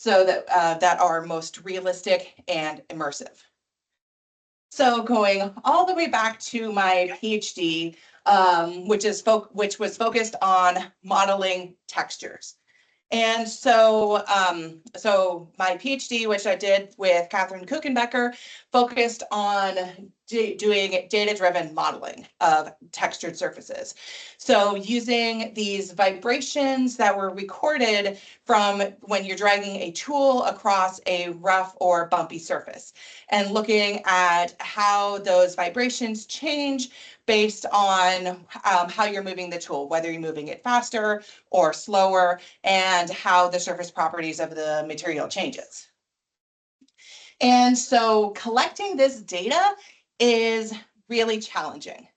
so that that are most realistic and immersive. So going all the way back to my PhD, which was focused on modeling textures. And so, so my PhD, which I did with Catherine Kuchenbecker, focused on doing data-driven modeling of textured surfaces. So using these vibrations that were recorded from when you're dragging a tool across a rough or bumpy surface, and looking at how those vibrations change based on how you're moving the tool, whether you're moving it faster or slower, and how the surface properties of the material changes. And so collecting this data is really challenging.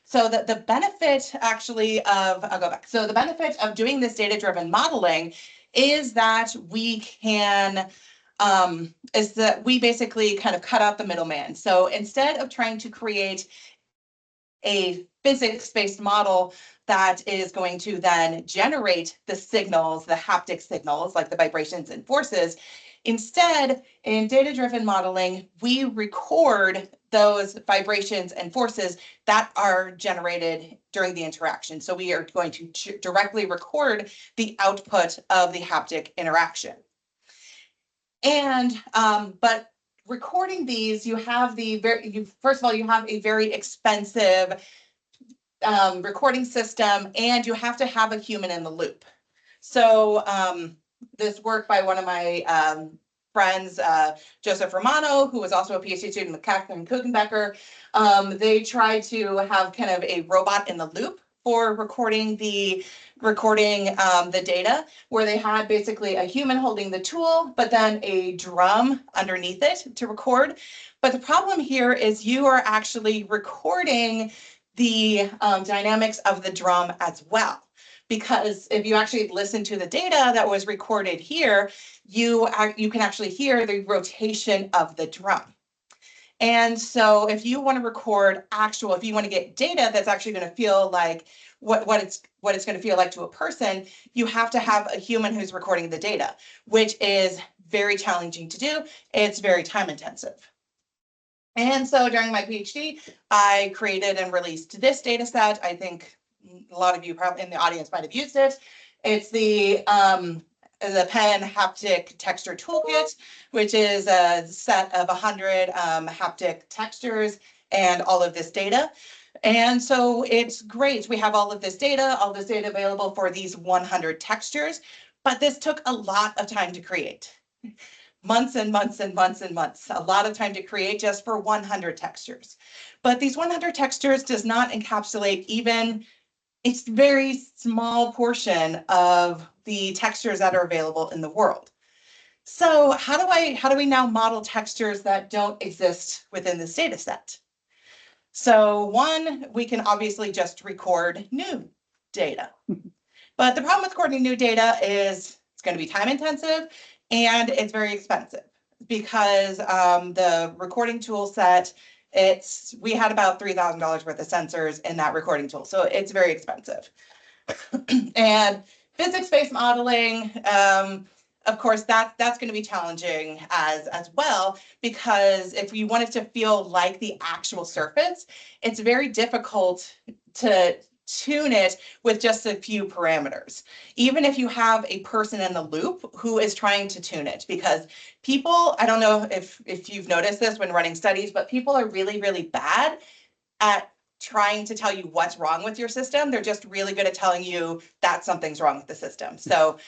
So the benefit actually of, I'll go back. So the benefit of doing this data-driven modeling is that we can, is that we basically kind of cut out the middleman. So instead of trying to create a physics-based model that is going to then generate the signals, the haptic signals, like the vibrations and forces, instead, in data-driven modeling, we record those vibrations and forces that are generated during the interaction. So we are going to directly record the output of the haptic interaction. And, but recording these, you have first of all, you have a very expensive recording system, and you have to have a human in the loop. So this work by one of my friends, Joseph Romano, who was also a PhD student with Catherine Kuchenbecker, they tried to have kind of a robot in the loop for recording the data, where they had basically a human holding the tool, but then a drum underneath it to record. But the problem here is you are actually recording the dynamics of the drum as well. Because if you actually listen to the data that was recorded here, you can actually hear the rotation of the drum. And so if you want to record if you want to get data that's actually going to feel like what it's going to feel like to a person, you have to have a human who's recording the data, which is very challenging to do. It's very time intensive. And so during my PhD, I created and released this data set. I think a lot of you probably in the audience might have used it. It's the Penn Haptic Texture Toolkit, which is a set of 100 haptic textures and all of this data. And so it's great. We have all this data available for these 100 textures, but this took a lot of time to create. Months and months and months and months, a lot of time to create just for 100 textures. But these 100 textures does not encapsulate even a very small portion of the textures that are available in the world. So how do we now model textures that don't exist within this data set? So one, we can obviously just record new data. But the problem with recording new data is it's going to be time intensive and it's very expensive, because the recording tool set, we had about $3,000 worth of sensors in that recording tool. So it's very expensive. And physics-based modeling, of course, that's going to be challenging as well, because if you want it to feel like the actual surface, it's very difficult to tune it with just a few parameters, even if you have a person in the loop who is trying to tune it. Because people, I don't know if you've noticed this when running studies, but people are really, really bad at trying to tell you what's wrong with your system. They're just really good at telling you that something's wrong with the system. So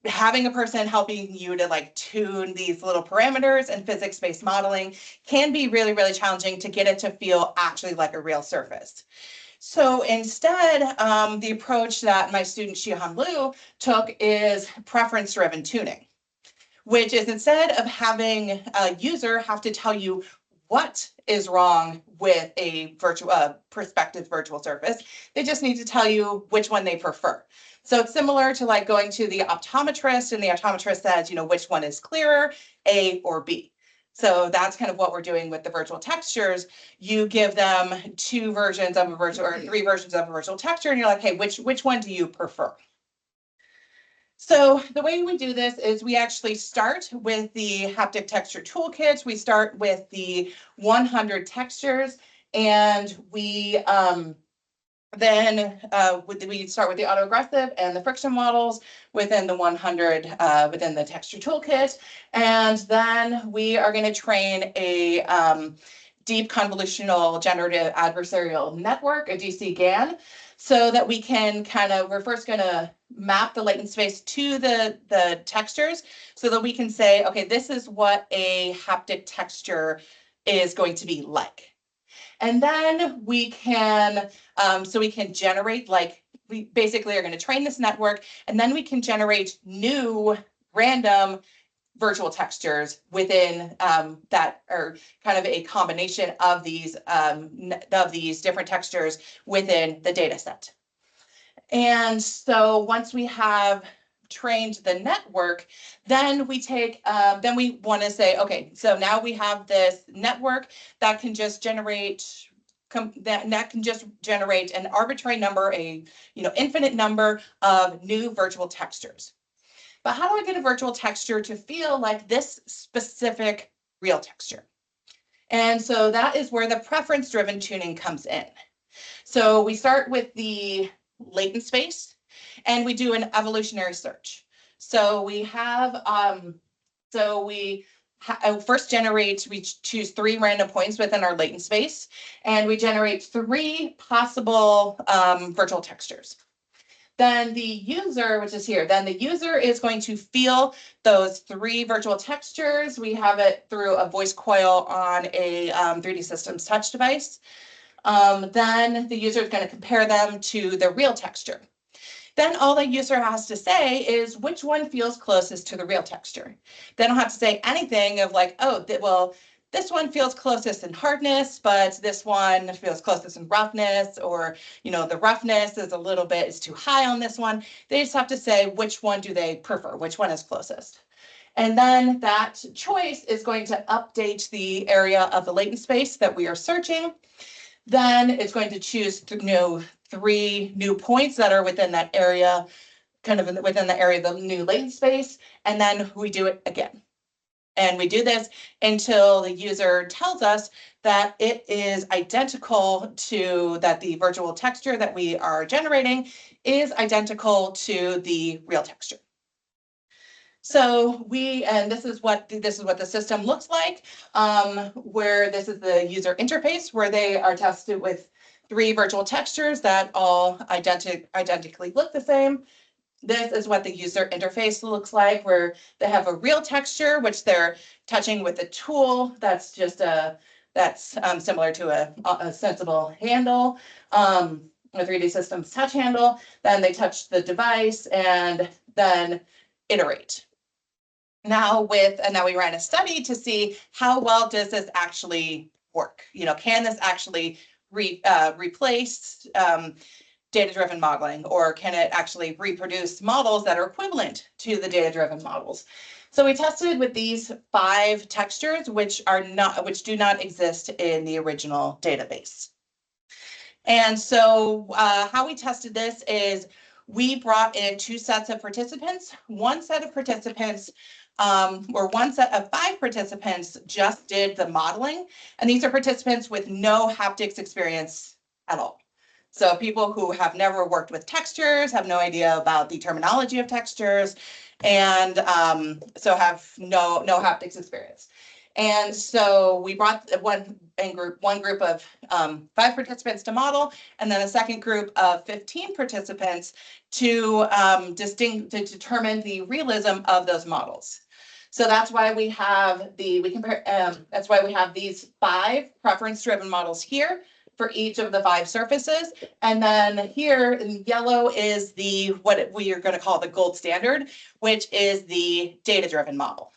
having a person helping you to like tune these little parameters and physics-based modeling can be really, really challenging to get it to feel actually like a real surface. So instead, the approach that my student Xihan Liu took is preference-driven tuning, which is instead of having a user have to tell you what is wrong with a prospective virtual surface, they just need to tell you which one they prefer. So it's similar to like going to the optometrist, and the optometrist says, which one is clearer, A or B. So that's kind of what we're doing with the virtual textures. You give them 2 versions of a virtual or 3 versions of a virtual texture, and you're like, hey, which one do you prefer? So the way we do this is we actually start with the Haptic Texture Toolkit. We start with the 100 textures, and we then we start with the autoaggressive and the friction models within the 100 within the texture toolkit, and then we are going to train a deep convolutional generative adversarial network, a DC GAN, so that we can we're first going to map the latent space to the textures so that we can say, okay, this is what a haptic texture is going to be like. And then we can, so we can generate, like, we basically are going to train this network, and then we can generate new random virtual textures within that, or kind of a combination of these different textures within the data set. And so once we have trained the network, then we take, then we want to say, okay, so now we have this network that can just generate, that can just generate an arbitrary number, a infinite number of new virtual textures. But how do I get a virtual texture to feel like this specific real texture? And so that is where the preference-driven tuning comes in. So we start with the latent space, and we do an evolutionary search. So we have, first generate, we choose 3 random points within our latent space, and we generate 3 possible virtual textures. Then the user, which is here, then the user is going to feel those 3 virtual textures. We have it through a voice coil on a 3D Systems touch device. Then the user is going to compare them to the real texture. Then all the user has to say is which one feels closest to the real texture. They don't have to say anything of like, oh, well, this one feels closest in hardness, but this one feels closest in roughness, or, the roughness is a little bit, is too high on this one. They just have to say which one do they prefer, which one is closest. And then that choice is going to update the area of the latent space that we are searching. Then it's going to choose 3 new points that are within that area, kind of within the area of the new latent space, and then we do it again. And we do this until the user tells us that it is identical to, that the virtual texture that we are generating is identical to the real texture. So this is what the system looks like, where this is the user interface, where they are tested with 3 virtual textures that all identically look the same. This is what the user interface looks like, where they have a real texture, which they're touching with a tool that's just similar to a sensible handle, a 3D Systems touch handle. Then they touch the device and then iterate. Now we ran a study to see how well does this actually work. Can this actually replace data-driven modeling, or can it actually reproduce models that are equivalent to the data-driven models? So we tested with these 5 textures, which do not exist in the original database. And so how we tested this is we brought in 2 sets of participants. One set of participants, or one set of 5 participants, just did the modeling, and these are participants with no haptics experience at all. So people who have never worked with textures, have no idea about the terminology of textures, and so have no haptics experience. And so we brought one group of 5 participants to model, and then a second group of 15 participants to determine the realism of those models. So that's why we have that's why we have these 5 preference-driven models here for each of the 5 surfaces. And then here in yellow is what we are going to call the gold standard, which is the data-driven model.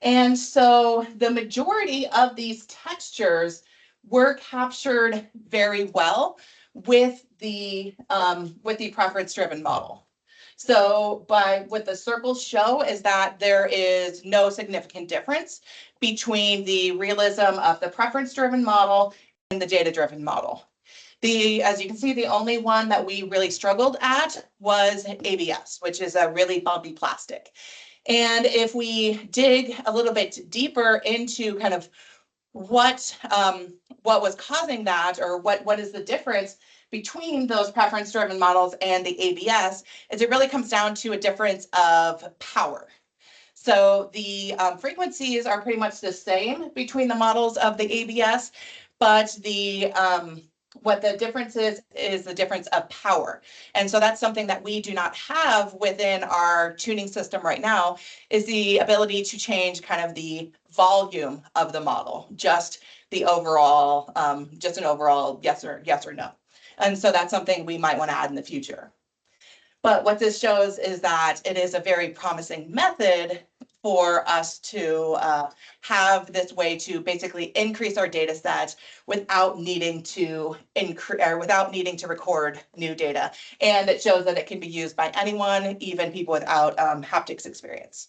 And so the majority of these textures were captured very well with the preference-driven model. So what the circles show is that there is no significant difference between the realism of the preference-driven model and the data-driven model. As you can see, the only one that we really struggled at was ABS, which is a really bumpy plastic. And if we dig a little bit deeper into kind of what was causing that, or what is the difference between those preference-driven models and the ABS, is it really comes down to a difference of power. So the frequencies are pretty much the same between the models of the ABS, but what the difference is the difference of power. And so that's something that we do not have within our tuning system right now, is the ability to change kind of the volume of the model, just the overall, just an overall yes or no. And so that's something we might want to add in the future. But what this shows is that it is a very promising method for us to have this way to basically increase our data set without needing to record new data. And it shows that it can be used by anyone, even people without haptics experience.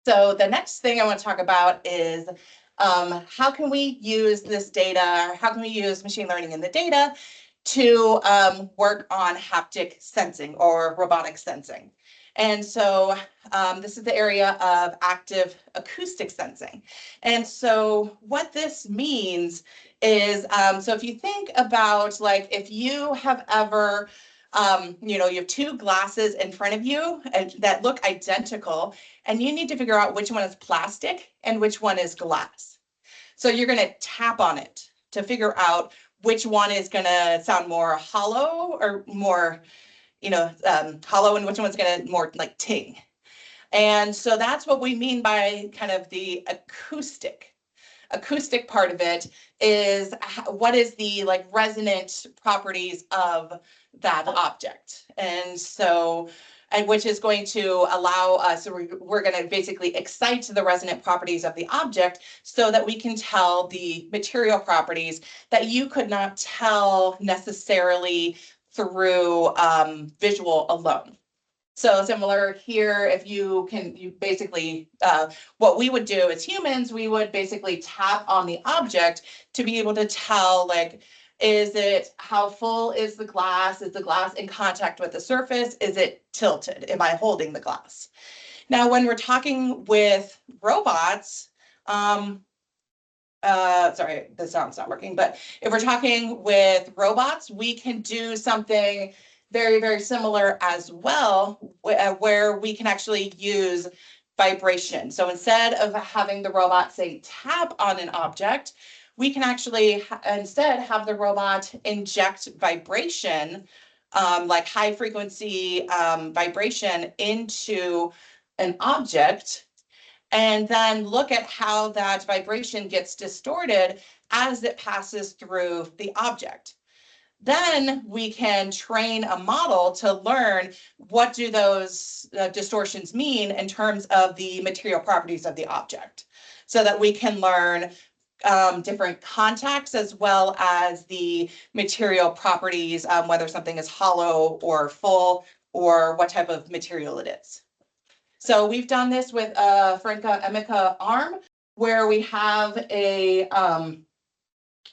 So the next thing I want to talk about is how can we use this data, how can we use machine learning in the data to work on haptic sensing or robotic sensing. And so this is the area of active acoustic sensing. And so what this means is, so if you think about, like, if you have ever, you have two glasses in front of you that look identical, and you need to figure out which one is plastic and which one is glass. So you're going to tap on it to figure out which one is going to sound more hollow or more, hollow, and which one's going to more like ting. And so that's what we mean by kind of the acoustic part of it, is what is the like resonant properties of that object. And so, which is going to allow us, we're going to basically excite the resonant properties of the object so that we can tell the material properties that you could not tell necessarily through visual alone. So similar here, if you basically, what we would do as humans, we would basically tap on the object to be able to tell, like, how full is the glass? Is the glass in contact with the surface? Is it tilted? Am I holding the glass? Now, when we're talking with robots, sorry, the sound's not working, but if we're talking with robots, we can do something very, very similar as well, where we can actually use vibration. So instead of having the robot, say, tap on an object, we can actually instead have the robot inject vibration, like high frequency vibration, into an object, and then look at how that vibration gets distorted as it passes through the object. Then we can train a model to learn what do those distortions mean in terms of the material properties of the object, so that we can learn different contacts as well as the material properties, whether something is hollow or full, or what type of material it is. So we've done this with a Franca Emica arm, where we have a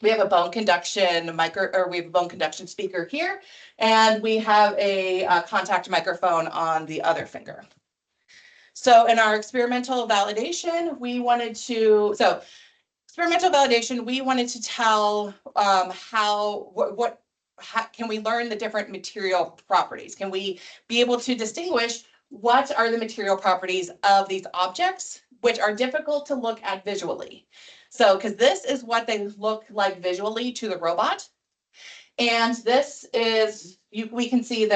bone conduction we have a bone conduction speaker here, and we have a contact microphone on the other finger. So in our experimental validation, we wanted to tell how can we learn the different material properties? Can we be able to distinguish what are the material properties of these objects, which are difficult to look at visually? So, because this is what they look like visually to the robot. And this is, we can see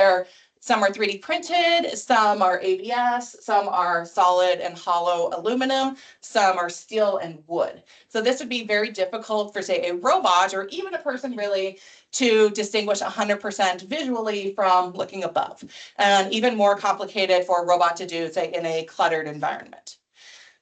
some are 3D printed, some are ABS, some are solid and hollow aluminum, some are steel and wood. So this would be very difficult for, say, a robot, or even a person really, to distinguish 100% visually from looking above. And even more complicated for a robot to do, say, in a cluttered environment.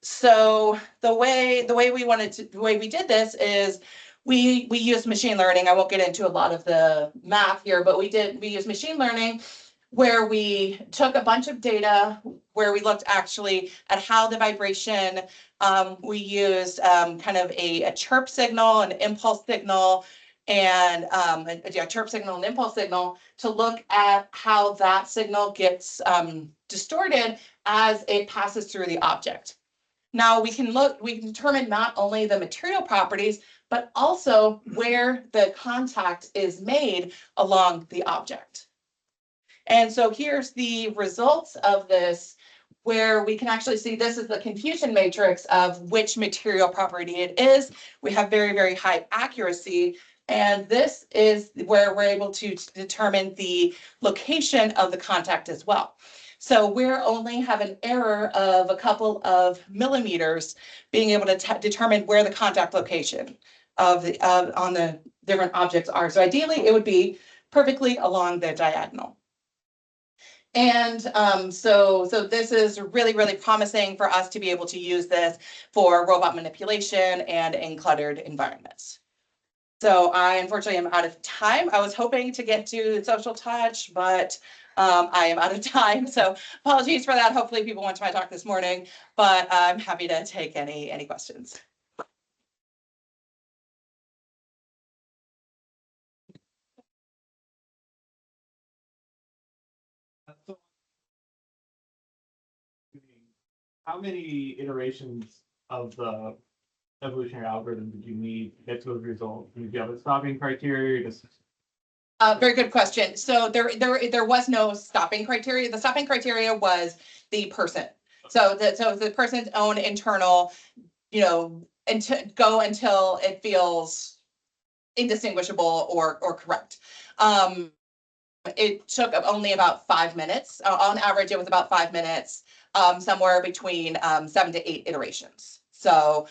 So the way we did this is we used machine learning. I won't get into a lot of the math here, but we used machine learning, where we took a bunch of data, where we looked actually at how the vibration, we used kind of a chirp signal, an impulse signal, and a chirp signal and impulse signal to look at how that signal gets distorted as it passes through the object. Now we can determine not only the material properties, but also where the contact is made along the object. And so here's the results of this, where we can actually see this is the confusion matrix of which material property it is. We have very, very high accuracy. And this is where we're able to determine the location of the contact as well. So we're only have an error of a couple of millimeters being able to determine where the contact location of the on the different objects are. So ideally, it would be perfectly along the diagonal. And so this is really, really promising for us to be able to use this for robot manipulation and in cluttered environments. So I unfortunately am out of time. I was hoping to get to social touch, but I am out of time. So apologies for that. Hopefully people went to my talk this morning, but I'm happy to take any questions. How many iterations of the evolutionary algorithm did you need to get to those results? Do you have a stopping criteria? Very good question. So there was no stopping criteria. The stopping criteria was the person. So the person's own internal, go until it feels indistinguishable or correct. It took only about 5 minutes. On average, it was about 5 minutes, somewhere between 7 to 8 iterations. So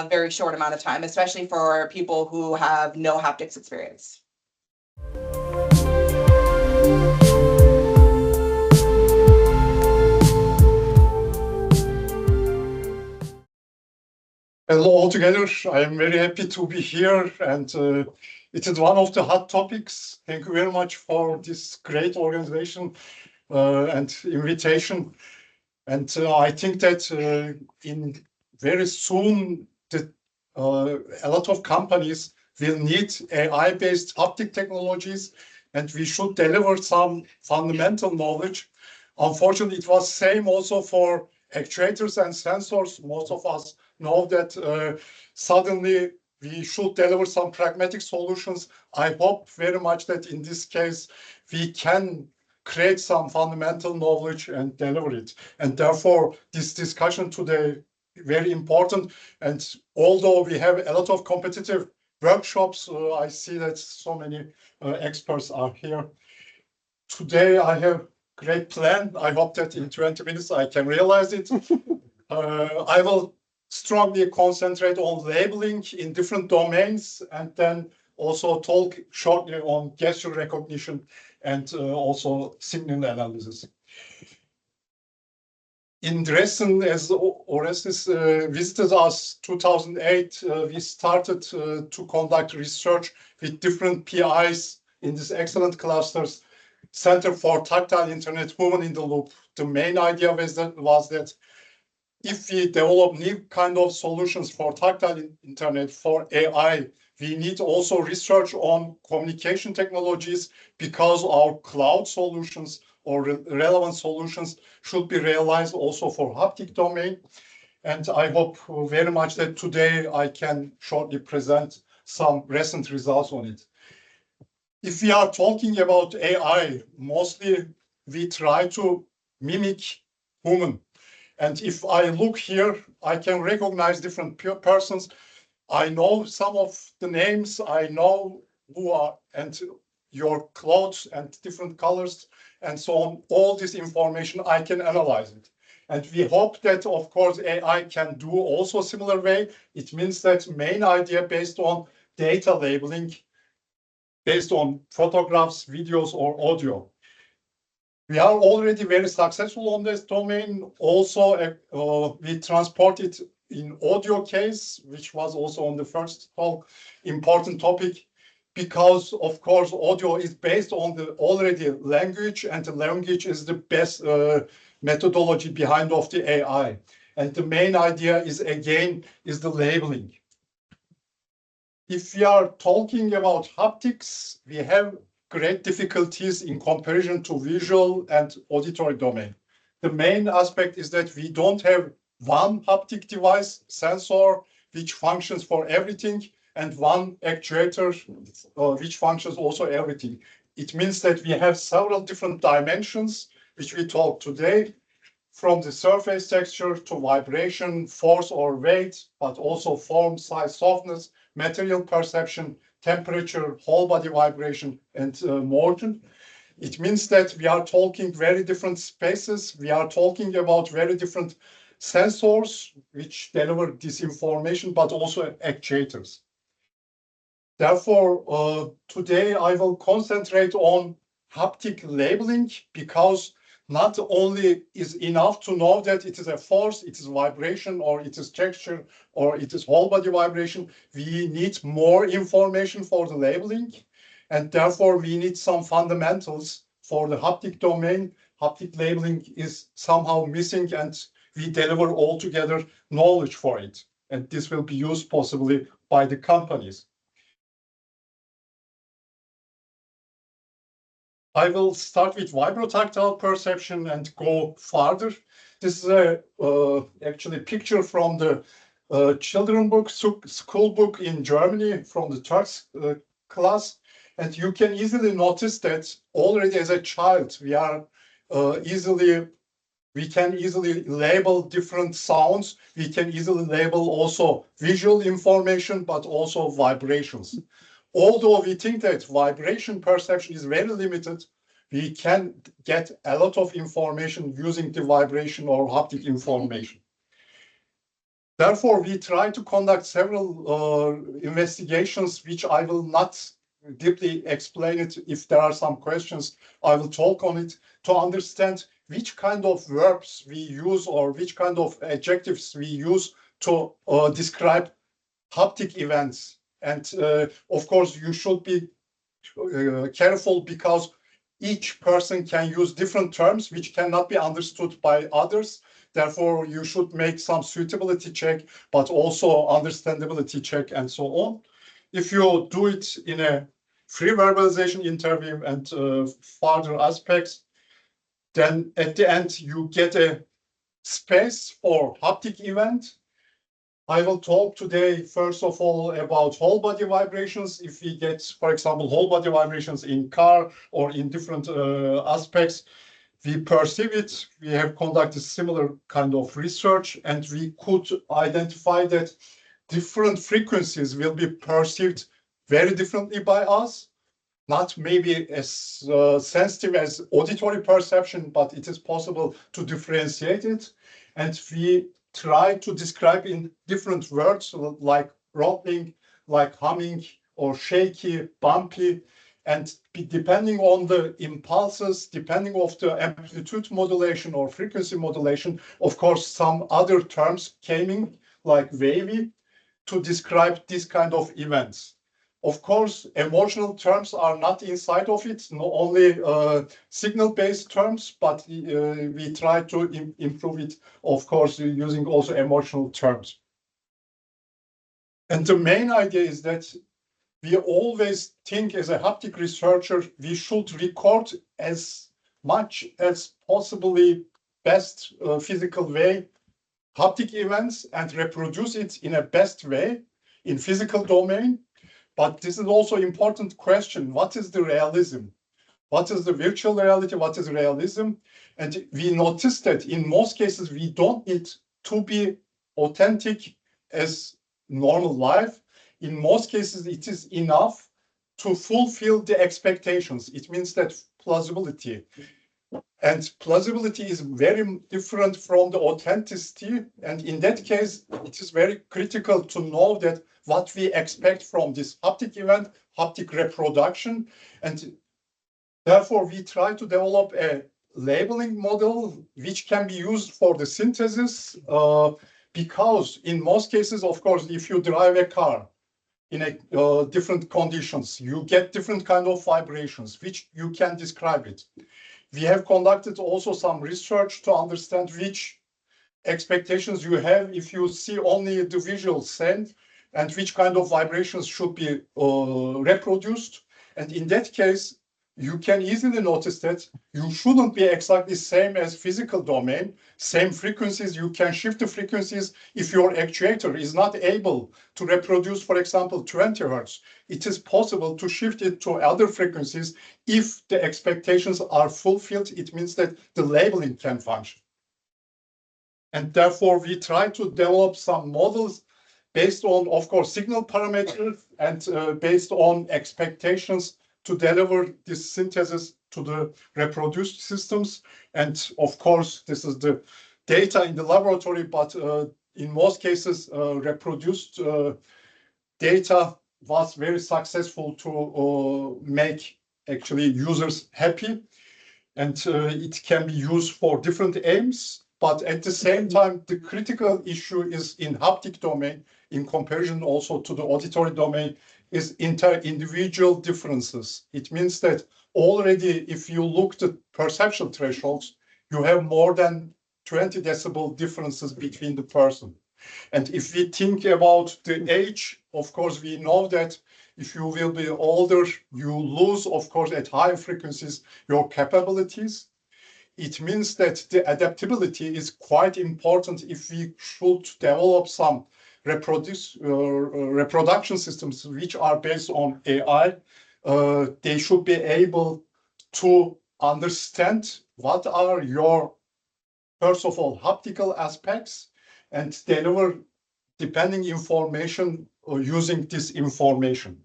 very short amount of time, especially for people who have no haptics experience. Hello all together. I am very happy to be here, and it is one of the hot topics. Thank you very much for this great organization and invitation. And I think that in very soon a lot of companies will need AI-based haptic technologies, and we should deliver some fundamental knowledge. Unfortunately, it was same also for actuators and sensors. Most of us know that suddenly we should deliver some pragmatic solutions. I hope very much that in this case we can create some fundamental knowledge and deliver it. And therefore, this discussion today very important. And although we have a lot of competitive workshops, I see that so many experts are here. Today I have great plan. I hope that in 20 minutes I can realize it. I will strongly concentrate on labeling in different domains, and then also talk shortly on gesture recognition and also signal analysis. In Dresden, as Orestes visited us 2008, we started to conduct research with different PIs in these excellent clusters. Center for Tactile Internet, Human in the Loop. The main idea was that if we develop new kind of solutions for tactile internet, for AI, we need also research on communication technologies, because our cloud solutions or relevant solutions should be realized also for haptic domain. And I hope very much that today I can shortly present some recent results on it. If we are talking about AI, mostly we try to mimic human. And if I look here, I can recognize different persons. I know some of the names, I know who are, and your clothes and different colors and so on. All this information, I can analyze it. And we hope that, of course, AI can do also a similar way. It means that main idea based on data labeling, based on photographs, videos, or audio. We are already very successful on this domain. Also, we transport it in audio case, which was also on the first talk, important topic, because of course audio is based on the already language, and the language is the best methodology behind of the AI. And the main idea is, again, is the labeling. if we are talking about haptics, we have great difficulties in comparison to visual and auditory domain. The main aspect is that we don't have one haptic device, sensor, which functions for everything, and one actuator, which functions also everything. It means that we have several different dimensions, which we talk today, from the surface texture to vibration, force or weight, but also form, size, softness, material perception, temperature, whole body vibration, and motion. It means that we are talking very different spaces. We are talking about very different sensors which deliver this information, but also actuators. Therefore, today I will concentrate on haptic labeling, because not only is enough to know that it is a force, it is vibration, or it is texture, or it is whole body vibration. We need more information for the labeling, and therefore we need some fundamentals for the haptic domain. Haptic labeling is somehow missing, and we deliver altogether knowledge for it. And this will be used possibly by the companies. I will start with vibrotactile perception and go farther. This is actually a picture from the children book, school book in Germany from the third class. And you can easily notice that already as a child, we can easily label different sounds. We can easily label also visual information, but also vibrations. Although we think that vibration perception is very limited, we can get a lot of information using the vibration or haptic information. Therefore, we try to conduct several investigations, which I will not deeply explain it. If there are some questions, I will talk on it to understand which kind of verbs we use or which kind of adjectives we use to describe haptic events. And of course, you should be careful, because each person can use different terms which cannot be understood by others. Therefore, you should make some suitability check, but also understandability check and so on. If you do it in a free verbalization interview and further aspects, then at the end, you get a space for haptic event. I will talk today, first of all, about whole body vibrations. If we get, for example, whole body vibrations in car or in different aspects, we perceive it. We have conducted similar kind of research, and we could identify that different frequencies will be perceived very differently by us. Not maybe as sensitive as auditory perception, but it is possible to differentiate it. And we try to describe in different words, like rocking, like humming, or shaky, bumpy, and depending on the impulses, depending on the amplitude modulation or frequency modulation, of course, some other terms came in, like wavy, to describe this kind of events. Of course, emotional terms are not inside of it, not only signal-based terms, but we try to improve it, of course, using also emotional terms. And the main idea is that we always think, as a haptic researcher, we should record as much as possibly best physical way haptic events and reproduce it in a best way in physical domain. But this is also an important question. What is the realism? What is the virtual reality? What is realism? And we noticed that in most cases, we don't need to be authentic as normal life. In most cases, it is enough to fulfill the expectations. It means that plausibility. And plausibility is very different from the authenticity. And in that case, it is very critical to know that what we expect from this haptic event, haptic reproduction. And therefore, we try to develop a labeling model which can be used for the synthesis, because in most cases, of course, if you drive a car in a different conditions, you get different kind of vibrations, which you can describe it. We have conducted also some research to understand which expectations you have if you see only the visual scene, and which kind of vibrations should be reproduced. And in that case, you can easily notice that you shouldn't be exactly same as physical domain, same frequencies. You can shift the frequencies if your actuator is not able to reproduce, for example, 20 Hertz. It is possible to shift it to other frequencies if the expectations are fulfilled. It means that the labeling can function. And therefore, we try to develop some models based on, of course, signal parameters and based on expectations to deliver this synthesis to the reproduced systems. And of course, this is the data in the laboratory, but in most cases, reproduced data was very successful to make actually users happy. And it can be used for different aims. But at the same time, the critical issue is in haptic domain, in comparison also to the auditory domain, is inter-individual differences. It means that already if you look at perception thresholds, you have more than 20 decibel differences between the person. And if we think about the age, of course, we know that if you will be older, you lose, of course, at higher frequencies, your capabilities. It means that the adaptability is quite important if we should develop some reproduction systems which are based on AI. They should be able to understand what are your, first of all, haptical aspects and deliver depending information using this information.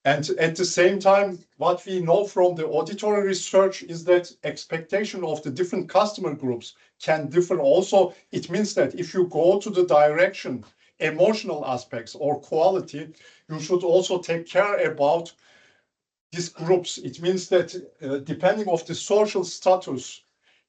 And at the same time, what we know from the auditory research is that expectation of the different customer groups can differ also. It means that if you go to the direction, emotional aspects or quality, you should also take care about these groups. It means that depending on the social status,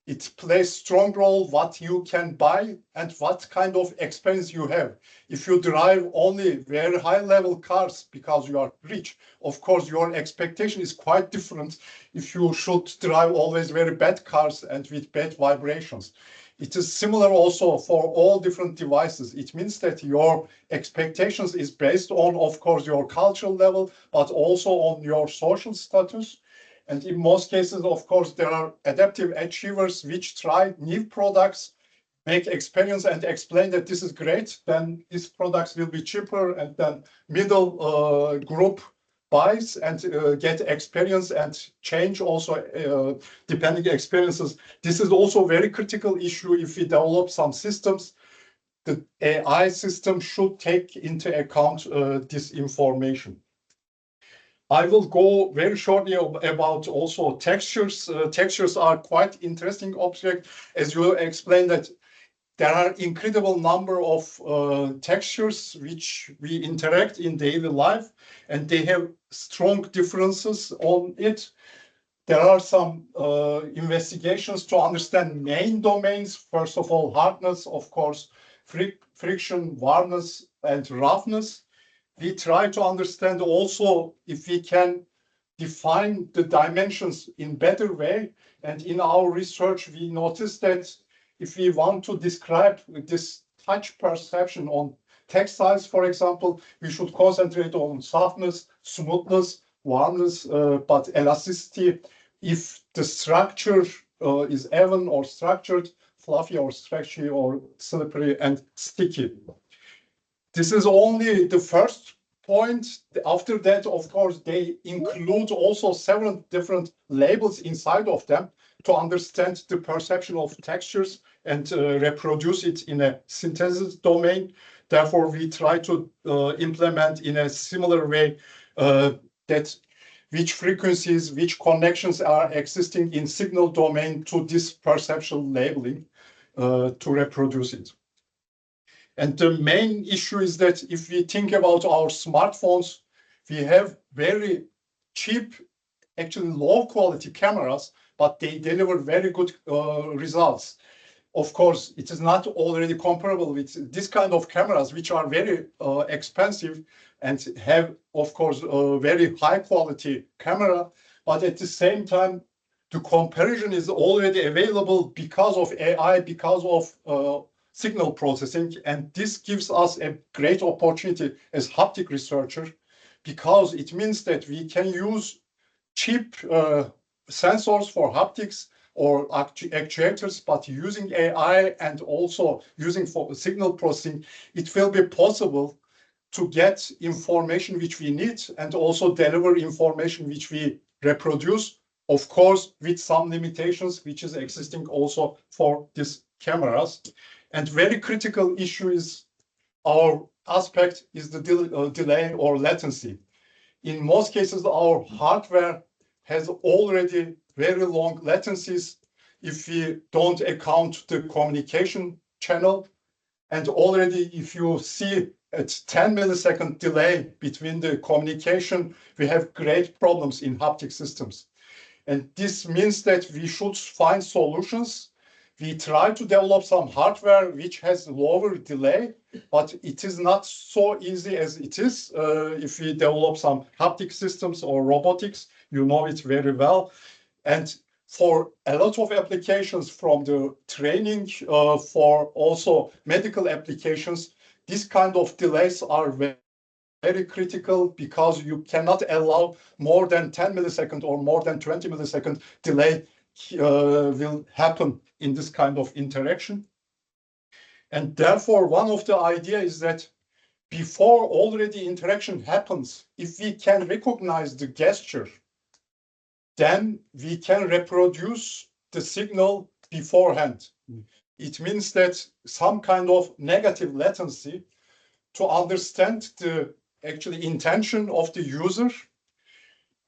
it plays strong role what you can buy and what kind of experience you have. If you drive only very high level cars because you are rich, of course, your expectation is quite different if you should drive always very bad cars and with bad vibrations. It is similar also for all different devices. It means that your expectations is based on, of course, your cultural level, but also on your social status. And in most cases, of course, there are adaptive achievers which try new products, make experience and explain that this is great, then these products will be cheaper, and then middle group buys and get experience and change also depending experiences. This is also a very critical issue if we develop some systems. The AI system should take into account this information. I will go very shortly about also textures. Textures are quite interesting object. As you explained that there are incredible number of textures which we interact in daily life, and they have strong differences on it. There are some investigations to understand main domains. First of all, hardness, of course, friction, warmness, and roughness. We try to understand also if we can define the dimensions in better way. And in our research, we noticed that if we want to describe this touch perception on textiles, for example, we should concentrate on softness, smoothness, warmness, but elasticity. If the structure is even or structured, fluffy or stretchy or slippery and sticky. This is only the first point. After that, of course, they include also several different labels inside of them to understand the perception of textures and reproduce it in a synthesis domain. Therefore, we try to implement in a similar way that which frequencies, which connections are existing in signal domain to this perceptual labeling to reproduce it. And the main issue is that if we think about our smartphones, we have very cheap, actually low quality cameras, but they deliver very good results. Of course, it is not already comparable with this kind of cameras, which are very expensive and have, of course, a very high quality camera. But at the same time, the comparison is already available because of AI, because of signal processing. And this gives us a great opportunity as haptic researcher, because it means that we can use cheap sensors for haptics or actuators, but using AI and also using for signal processing, it will be possible to get information which we need and also deliver information which we reproduce, of course, with some limitations, which is existing also for these cameras. And very critical issue is our aspect is the delay or latency. In most cases, our hardware has already very long latencies if we don't account the communication channel. And already if you see at 10 millisecond delay between the communication, we have great problems in haptic systems. And this means that we should find solutions. We try to develop some hardware which has lower delay, but it is not so easy as it is if we develop some haptic systems or robotics. You know it very well. And for a lot of applications, from the training for also medical applications, these kind of delays are very critical, because you cannot allow more than 10 millisecond or more than 20 millisecond delay will happen in this kind of interaction. And therefore, one of the ideas is that before already interaction happens, if we can recognize the gesture, then we can reproduce the signal beforehand. It means that some kind of negative latency to understand the actually intention of the user.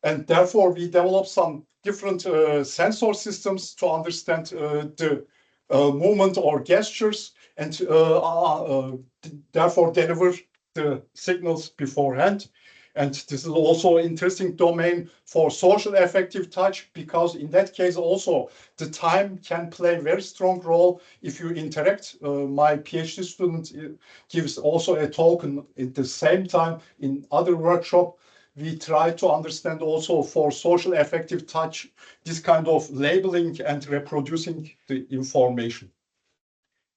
And therefore, we develop some different sensor systems to understand the movement or gestures, and therefore deliver the signals beforehand. And this is also an interesting domain for social affective touch, because in that case also the time can play a very strong role if you interact. My PhD student gives also a talk at the same time in other workshop. We try to understand also for social affective touch, this kind of labeling and reproducing the information.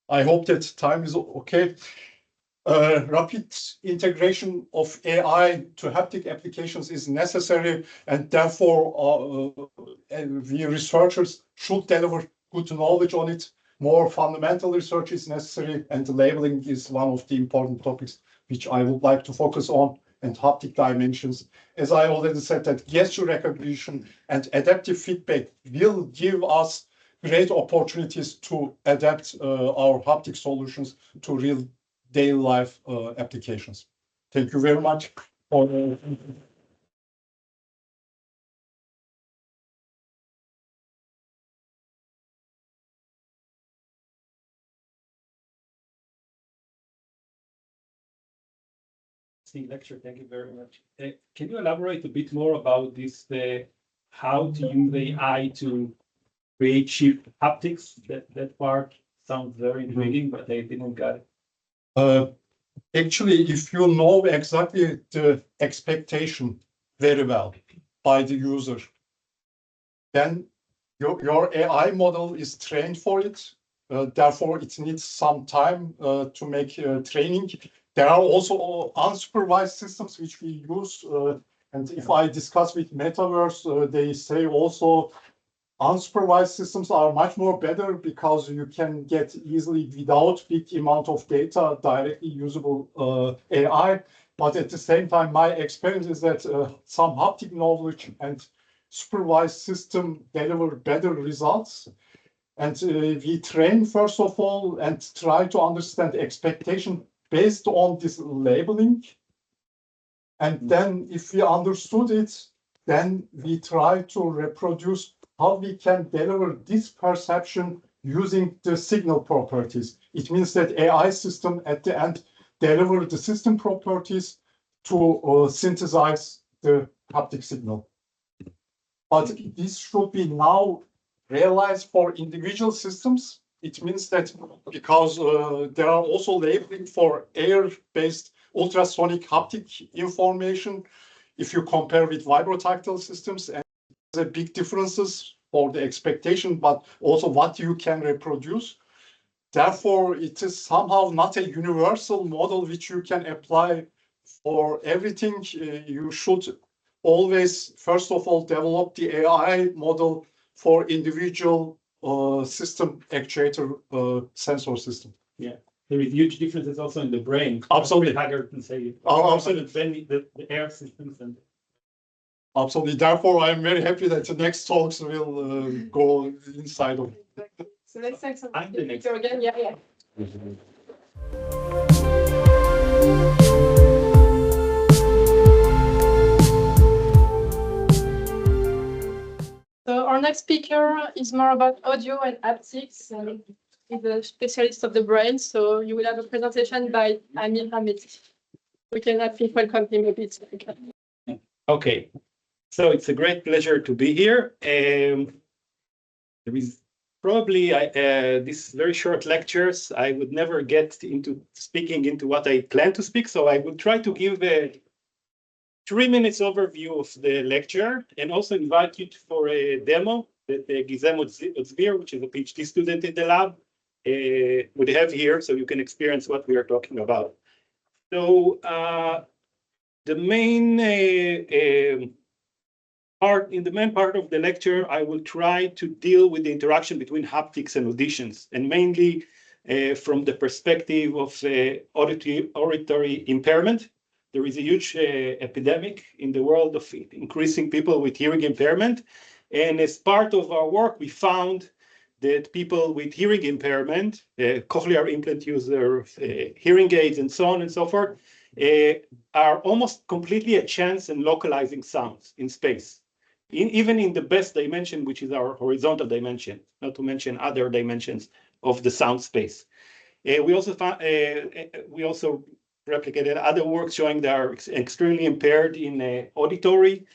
I hope that time is okay. Rapid integration of AI to haptic applications is necessary, and therefore we researchers should deliver good knowledge on it. More fundamental research is necessary, and the labeling is one of the important topics which I would like to focus on, and haptic dimensions. As I already said, that gesture recognition and adaptive feedback will give us great opportunities to adapt our haptic solutions to real daily life applications. Thank you very much for lecture. Thank you very much. Can you elaborate a bit more about this, how to use AI to create cheap haptics? That part sounds very intriguing, but I didn't get it. Actually, if you know exactly the expectation very well by the user, then your AI model is trained for it. Therefore, it needs some time to make training. There are also unsupervised systems which we use. And if I discuss with Metaverse, they say also unsupervised systems are much more better, because you can get easily, without big amount of data, directly usable AI. But at the same time, my experience is that some haptic knowledge and supervised system deliver better results. And we train, first of all, and try to understand expectation based on this labeling. And then if we understood it, then we try to reproduce how we can deliver this perception using the signal properties. It means that AI system at the end deliver the system properties to synthesize the haptic signal. But this should be now realized for individual systems. It means that because there are also labeling for air-based ultrasonic haptic information, if you compare with vibrotactile systems, and there are big differences for the expectation, but also what you can reproduce. therefore, it is somehow not a universal model which you can apply for everything. You should always, first of all, develop the AI model for individual system actuator sensor system. Yeah, there is huge differences also in the brain. Absolutely. Haggard can say Absolutely. the air systems and Absolutely. Therefore, I'm very happy that the next talks will go inside of it. So let's take some I'm the next. picture again. Yeah, yeah. So our next speaker is more about audio and haptics. He's a specialist of the brain. So you will have a presentation by Amir Amedi. We can I think welcome him a bit. Okay, so it's a great pleasure to be here. There is probably these very short lectures. I would never get into speaking into what I plan to speak, so I will try to give a 3 minutes overview of the lecture and also invite you for a demo that Gizem Otzvir, which is a PhD student in the lab, would have here, so you can experience what we are talking about. So the main part of the lecture, I will try to deal with the interaction between haptics and auditions, and mainly from the perspective of auditory impairment. There is a huge epidemic in the world of increasing people with hearing impairment, and as part of our work, we found that people with hearing impairment, cochlear implant users, hearing aids, and so on and so forth, are almost completely a chance in localizing sounds in space, even in the best dimension, which is our horizontal dimension, not to mention other dimensions of the sound space. We also replicated other works showing they are extremely impaired in auditory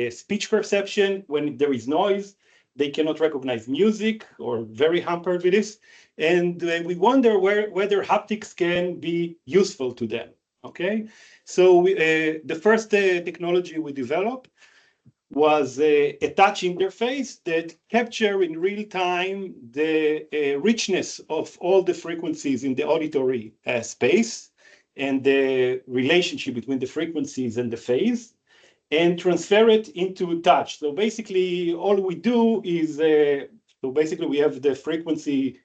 speech perception. When there is noise, they cannot recognize music, or very hampered with this. And we wonder whether haptics can be useful to them. Okay, so the first technology we developed was a touch interface that capture in real time the richness of all the frequencies in the auditory space and the relationship between the frequencies and the phase, and transfer it into touch. So basically, all we do is, we have the frequency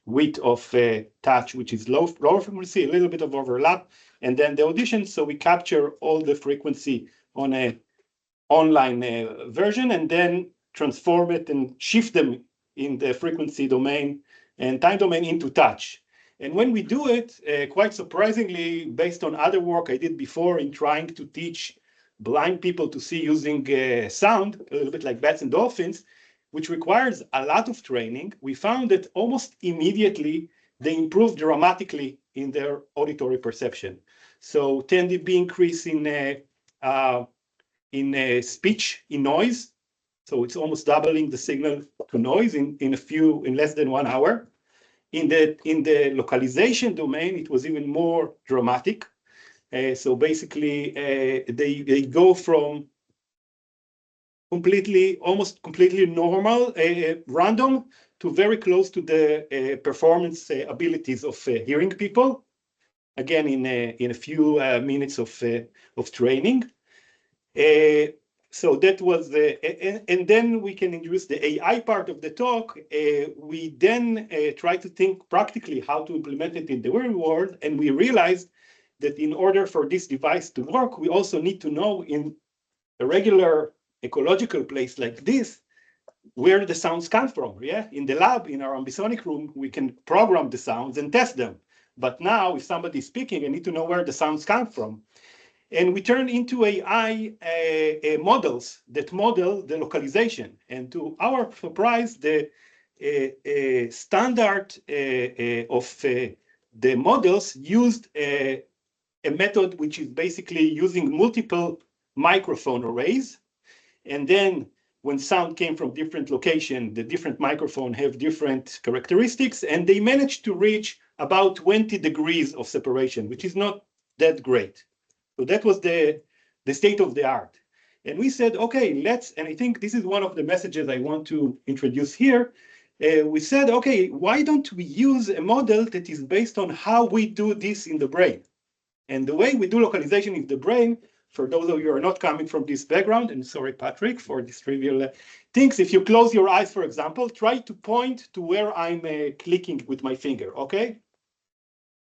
width of touch, which is lower frequency, a little bit of overlap, and then the audition. So we capture all the frequency on a online version, and then transform it and shift them in the frequency domain and time domain into touch. And when we do it, quite surprisingly, based on other work I did before in trying to teach blind people to see using sound, a little bit like bats and dolphins, which requires a lot of training, we found that almost immediately they improved dramatically in their auditory perception. So 10 dB increase in speech, in noise. So it's almost doubling the signal to noise in less than 1 hour. In the localization domain, it was even more dramatic. So basically, they go from almost completely normal, random, to very close to the performance abilities of hearing people. Again, in a few minutes of training. So that was and then we can introduce the AI part of the talk. We then try to think practically how to implement it in the real world, and we realized that in order for this device to work, we also need to know in a regular ecological place like this, where the sounds come from. Yeah, in the lab, in our ambisonic room, we can program the sounds and test them. But now, if somebody's speaking, I need to know where the sounds come from. And we turn into AI models that model the localization. And to our surprise, the standard of the models used a method which is basically using multiple microphone arrays. And then when sound came from different location, the different microphone have different characteristics, and they managed to reach about 20 degrees of separation, which is not that great. So that was the state of the art. And we said, okay, and I think this is one of the messages I want to introduce here. we said, okay, why don't we use a model that is based on how we do this in the brain? And the way we do localization in the brain, for those of you who are not coming from this background, and sorry, Patrick, for this trivial things, if you close your eyes, for example, try to point to where I'm clicking with my finger, okay?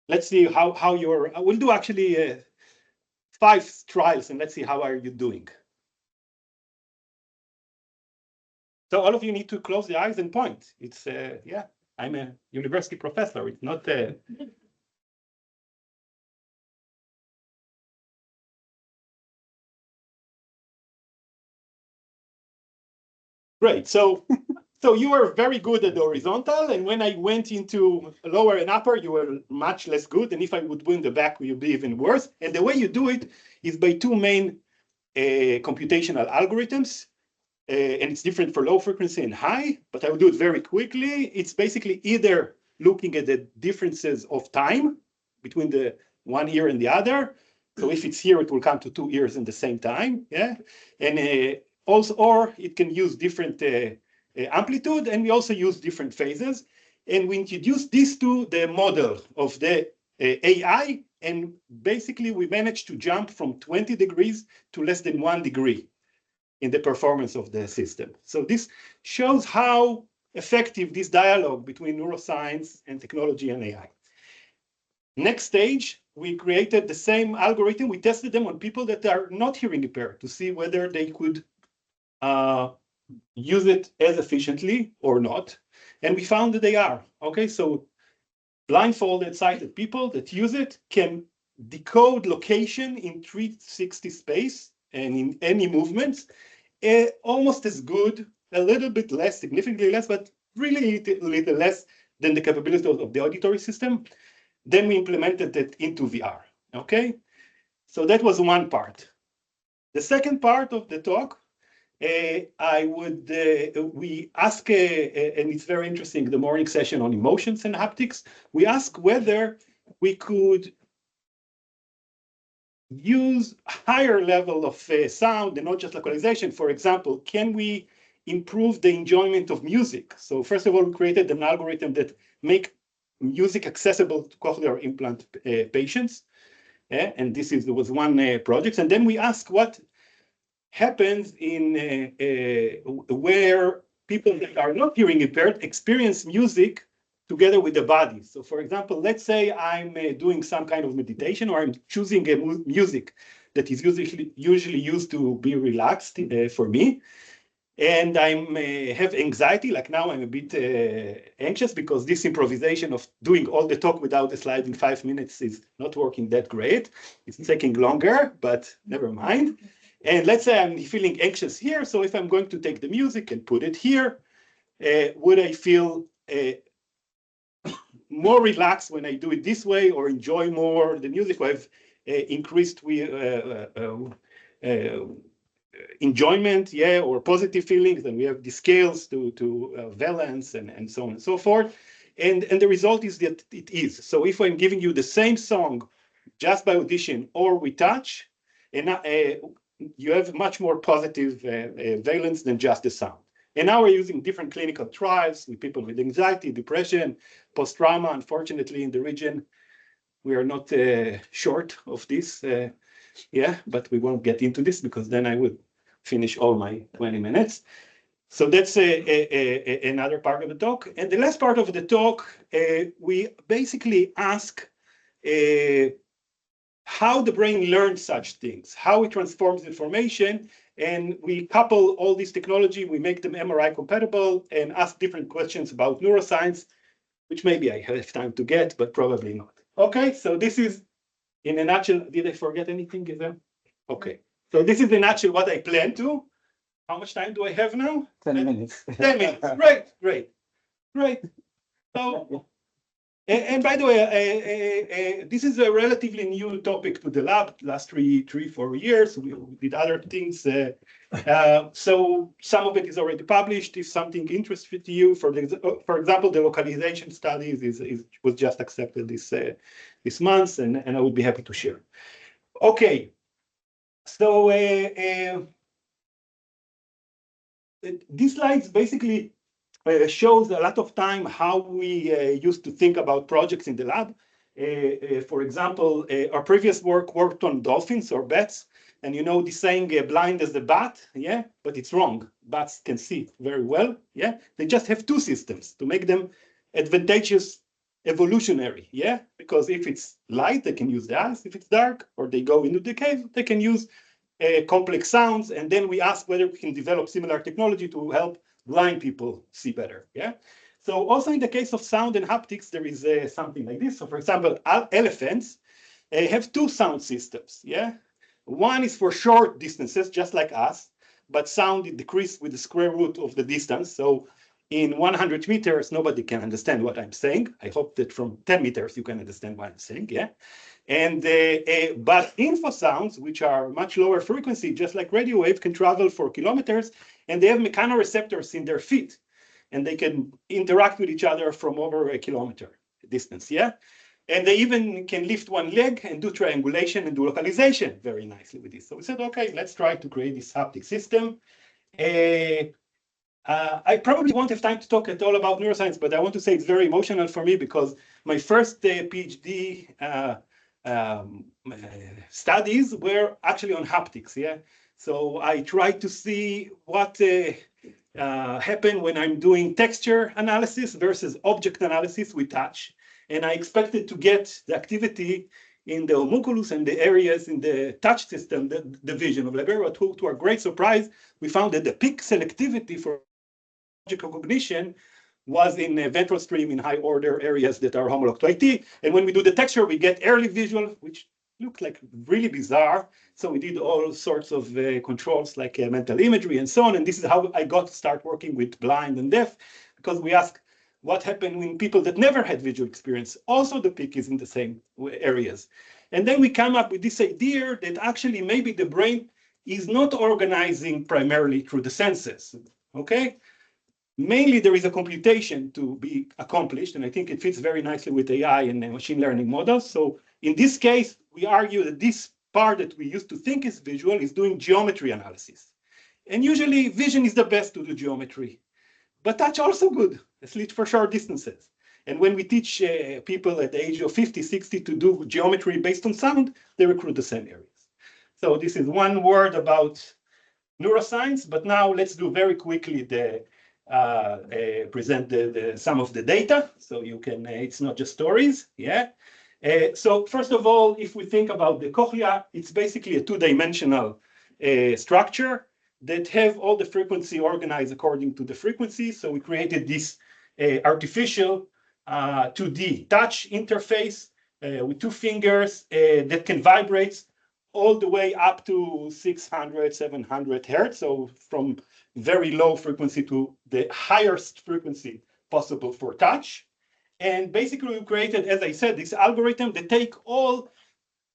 Let's see how you're, we'll do actually 5 trials, and let's see how are you doing. So all of you need to close the eyes and point. It's, yeah, I'm a university professor. It's not great. So you were very good at the horizontal, and when I went into lower and upper, you were much less good. And if I would win the back, you'd be even worse. And the way you do it is by 2 main computational algorithms. And it's different for low frequency and high, but I will do it very quickly. It's basically either looking at the differences of time between the one ear and the other. So if it's here, it will come to 2 ears in the same time, yeah? And also, or it can use different amplitude, and we also use different phases. And we introduce this to the model of the AI, and basically we managed to jump from 20 degrees to less than 1 degree in the performance of the system. So this shows how effective this dialogue between neuroscience and technology and AI. Next stage, we created the same algorithm. We tested them on people that are not hearing impaired to see whether they could use it as efficiently or not. And we found that they are. Okay, so blindfolded sighted people that use it can decode location in 360 space and in any movements, almost as good, a little bit less, significantly less, but really little less than the capability of the auditory system. Then we implemented it into VR, okay? So that was one part. The second part of the talk, we ask, and it's very interesting, the morning session on emotions and haptics, we ask whether we could use higher level of sound and not just localization. For example, can we improve the enjoyment of music? So first of all, we created an algorithm that make music accessible to cochlear implant patients. And this was one project. And then we ask what happens in where people that are not hearing impaired experience music together with the body. So for example, let's say I'm doing some kind of meditation, or I'm choosing a music that is usually used to be relaxed for me. And I have anxiety, like now I'm a bit anxious because this improvisation of doing all the talk without the slide in 5 minutes is not working that great. It's taking longer, but never mind. And let's say I'm feeling anxious here. So if I'm going to take the music and put it here, would I feel more relaxed when I do it this way, or enjoy more the music? I've increased enjoyment, yeah, or positive feelings, and we have the scales to valence and so on and so forth. And the result is that it is. So if I'm giving you the same song just by audition or with touch, and you have much more positive valence than just the sound. And now we're using different clinical trials with people with anxiety, depression, post-trauma. Unfortunately, in the region, we are not short of this, yeah, but we won't get into this because then I would finish all my 20 minutes. So that's another part of the talk. And the last part of the talk, we basically ask how the brain learns such things, how it transforms information, and we couple all this technology, we make them MRI compatible and ask different questions about neuroscience, which maybe I have time to get, but probably not. Okay, so this is in a nutshell. Did I forget anything? Is there? Okay, so this is in a nutshell what I plan to. How much time do I have now? 10 minutes. 10 minutes, great. So, and by the way, this is a relatively new topic to the lab. Last 4 years, we did other things. So some of it is already published. If something interested you, for example, the localization studies was just accepted this month, and I would be happy to share. Okay, so these slides basically shows a lot of time how we used to think about projects in the lab. For example, our previous work worked on dolphins or bats, and you know the saying, blind as a bat, yeah, but it's wrong. Bats can see very well, yeah. They just have two systems to make them advantageous evolutionary, yeah, because if it's light, they can use the eyes. If it's dark or they go into the cave, they can use complex sounds. And then we ask whether we can develop similar technology to help blind people see better, yeah. So also in the case of sound and haptics, there is something like this. So for example, elephants have two sound systems, yeah. One is for short distances, just like us, but sound is decreased with the square root of the distance. So in 100 meters, nobody can understand what I'm saying. I hope that from 10 meters, you can understand what I'm saying, yeah? And but info sounds, which are much lower frequency, just like radio wave, can travel for kilometers, and they have mechanoreceptors in their feet, and they can interact with each other from over a kilometer distance, yeah? And they even can lift one leg and do triangulation and do localization very nicely with this. So we said, okay, let's try to create this haptic system. I probably won't have time to talk at all about neuroscience, but I want to say it's very emotional for me because my first PhD studies were actually on haptics, yeah? So I tried to see what happened when I'm doing texture analysis versus object analysis with touch. And I expected to get the activity in the homunculus and the areas in the touch system, the division of library, but to our great surprise, we found that the peak selectivity for object recognition was in ventral stream in high order areas that are homolog to IT. And when we do the texture, we get early visual, which look like really bizarre. So we did all sorts of controls like mental imagery and so on. And this is how I got to start working with blind and deaf, because we asked what happened when people that never had visual experience. Also, the peak is in the same areas. And then we come up with this idea that actually maybe the brain is not organizing primarily through the senses, okay? Mainly there is a computation to be accomplished, and I think it fits very nicely with AI and machine learning models. So in this case, we argue that this part that we used to think is visual is doing geometry analysis. And usually vision is the best to do geometry, but touch also good, at least for short distances. And when we teach people at the age of 50, 60 to do geometry based on sound, they recruit the same areas. So this is one word about neuroscience, but now let's do very quickly the present some of the data, so you can, it's not just stories, yeah? So first of all, if we think about the cochlea, it's basically a two-dimensional structure that have all the frequency organized according to the frequency. So we created this artificial 2D touch interface with two fingers that can vibrate all the way up to 600, 700 hertz. So from very low frequency to the highest frequency possible for touch. And basically we created, as I said, this algorithm that take all,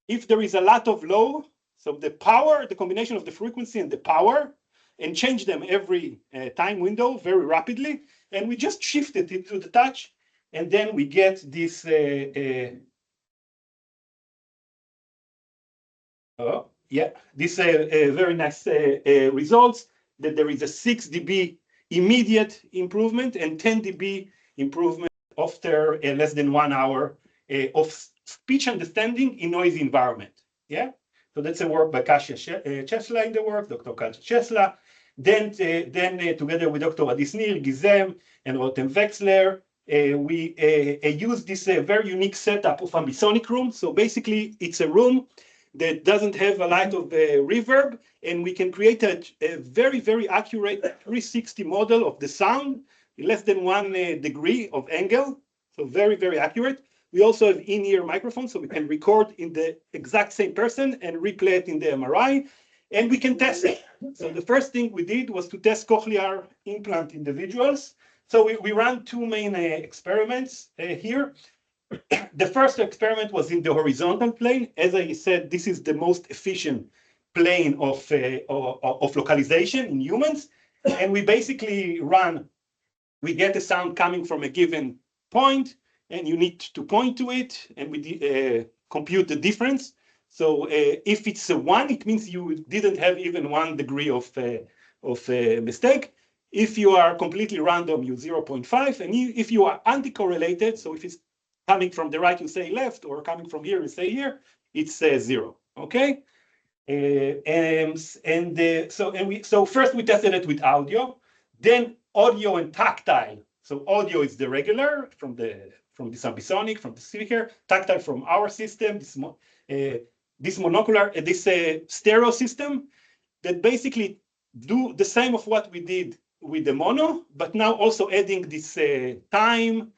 if there is a lot of low, so the power, the combination of the frequency and the power, and change them every time window very rapidly. And we just shifted it to the touch. And then we get this, this very nice results, that there is a 6 dB immediate improvement and 10 dB improvement after less than 1 hour of speech understanding in noisy environment. Yeah, so that's a work by Kasia Chesla in the work, Dr. Kasia Chesla. Then together with Dr. Adis Nir, Gizem, and Rotem Wexler, we use this very unique setup of ambisonic room. So basically, it's a room that doesn't have a lot of reverb, and we can create a very, very accurate 360 model of the sound in less than 1 degree of angle. So very, very accurate. We also have in-ear microphones, so we can record in the exact same person and replay it in the MRI, and we can test it. So the first thing we did was to test cochlear implant individuals. So we ran 2 main experiments here. The first experiment was in the horizontal plane. As I said, this is the most efficient plane of localization in humans. And we basically we get a sound coming from a given point, and you need to point to it, and we compute the difference. So if it's a 1, it means you didn't have even 1 degree of mistake. If you are completely random, use 0.5. And if you are anti-correlated, so if it's coming from the right, you say left, or coming from here, you say here, it's 0. Okay. So first we tested it with audio, then audio and tactile. So audio is the regular from the subsonic, from the speaker, tactile from our system, this monocular, this stereo system that basically do the same of what we did with the mono, but now also adding this time,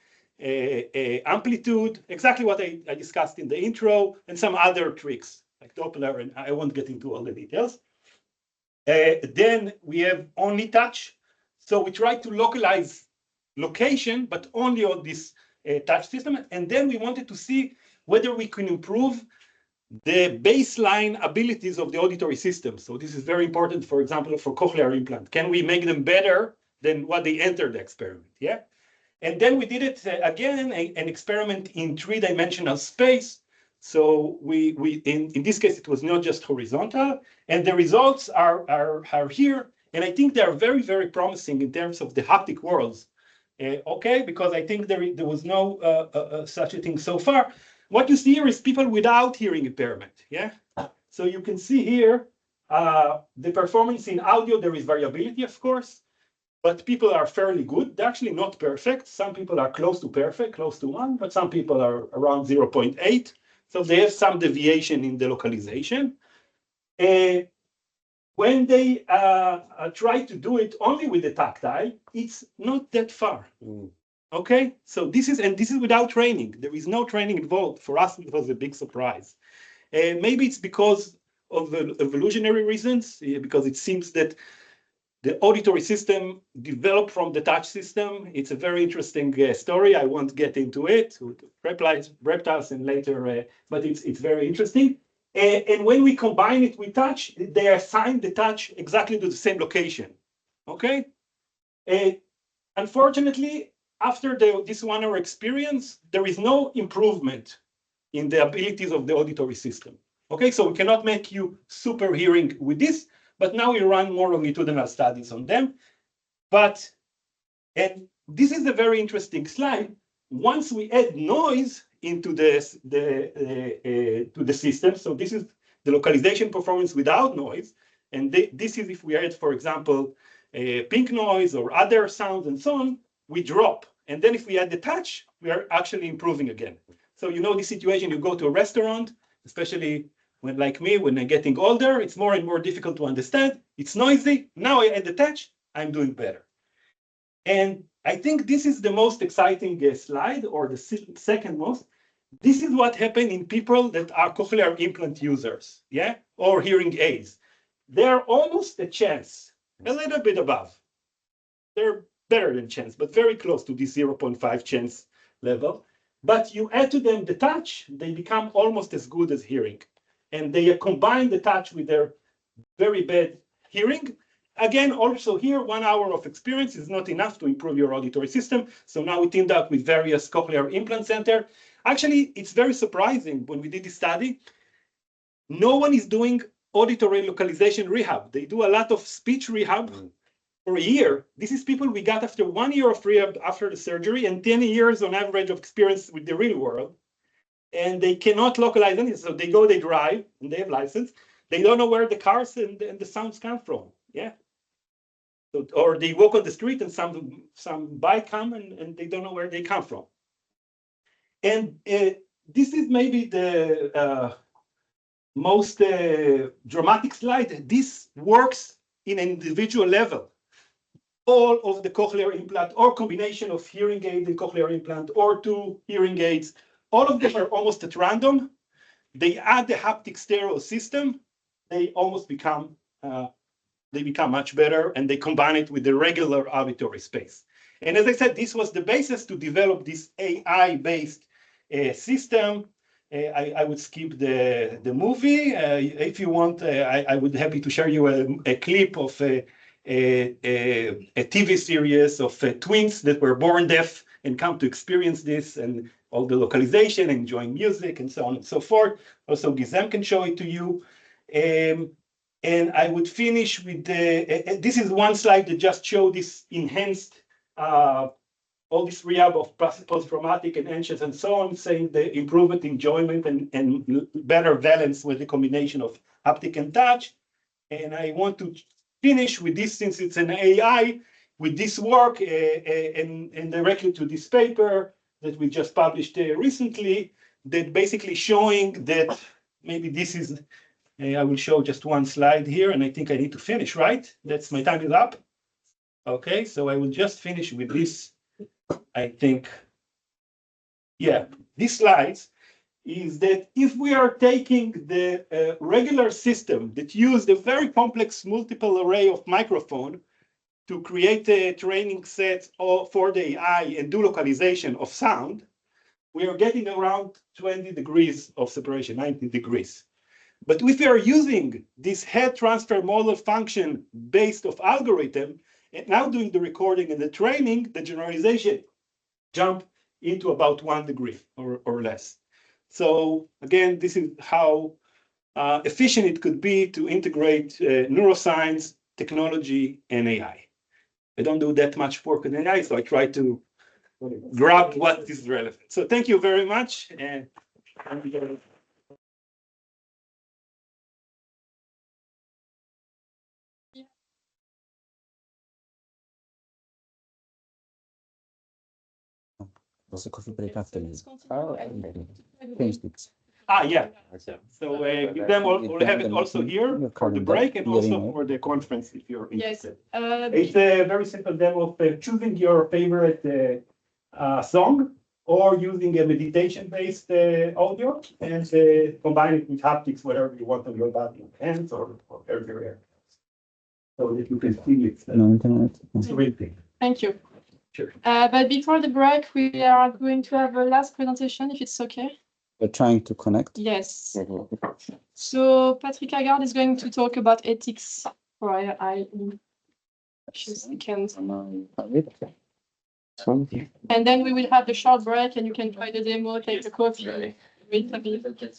amplitude, exactly what I discussed in the intro, and some other tricks like Doppler, and I won't get into all the details. Then we have only touch. So we try to localize location, but only on this touch system. And then we wanted to see whether we can improve the baseline abilities of the auditory system. So this is very important, for example, for cochlear implant. Can we make them better than what they entered the experiment? Yeah. And then we did it again, an experiment in 3-dimensional space. So in this case, it was not just horizontal, and the results are here. And I think they are very, very promising in terms of the haptic worlds. Okay, because I think there was no such a thing so far. What you see here is people without hearing impairment. Yeah. So you can see here the performance in audio. There is variability, of course, but people are fairly good. They're actually not perfect. Some people are close to perfect, close to 1, but some people are around 0.8. So they have some deviation in the localization. When they try to do it only with the tactile, it's not that far. Okay, so this is without training. There is no training involved. For us, it was a big surprise. Maybe it's because of evolutionary reasons, because it seems that the auditory system developed from the touch system. It's a very interesting story. I won't get into it, with reptiles and later, but it's very interesting. And when we combine it with touch, they assign the touch exactly to the same location. Okay? Unfortunately, after this 1 hour experience, there is no improvement in the abilities of the auditory system. Okay, so we cannot make you super hearing with this, but now we run more longitudinal studies on them. And this is a very interesting slide. Once we add noise into the system, so this is the localization performance without noise, and this is if we add, for example, pink noise or other sounds and so on, we drop. And then if we add the touch, we are actually improving again. So you know the situation, you go to a restaurant, especially when, like me, when I'm getting older, it's more and more difficult to understand. It's noisy. Now I add the touch, I'm doing better. And I think this is the most exciting slide, or the second most. This is what happened in people that are cochlear implant users, yeah, or hearing aids. They're almost a chance, a little bit above. They're better than chance, but very close to this 0.5 chance level. But you add to them the touch, they become almost as good as hearing. And they combine the touch with their very bad hearing. Again, also here, 1 hour of experience is not enough to improve your auditory system. So now we teamed up with various cochlear implant center. Actually, it's very surprising when we did this study. No one is doing auditory localization rehab. They do a lot of speech rehab for a year. This is people we got after 1 year of rehab after the surgery and 10 years on average of experience with the real world. And they cannot localize anything. So they go, they drive, and they have license. They don't know where the cars and the sounds come from. Yeah. So, or they walk on the street and some bike come and they don't know where they come from. And this is maybe the most dramatic slide. This works in an individual level. All of the cochlear implant or combination of hearing aid and cochlear implant or 2 hearing aids, all of them are almost at random. They add the haptic stereo system, they almost become much better, and they combine it with the regular auditory space. And as I said, this was the basis to develop this AI-based system. I would skip the movie. If you want, I would be happy to share you a clip of a TV series of twins that were born deaf and come to experience this, and all the localization, enjoying music, and so on and so forth. Also, Gizem can show it to you. And I would finish with this is one slide that just showed this enhanced, all this rehab of post-traumatic and anxious and so on, saying the improvement enjoyment and better balance with the combination of haptic and touch. And I want to finish with this, since it's an AI, with this work and direct you to this paper that we just published recently, that basically showing that maybe this is, I will show just one slide here, and I think I need to finish, right? That's my time is up. Okay, so I will just finish with this. I think, yeah, these slides is that if we are taking the regular system that used a very complex multiple array of microphone to create a training set for the AI and do localization of sound, we are getting around 20 degrees of separation, 19 degrees. But if we are using this head transfer model function based of algorithm, and now doing the recording and the training, the generalization jump into about 1 degree or less. So again, this is how efficient it could be to integrate neuroscience, technology, and AI. I don't do that much work in AI, so I try to grab what is relevant. So thank you very much. And Was a coffee break after this. yeah. So give them all, we'll have it also here for the break and also for the conference if you're interested. It's a very simple demo of choosing your favorite song or using a meditation-based audio and combine it with haptics, whatever you want on your body, hands or everywhere. So that you can see it. No internet. It's a real thing. Thank you. Sure. But before the break, we are going to have a last presentation, if it's okay. We're trying to connect. Yes. So Patrick Haggard is going to talk about ethics for AI. And then we will have the short break and you can try the demo, take a coffee, wait a bit.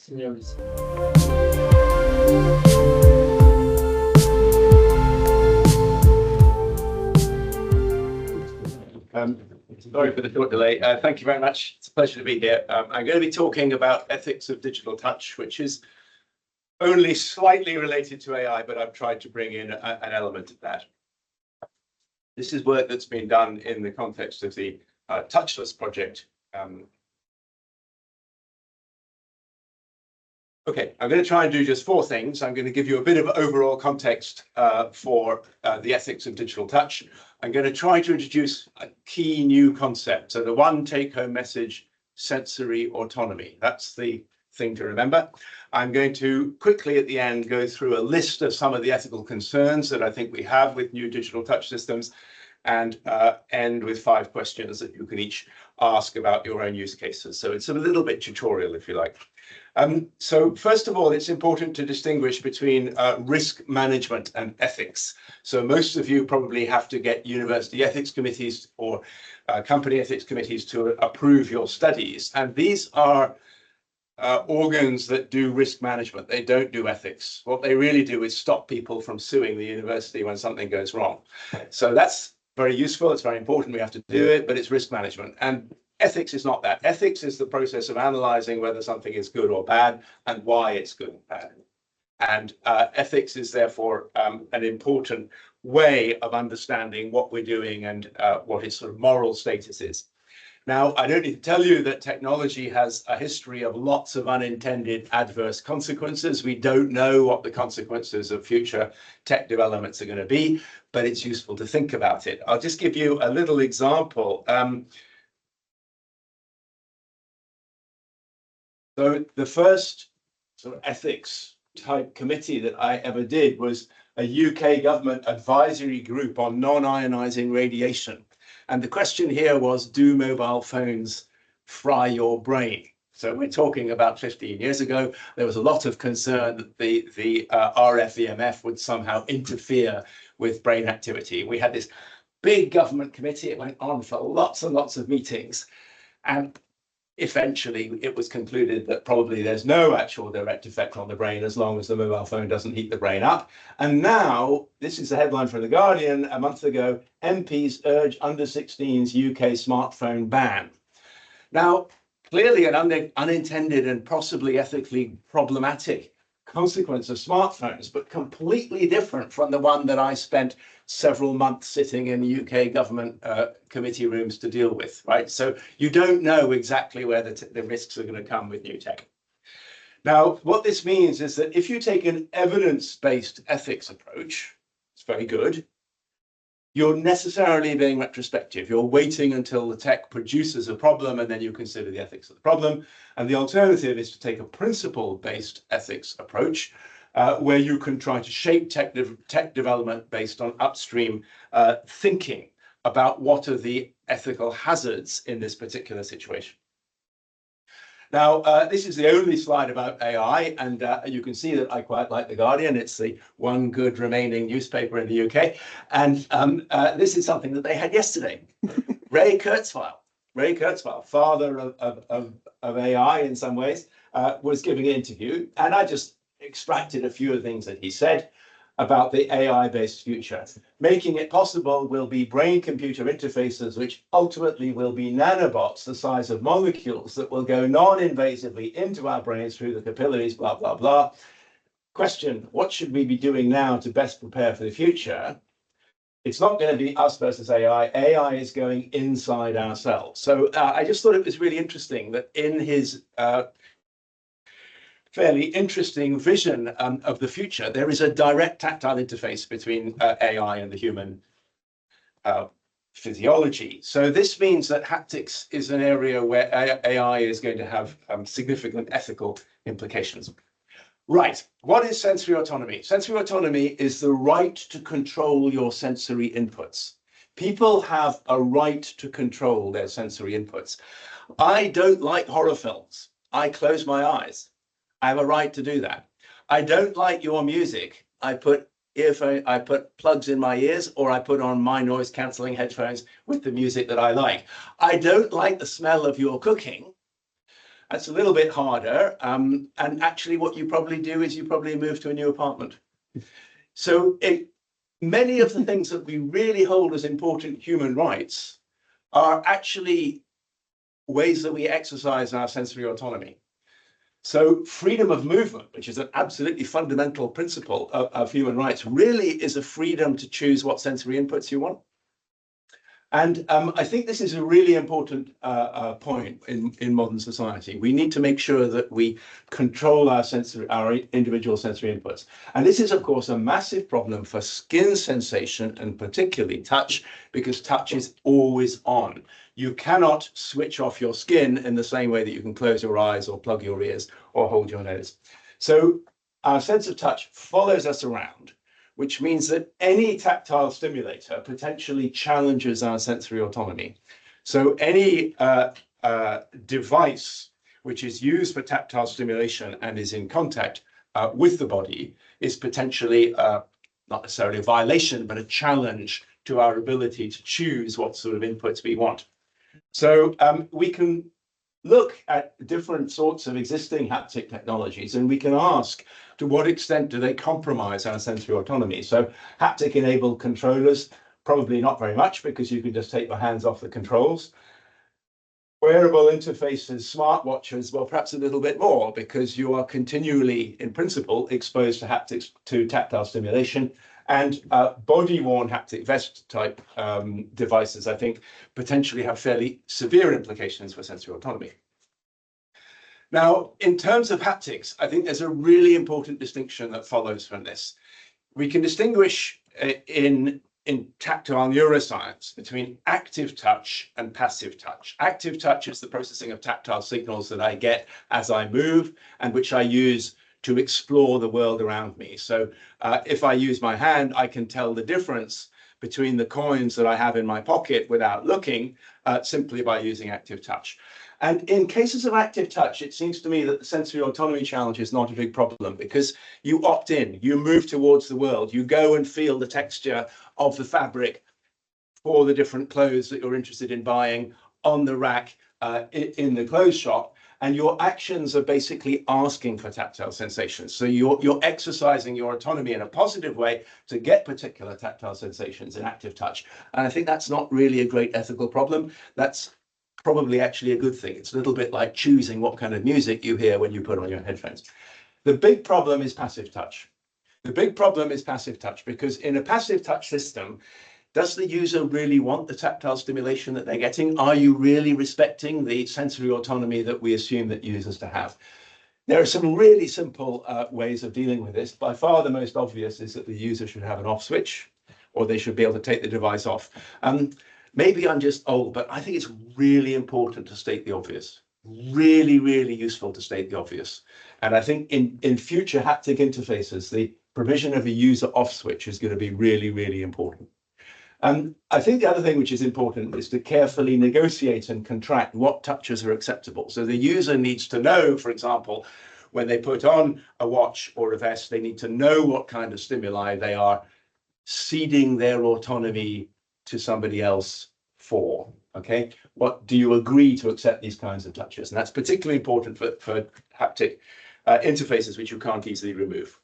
Sorry for the short delay. Thank you very much. It's a pleasure to be here. I'm going to be talking about ethics of digital touch, which is only slightly related to AI, but I've tried to bring in an element of that. This is work that's been done in the context of the Touchless project. Okay, I'm going to try and do just 4 things. I'm going to give you a bit of overall context for the ethics of digital touch. I'm going to try to introduce a key new concept. So the one take-home message, sensory autonomy. That's the thing to remember. I'm going to quickly at the end go through a list of some of the ethical concerns that I think we have with new digital touch systems and end with 5 questions that you can each ask about your own use cases. So it's a little bit tutorial, if you like. So first of all, it's important to distinguish between risk management and ethics. So most of you probably have to get university ethics committees or company ethics committees to approve your studies. And these are organs that do risk management. They don't do ethics. What they really do is stop people from suing the university when something goes wrong. So that's very useful. It's very important. We have to do it, but it's risk management. And ethics is not that. Ethics is the process of analyzing whether something is good or bad and why it's good or bad. And ethics is therefore an important way of understanding what we're doing and what its sort of moral status is. Now, I don't need to tell you that technology has a history of lots of unintended adverse consequences. We don't know what the consequences of future tech developments are going to be, but it's useful to think about it. I'll just give you a little example. So the first sort of ethics type committee that I ever did was a UK government advisory group on non-ionizing radiation. And the question here was, do mobile phones fry your brain? So we're talking about 15 years ago. There was a lot of concern that the RF EMF would somehow interfere with brain activity. We had this big government committee. It went on for lots and lots of meetings. And eventually it was concluded that probably there's no actual direct effect on the brain as long as the mobile phone doesn't heat the brain up. And now, this is the headline from The Guardian a month ago, MPs urge under 16s UK smartphone ban. Now, clearly an unintended and possibly ethically problematic consequence of smartphones, but completely different from the one that I spent several months sitting in UK government committee rooms to deal with, right? So you don't know exactly where the risks are going to come with new tech. Now, what this means is that if you take an evidence-based ethics approach, it's very good, you're necessarily being retrospective. You're waiting until the tech produces a problem and then you consider the ethics of the problem. And the alternative is to take a principle-based ethics approach where you can try to shape tech development based on upstream thinking about what are the ethical hazards in this particular situation. Now, this is the only slide about AI, and you can see that I quite like The Guardian. It's the one good remaining newspaper in the UK. And this is something that they had yesterday. Ray Kurzweil, father of AI in some ways, was giving an interview. And I just extracted a few of the things that he said about the AI-based future. Making it possible will be brain-computer interfaces, which ultimately will be nanobots the size of molecules that will go non-invasively into our brains through the capillaries, blah, blah, blah. Question, what should we be doing now to best prepare for the future? It's not going to be us versus AI. AI is going inside ourselves. So I just thought it was really interesting that in his fairly interesting vision of the future, there is a direct tactile interface between AI and the human physiology. So this means that haptics is an area where AI is going to have significant ethical implications. Right, what is sensory autonomy? Sensory autonomy is the right to control your sensory inputs. People have a right to control their sensory inputs. I don't like horror films. I close my eyes. I have a right to do that. I don't like your music. I put plugs in my ears, or I put on my noise cancelling headphones with the music that I like. I don't like the smell of your cooking. That's a little bit harder. And actually what you probably do is you probably move to a new apartment. So many of the things that we really hold as important human rights are actually ways that we exercise our sensory autonomy. So freedom of movement, which is an absolutely fundamental principle of human rights, really is a freedom to choose what sensory inputs you want. And I think this is a really important point in modern society. We need to make sure that we control our individual sensory inputs. And this is, of course, a massive problem for skin sensation and particularly touch, because touch is always on. You cannot switch off your skin in the same way that you can close your eyes or plug your ears or hold your nose. So our sense of touch follows us around, which means that any tactile stimulator potentially challenges our sensory autonomy. So any device which is used for tactile stimulation and is in contact with the body is potentially not necessarily a violation, but a challenge to our ability to choose what sort of inputs we want. So we can look at different sorts of existing haptic technologies, and we can ask, to what extent do they compromise our sensory autonomy? So haptic-enabled controllers, probably not very much, because you can just take your hands off the controls. Wearable interfaces, smartwatches, well, perhaps a little bit more, because you are continually, in principle, exposed to haptics, to tactile stimulation. And body-worn haptic vest type devices, I think, potentially have fairly severe implications for sensory autonomy. Now, in terms of haptics, I think there's a really important distinction that follows from this. We can distinguish in tactile neuroscience between active touch and passive touch. Active touch is the processing of tactile signals that I get as I move and which I use to explore the world around me. So if I use my hand, I can tell the difference between the coins that I have in my pocket without looking, simply by using active touch. And in cases of active touch, it seems to me that the sensory autonomy challenge is not a big problem, because you opt in, you move towards the world, you go and feel the texture of the fabric for the different clothes that you're interested in buying on the rack in the closed shop, and your actions are basically asking for tactile sensations. So you're exercising your autonomy in a positive way to get particular tactile sensations in active touch. And I think that's not really a great ethical problem. That's probably actually a good thing. It's a little bit like choosing what kind of music you hear when you put on your headphones. The big problem is passive touch. The big problem is passive touch, because in a passive touch system, does the user really want the tactile stimulation that they're getting? Are you really respecting the sensory autonomy that we assume that users to have? There are some really simple ways of dealing with this. By far the most obvious is that the user should have an off switch, or they should be able to take the device off. Maybe I'm just old, but I think it's really important to state the obvious. Really, really useful to state the obvious. And I think in future haptic interfaces, the provision of a user off switch is going to be really, really important. I think the other thing which is important is to carefully negotiate and contract what touches are acceptable. So the user needs to know, for example, when they put on a watch or a vest, they need to know what kind of stimuli they are ceding their autonomy to somebody else for. Okay, what do you agree to accept these kinds of touches? And that's particularly important for haptic interfaces, which you can't easily remove.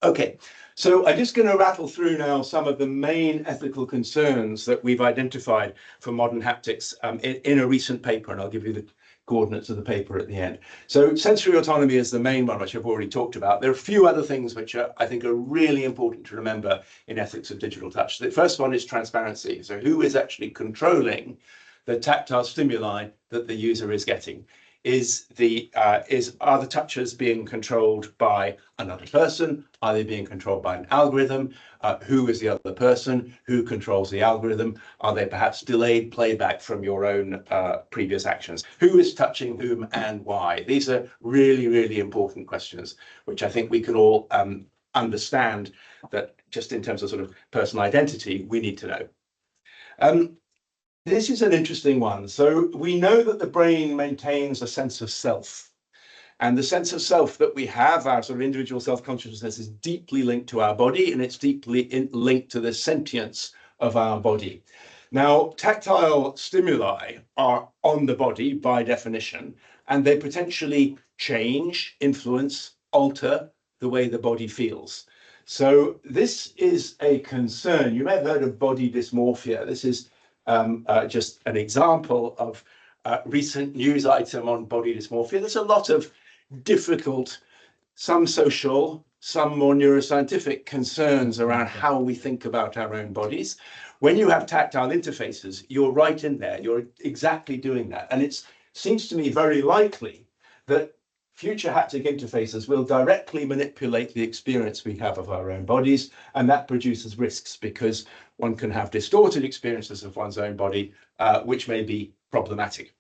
Okay, so I'm just going to rattle through now some of the main ethical concerns that we've identified for modern haptics in a recent paper, and I'll give you the coordinates of the paper at the end. So sensory autonomy is the main one, which I've already talked about. There are a few other things which I think are really important to remember in ethics of digital touch. The first one is transparency. So who is actually controlling the tactile stimuli that the user is getting? Are the touches being controlled by another person? Are they being controlled by an algorithm? Who is the other person? Who controls the algorithm? Are they perhaps delayed playback from your own previous actions? Who is touching whom and why? These are really, really important questions, which I think we can all understand that just in terms of sort of personal identity, we need to know. This is an interesting one. So we know that the brain maintains a sense of self, and the sense of self that we have, our sort of individual self-consciousness, is deeply linked to our body, and it's deeply linked to the sentience of our body. Now, tactile stimuli are on the body by definition, and they potentially change, influence, alter the way the body feels. So this is a concern. You may have heard of body dysmorphia. This is just an example of a recent news item on body dysmorphia. There's a lot of difficult, some social, some more neuroscientific concerns around how we think about our own bodies. When you have tactile interfaces, you're right in there. You're exactly doing that. And it seems to me very likely that future haptic interfaces will directly manipulate the experience we have of our own bodies, and that produces risks because one can have distorted experiences of one's own body, which may be problematic.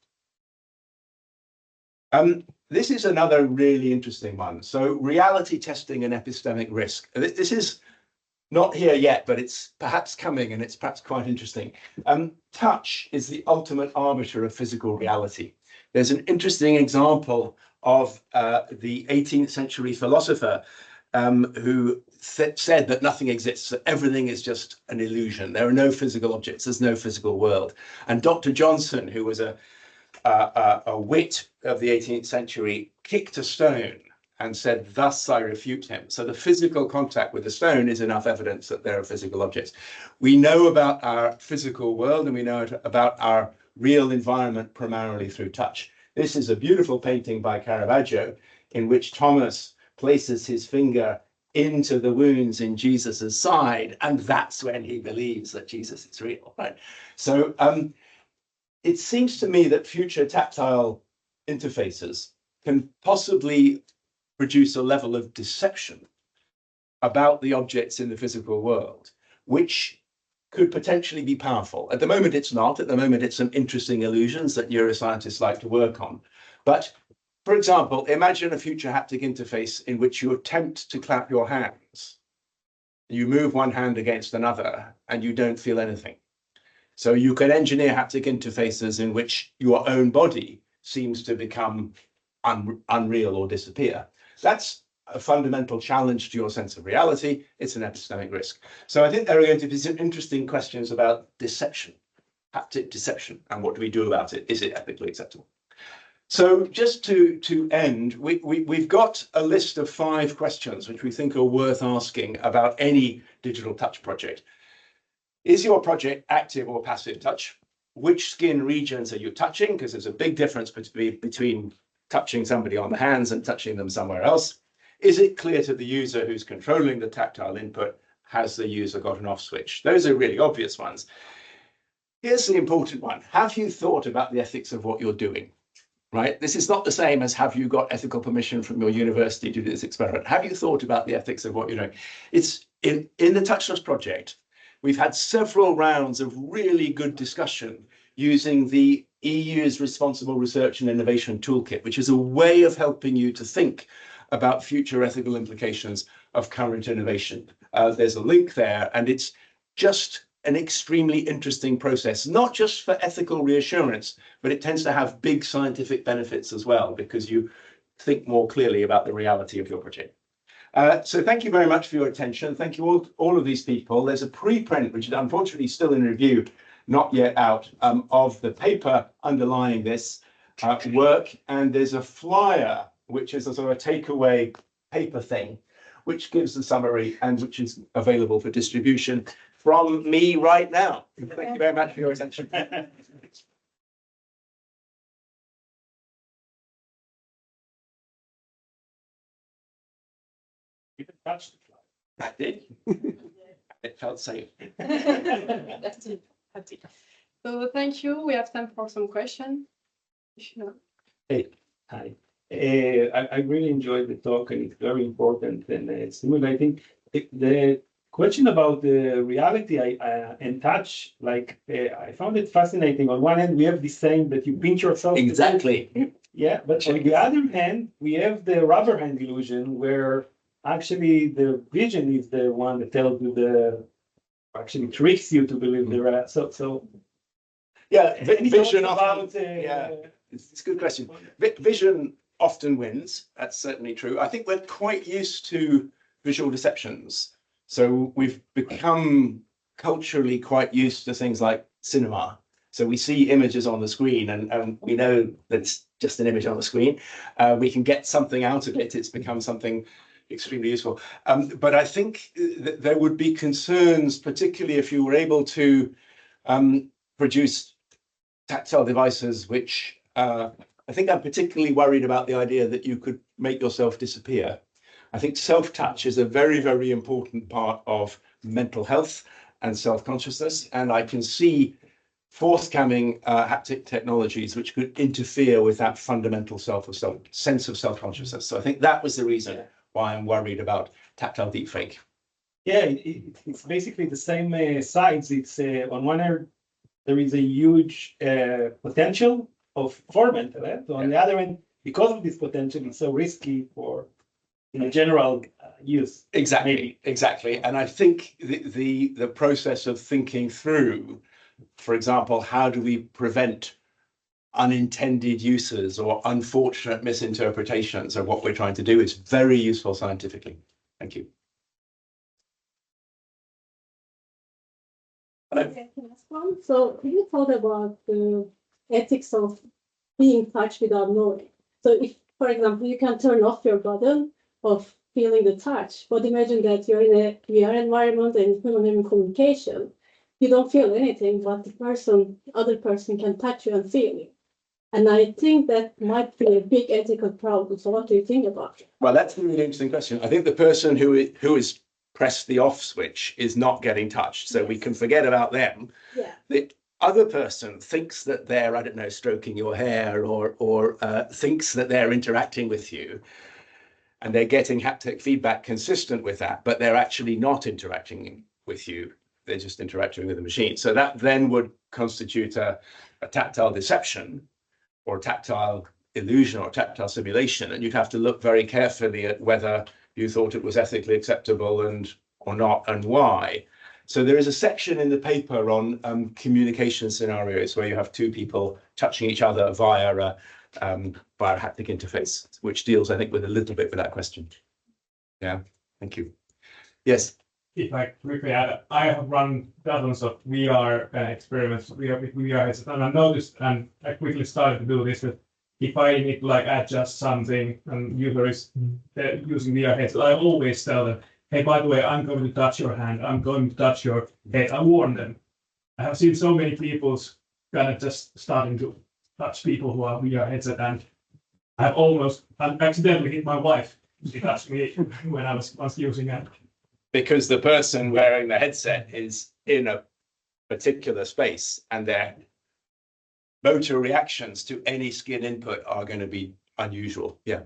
This is another really interesting one. So reality testing and epistemic risk. This is not here yet, but it's perhaps coming, and it's perhaps quite interesting. Touch is the ultimate arbiter of physical reality. There's an interesting example of the 18th century philosopher who said that nothing exists, that everything is just an illusion. There are no physical objects, there's no physical world. And Dr. Johnson, who was a wit of the 18th century, kicked a stone and said, "Thus I refute him." So the physical contact with the stone is enough evidence that there are physical objects. We know about our physical world, and we know about our real environment primarily through touch. This is a beautiful painting by Caravaggio in which Thomas places his finger into the wounds in Jesus's side, and that's when he believes that Jesus is real, right? So it seems to me that future tactile interfaces can possibly produce a level of deception about the objects in the physical world, which could potentially be powerful. At the moment, it's not. At the moment, it's some interesting illusions that neuroscientists like to work on. But for example, imagine a future haptic interface in which you attempt to clap your hands. You move one hand against another and you don't feel anything. So you can engineer haptic interfaces in which your own body seems to become unreal or disappear. That's a fundamental challenge to your sense of reality. It's an epistemic risk. So I think there are going to be some interesting questions about deception haptic deception and what do we do about it? Is it ethically acceptable? So just to end, we've got a list of 5 questions which we think are worth asking about any digital touch project. Is your project active or passive touch? Which skin regions are you touching? Because there's a big difference between touching somebody on the hands and touching them somewhere else. Is it clear to the user who's controlling the tactile input? Has the user got an off switch? Those are really obvious ones. Here's the important one. Have you thought about the ethics of what you're doing? Right? This is not the same as have you got ethical permission from your university to do this experiment. Have you thought about the ethics of what you're doing? It's in the Touchless project, we've had several rounds of really good discussion using the EU's Responsible Research and Innovation Toolkit, which is a way of helping you to think about future ethical implications of current innovation. There's a link there, and it's just an extremely interesting process, not just for ethical reassurance, but it tends to have big scientific benefits as well, because you think more clearly about the reality of your project. So thank you very much for your attention. Thank you all of these people. There's a preprint, which is unfortunately still in review, not yet out, of the paper underlying this work. And there's a flyer, which is a sort of a takeaway paper thing, which gives the summary and which is available for distribution from me right now. Thank you very much for your attention. You can touch the fly. I did. It felt safe. That's it. That's it. So thank you. We have time for some questions. Sure. Hey, hi. I really enjoyed the talk, and it's very important and stimulating. The question about the reality and touch, like I found it fascinating. On one hand, we have this saying that you pinch yourself. Exactly. Yeah, but on the other hand, we have the rubber hand illusion, where actually the vision is the one that tells you actually tricks you to believe the rest. So Yeah, any vision thoughts often. about Yeah, it's a good question. Vision often wins. That's certainly true. I think we're quite used to visual deceptions. So we've become culturally quite used to things like cinema. So we see images on the screen and we know that it's just an image on the screen. We can get something out of it. It's become something extremely useful. But I think that there would be concerns, particularly if you were able to produce tactile devices, which I think I'm particularly worried about the idea that you could make yourself disappear. I think self-touch is a very, very important part of mental health and self-consciousness. And I can see forthcoming haptic technologies which could interfere with that fundamental sense of self-consciousness. So I think that was the reason why I'm worried about tactile deepfake. yeah, it's basically the same sides. It's on one hand, there is a huge potential for mental health. On the other hand, because of this potential, it's so risky for general use. Exactly, exactly. And I think the process of thinking through, for example, how do we prevent unintended uses or unfortunate misinterpretations of what we're trying to do is very useful scientifically. Thank you. Okay, last one. So you thought about the ethics of being touched without knowing. So if, for example, you can turn off your button of feeling the touch, but imagine that you're in a VR environment and human communication. You don't feel anything, but the other person can touch you and feel you. And I think that might be a big ethical problem. So what do you think about it? Well, that's a really interesting question. I think the person who is pressed the off switch is not getting touched, so we can forget about them. Yeah. The other person thinks that they're, I don't know, stroking your hair or thinks that they're interacting with you, and they're getting haptic feedback consistent with that, but they're actually not interacting with you. They're just interacting with the machine. So that then would constitute a tactile deception or tactile illusion or tactile simulation, and you'd have to look very carefully at whether you thought it was ethically acceptable or not, and why. So there is a section in the paper on communication scenarios where you have two people touching each other via a haptic interface, which deals, I think, with a little bit with that question. Yeah, thank you. Yes. if I quickly add, I have run dozens of VR experiments with VR headsets, and I noticed, and I quickly started to do this, that if I need to like adjust something and user is using VR headset, I always tell them, hey, by the way, I'm going to touch your hand, I'm going to touch your head. I warn them. I have seen so many people's kind of just starting to touch people who are VR headset, and I have almost accidentally hit my wife. She touched me when I was using it. Because the person wearing the headset is in a particular space and their motor reactions to any skin input are going to be unusual. Yeah.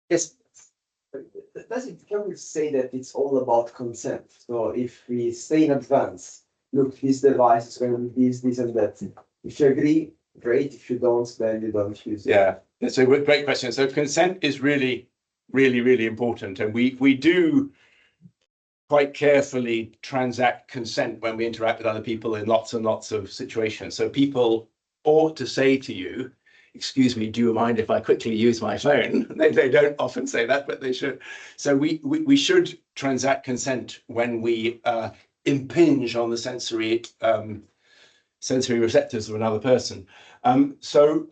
Yes. Can we say that it's all about consent? So if we say in advance, look, this device is going to be this, and that. If you agree, great. If you don't, then you don't use it. Yeah, it's a great question. So consent is really important, and we do quite carefully transact consent when we interact with other people in lots and lots of situations. So people ought to say to you, excuse me, do you mind if I quickly use my phone? They don't often say that, but they should. So we should transact consent when we impinge on the sensory receptors of another person. So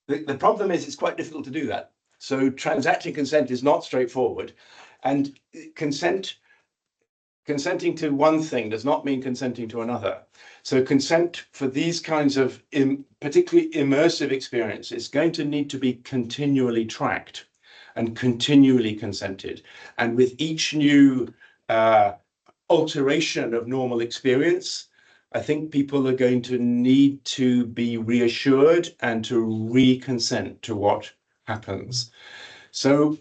the problem is it's quite difficult to do that. So transacting consent is not straightforward, and consenting to one thing does not mean consenting to another. So consent for these kinds of particularly immersive experience is going to need to be continually tracked and continually consented. And with each new alteration of normal experience, I think people are going to need to be reassured and to reconsent to what happens. So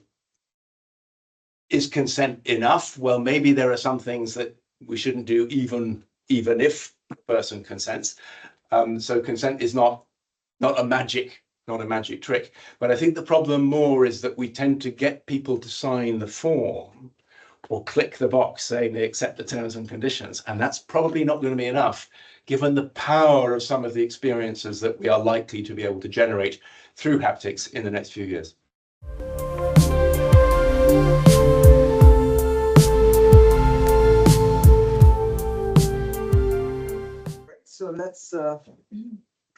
is consent enough? Well, maybe there are some things that we shouldn't do even if the person consents. So consent is not a magic trick. But I think the problem more is that we tend to get people to sign the form or click the box saying they accept the terms and conditions. And that's probably not going to be enough, given the power of some of the experiences that we are likely to be able to generate through haptics in the next few years. So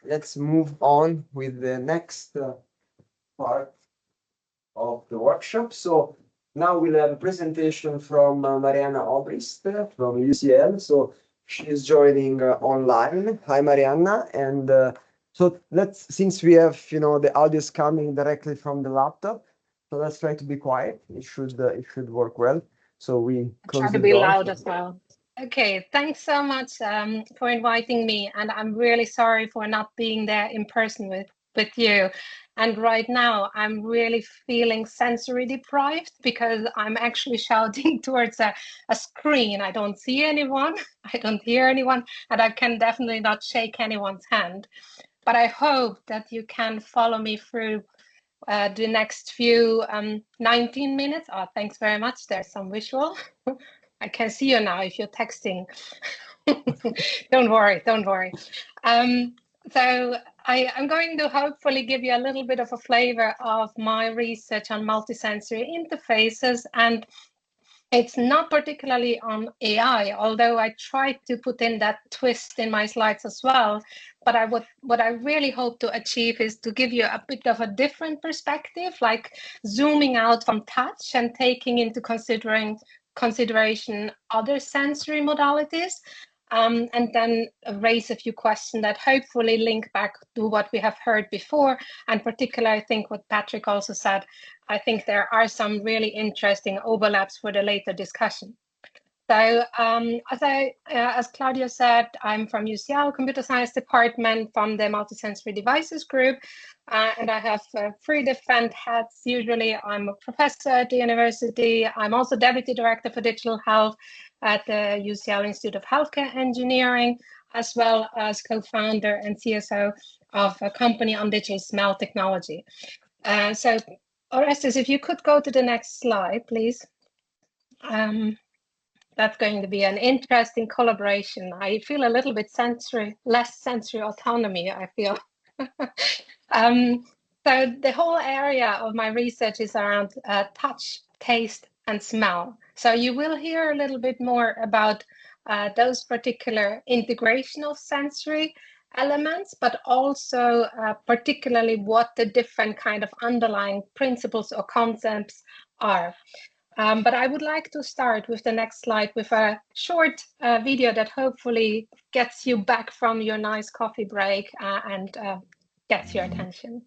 let's move on with the next part of the workshop. So now we'll have a presentation from Marianna Obrist from UCL. So she is joining online. Hi, Marianna. And so since we have, the audio is coming directly from the laptop, so let's try to be quiet. It should work well. So we try to be loud as well. Okay, thanks so much for inviting me, and I'm really sorry for not being there in person with you. And right now, I'm really feeling sensory deprived because I'm actually shouting towards a screen. I don't see anyone, I don't hear anyone, and I can definitely not shake anyone's hand. But I hope that you can follow me through the next few 19 minutes. Oh, thanks very much. There's some visual. I can see you now if you're texting. Don't worry. So I'm going to hopefully give you a little bit of a flavor of my research on multisensory interfaces. And it's not particularly on AI, although I tried to put in that twist in my slides as well. But what I really hope to achieve is to give you a bit of a different perspective, like zooming out from touch and taking into consideration other sensory modalities, and then raise a few questions that hopefully link back to what we have heard before, and particularly I think what Patrick also said. I think there are some really interesting overlaps for the later discussion. So as Claudia said, I'm from UCL Computer Science Department from the Multisensory Devices Group, and I have 3 different hats. Usually I'm a professor at the university. I'm also Deputy Director for Digital Health at the UCL Institute of Healthcare Engineering, as well as co-founder and CSO of a company on digital smell technology. So Orestes, if you could go to the next slide, please. That's going to be an interesting collaboration. I feel a little bit less sensory autonomy, I feel. So the whole area of my research is around touch taste, and smell. So you will hear a little bit more about those particular integration of sensory elements, but also particularly what the different kind of underlying principles or concepts are. But I would like to start with the next slide with a short video that hopefully gets you back from your nice coffee break and gets your attention.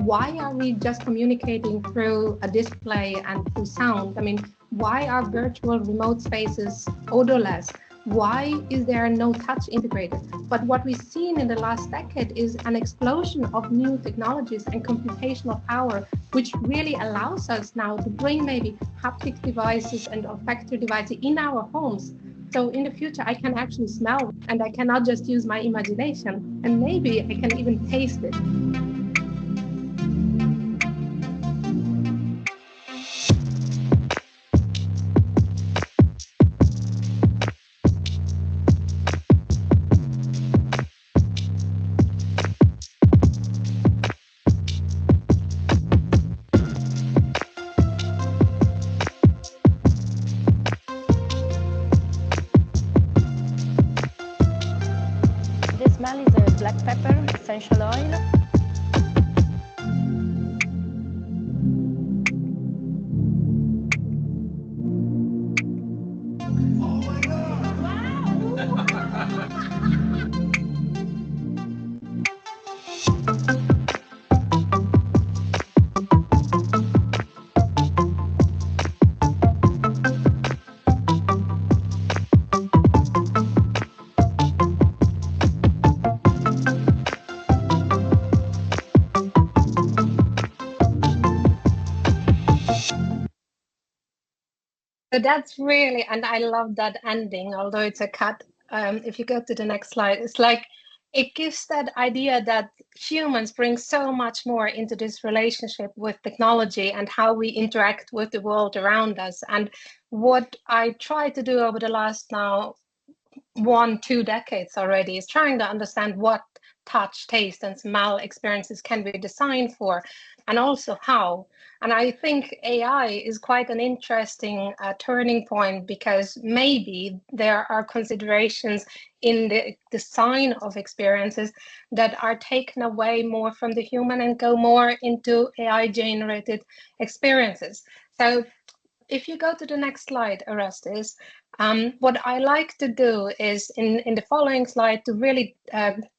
Why are we just communicating through a display and through sound? I mean, why are virtual remote spaces odorless? Why is there no touch integrated? But what we've seen in the last decade is an explosion of new technologies and computational power, which really allows us now to bring maybe haptic devices and olfactory devices in our homes. So in the future, I can actually smell, and I cannot just use my imagination, and maybe I can even taste it. The smell is a black pepper, essential oil. So that's really, and I love that ending, although it's a cut. If you go to the next slide, it's like it gives that idea that humans bring so much more into this relationship with technology and how we interact with the world around us. And what I try to do over the last now 1-2 decades already is trying to understand what touch, taste, and smell experiences can be designed for, and also how. And I think AI is quite an interesting turning point, because maybe there are considerations in the design of experiences that are taken away more from the human and go more into AI-generated experiences. So if you go to the next slide, Orestes, what I like to do is in the following slide to really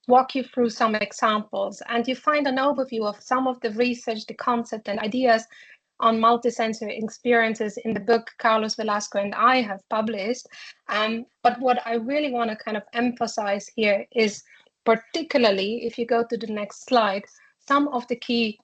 walk you through some examples, and you find an overview of some of the research, the concept and ideas on multisensory experiences in the book Carlos Velasco and I have published. But what I really want to kind of emphasize here is particularly, if you go to the next slide, some of the key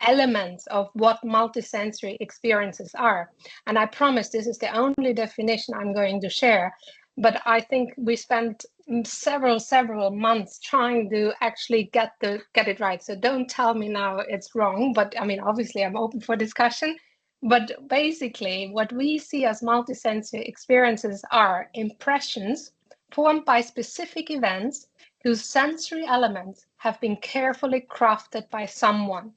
elements of what multisensory experiences are. And I promise this is the only definition I'm going to share, but I think we spent several months trying to actually get it right. So don't tell me now it's wrong, but I mean, obviously I'm open for discussion. But basically what we see as multisensory experiences are impressions formed by specific events whose sensory elements have been carefully crafted by someone.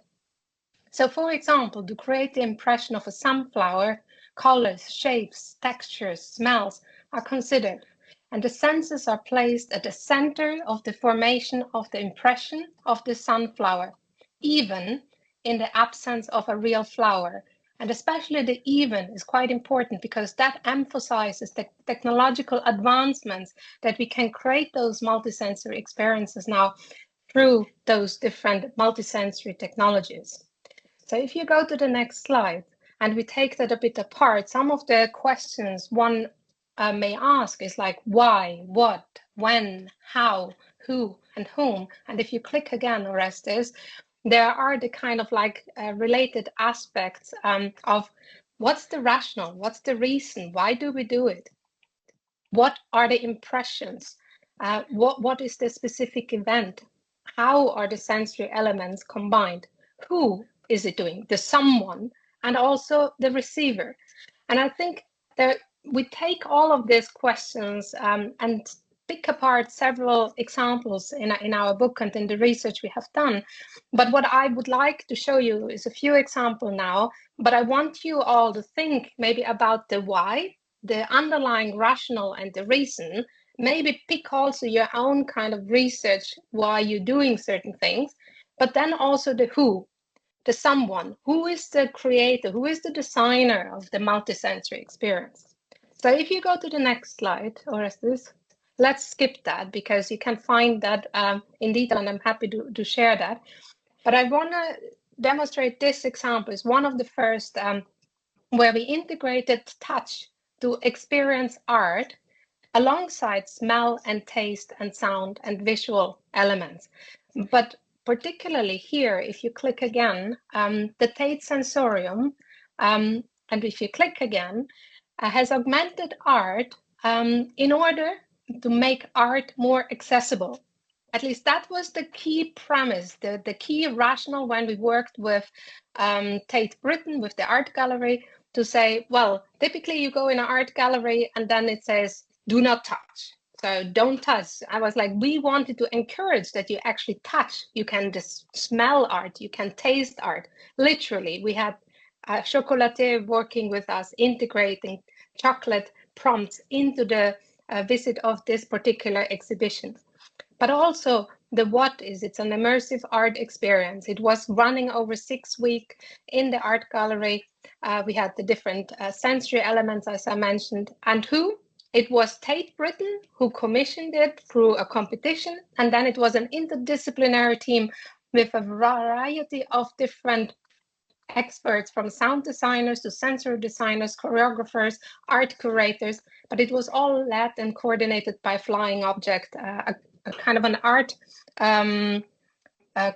So for example, to create the impression of a sunflower, colors, shapes, textures, smells are considered, and the senses are placed at the center of the formation of the impression of the sunflower, even in the absence of a real flower. And especially the even is quite important, because that emphasizes the technological advancements that we can create those multisensory experiences now through those different multisensory technologies. So if you go to the next slide and we take that a bit apart, some of the questions one may ask is like why, what, when, how, who, and whom. And if you click again, Orestes, there are the kind of like related aspects of what's the rationale, what's the reason, why do we do it? What are the impressions? What is the specific event? How are the sensory elements combined? Who is it doing, the someone, and also the receiver. And I think that we take all of these questions and pick apart several examples in our book and in the research we have done. But what I would like to show you is a few examples now, but I want you all to think maybe about the why, the underlying rationale and the reason. Maybe pick also your own kind of research why you're doing certain things, but then also the who, the someone, who is the creator, who is the designer of the multisensory experience. So if you go to the next slide, or is this, let's skip that because you can find that in detail, and I'm happy to share that. But I want to demonstrate this example is one of the first where we integrated touch to experience art alongside smell and taste and sound and visual elements. But particularly here, if you click again, the Tate Sensorium, and if you click again, has augmented art in order to make art more accessible. At least that was the key premise, the key rationale when we worked with Tate Britain, with the art gallery, to say, well, typically you go in an art gallery and then it says, do not touch. So don't touch. I was like, we wanted to encourage that you actually touch. You can just smell art, you can taste art. Literally, we had a chocolatier working with us, integrating chocolate prompts into the visit of this particular exhibition. But also the what is, it's an immersive art experience. It was running over 6 weeks in the art gallery. We had the different sensory elements, as I mentioned, and who? It was Tate Britain who commissioned it through a competition, and then it was an interdisciplinary team with a variety of different experts, from sound designers to sensory designers, choreographers, art curators, but it was all led and coordinated by Flying Object, a kind of an art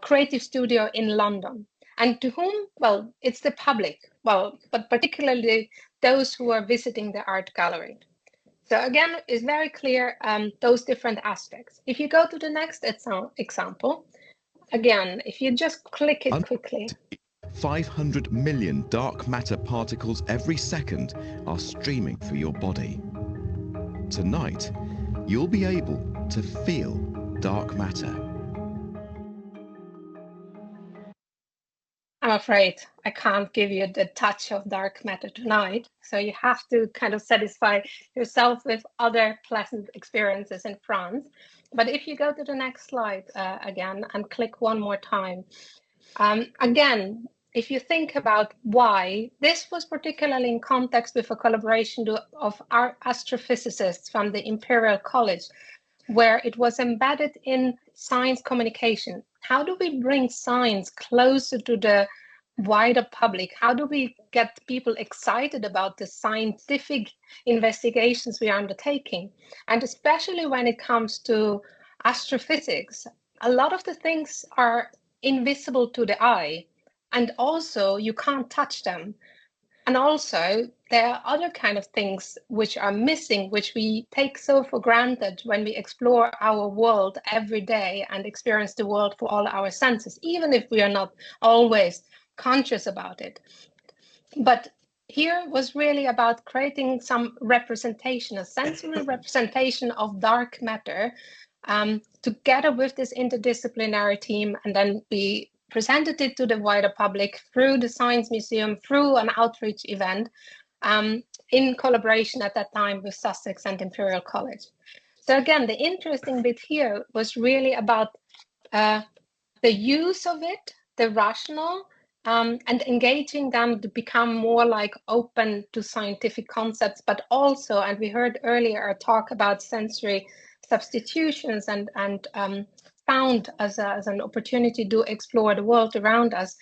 creative studio in London. And to whom? Well, it's the public, well, but particularly those who are visiting the art gallery. So again, it's very clear those different aspects. If you go to the next example, again, if you just click it quickly. 500 million dark matter particles every second are streaming through your body. Tonight, you'll be able to feel dark matter. I'm afraid I can't give you the touch of dark matter tonight. So you have to kind of satisfy yourself with other pleasant experiences in France. But if you go to the next slide again and click one more time, again, if you think about why, this was particularly in context with a collaboration of our astrophysicists from the Imperial College, where it was embedded in science communication. How do we bring science closer to the wider public? How do we get people excited about the scientific investigations we are undertaking? And especially when it comes to astrophysics, a lot of the things are invisible to the eye, and also you can't touch them. And also there are other kind of things which are missing, which we take so for granted when we explore our world every day and experience the world for all our senses, even if we are not always conscious about it. But here was really about creating some representation, a sensory representation of dark matter, together with this interdisciplinary team, and then we presented it to the wider public through the Science Museum, through an outreach event, in collaboration at that time with Sussex and Imperial College. So again, the interesting bit here was really about the use of it, the rationale, and engaging them to become more like open to scientific concepts, but also, and we heard earlier a talk about sensory substitutions and found as an opportunity to explore the world around us.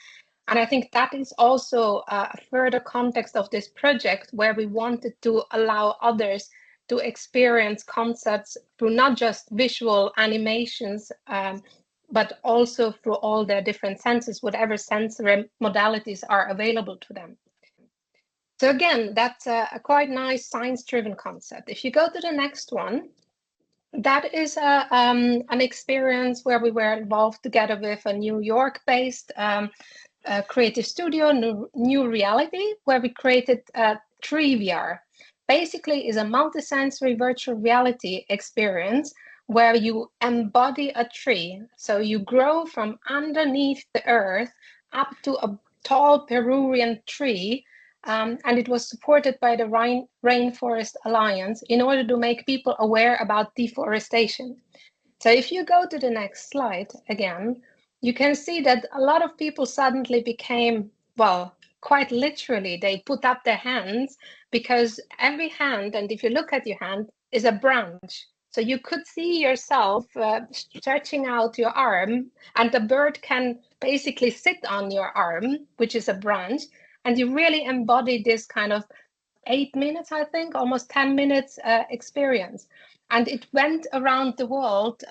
And I think that is also a further context of this project, where we wanted to allow others to experience concepts through not just visual animations, but also through all their different senses, whatever sensory modalities are available to them. So again, that's a quite nice science-driven concept. If you go to the next one, that is an experience where we were involved together with a New York-based creative studio, new reality, where we created Tree VR. Basically, is a multisensory virtual reality experience where you embody a tree. So you grow from underneath the earth up to a tall Peruvian tree. And it was supported by the Rainforest Alliance in order to make people aware about deforestation. So if you go to the next slide again, you can see that a lot of people suddenly became, well, quite literally, they put up their hands because every hand, and if you look at your hand, is a branch. So you could see yourself stretching out your arm, and the bird can basically sit on your arm, which is a branch, and you really embody this kind of 8 minutes, I think, almost 10 minutes experience. And it went around the world,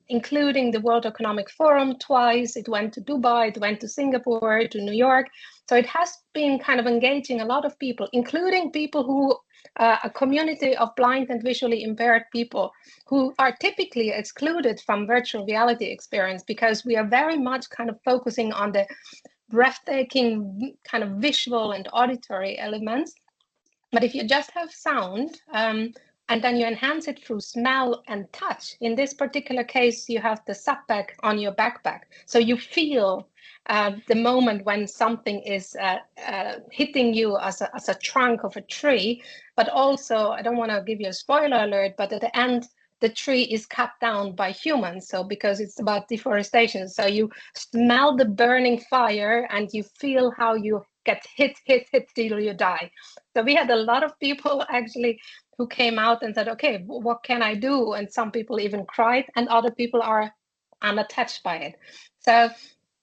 including the World Economic Forum twice. It went to Dubai, it went to Singapore, to New York. So it has been kind of engaging a lot of people, including people who, a community of blind and visually impaired people who are typically excluded from virtual reality experience because we are very much kind of focusing on the breathtaking kind of visual and auditory elements. But if you just have sound, and then you enhance it through smell and touch. In this particular case, you have the subpack on your backpack. So you feel the moment when something is hitting you as a trunk of a tree. But also, I don't want to give you a spoiler alert, but at the end, the tree is cut down by humans. So because it's about deforestation. So you smell the burning fire and you feel how you get hit till you die. So we had a lot of people actually who came out and said, okay, what can I do? And some people even cried and other people are unattached by it. So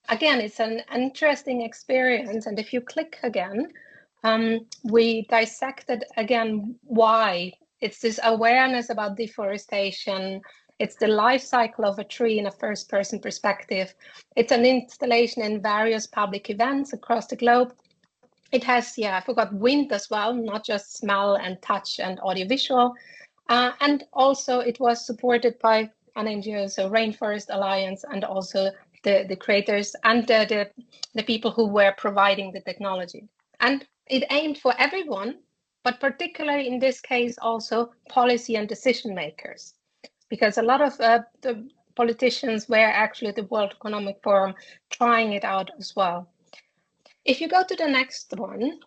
again, it's an interesting experience. And if you click again, we dissected again why. It's this awareness about deforestation. It's the life cycle of a tree in a first-person perspective. It's an installation in various public events across the globe. It has, I forgot, wind as well, not just smell and touch and audiovisual. And also it was supported by an NGO, so Rainforest Alliance, and also the creators and the people who were providing the technology. And it aimed for everyone, but particularly in this case also policy and decision makers, because a lot of the politicians were actually at the World Economic Forum trying it out as well. If you go to the next one,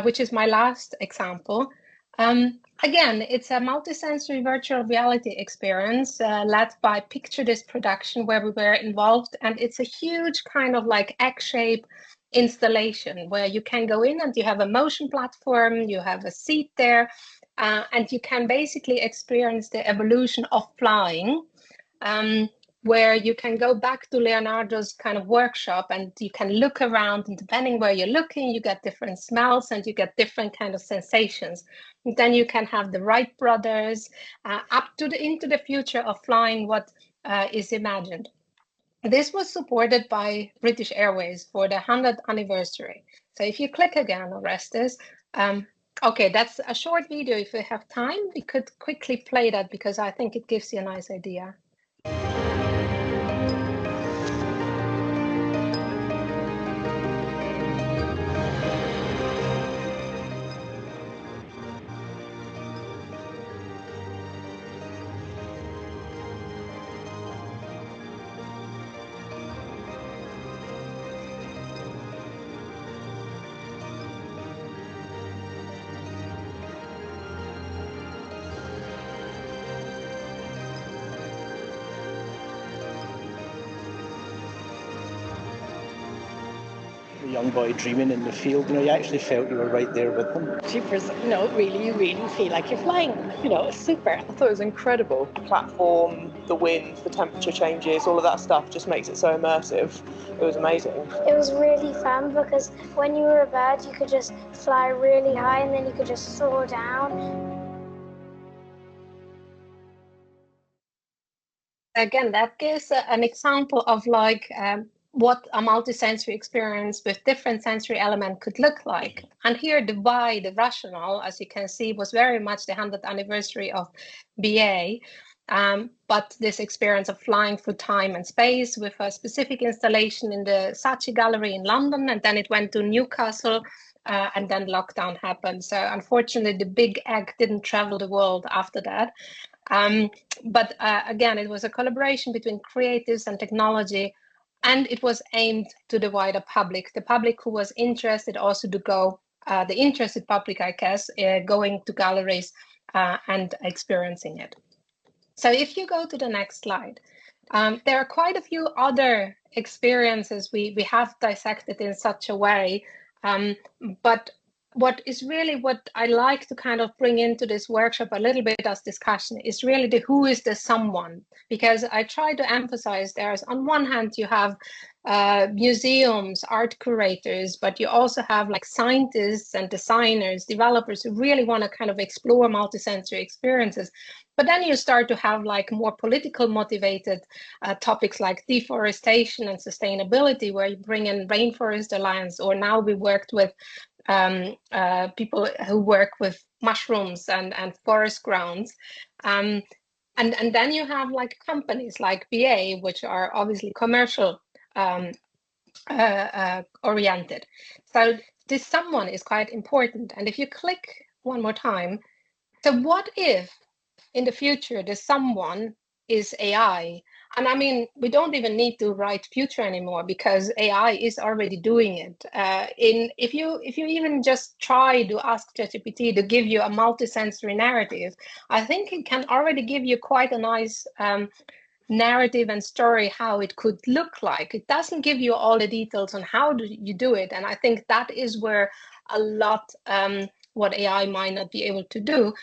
which is my last example, again, it's a multisensory virtual reality experience led by Picture This Production, where we were involved. And it's a huge kind of like egg-shaped installation where you can go in and you have a motion platform, you have a seat there, and you can basically experience the evolution of flying. Where you can go back to Leonardo's kind of workshop and you can look around, and depending where you're looking, you get different smells and you get different kind of sensations. And then you can have the Wright brothers up to into the future of flying, what is imagined. This was supported by British Airways for the 100th anniversary. So if you click again, Orestes, okay, that's a short video. If we have time, we could quickly play that because I think it gives you a nice idea. Young boy dreaming in the field, you actually felt you were right there with them. Jeepers, really, you really feel like you're flying. It's super. I thought it was incredible. The platform, the wind, the temperature changes, all of that stuff just makes it so immersive. It was amazing. It was really fun because when you were a bird, you could just fly really high and then you could just soar down. Again, that gives an example of what a multisensory experience with different sensory elements could look like. And here the why, the rationale, as you can see, was very much the 100th anniversary of BA. But this experience of flying through time and space with a specific installation in the Saatchi Gallery in London, and then it went to Newcastle, and then lockdown happened. So unfortunately, the big egg didn't travel the world after that. But again, it was a collaboration between creatives and technology, and it was aimed to the wider public, the public who was interested also to go, the interested public, I guess, going to galleries and experiencing it. So if you go to the next slide, there are quite a few other experiences we have dissected in such a way, but what I like to kind of bring into this workshop a little bit as discussion is really the who is the someone, because I try to emphasize there's on one hand you have museums, art curators, but you also have like scientists and designers, developers who really want to kind of explore multisensory experiences. But then you start to have like more political motivated topics like deforestation and sustainability, where you bring in Rainforest Alliance, or now we worked with people who work with mushrooms and forest grounds. And then you have like companies like BA, which are obviously commercial oriented. So this someone is quite important. And if you click one more time, so what if in the future the someone is AI? And I mean, we don't even need to write future anymore, because AI is already doing it. If you even just try to ask ChatGPT to give you a multisensory narrative, I think it can already give you quite a nice narrative and story how it could look like. It doesn't give you all the details on how do you do it, and I think that is where a lot what AI might not be able to do.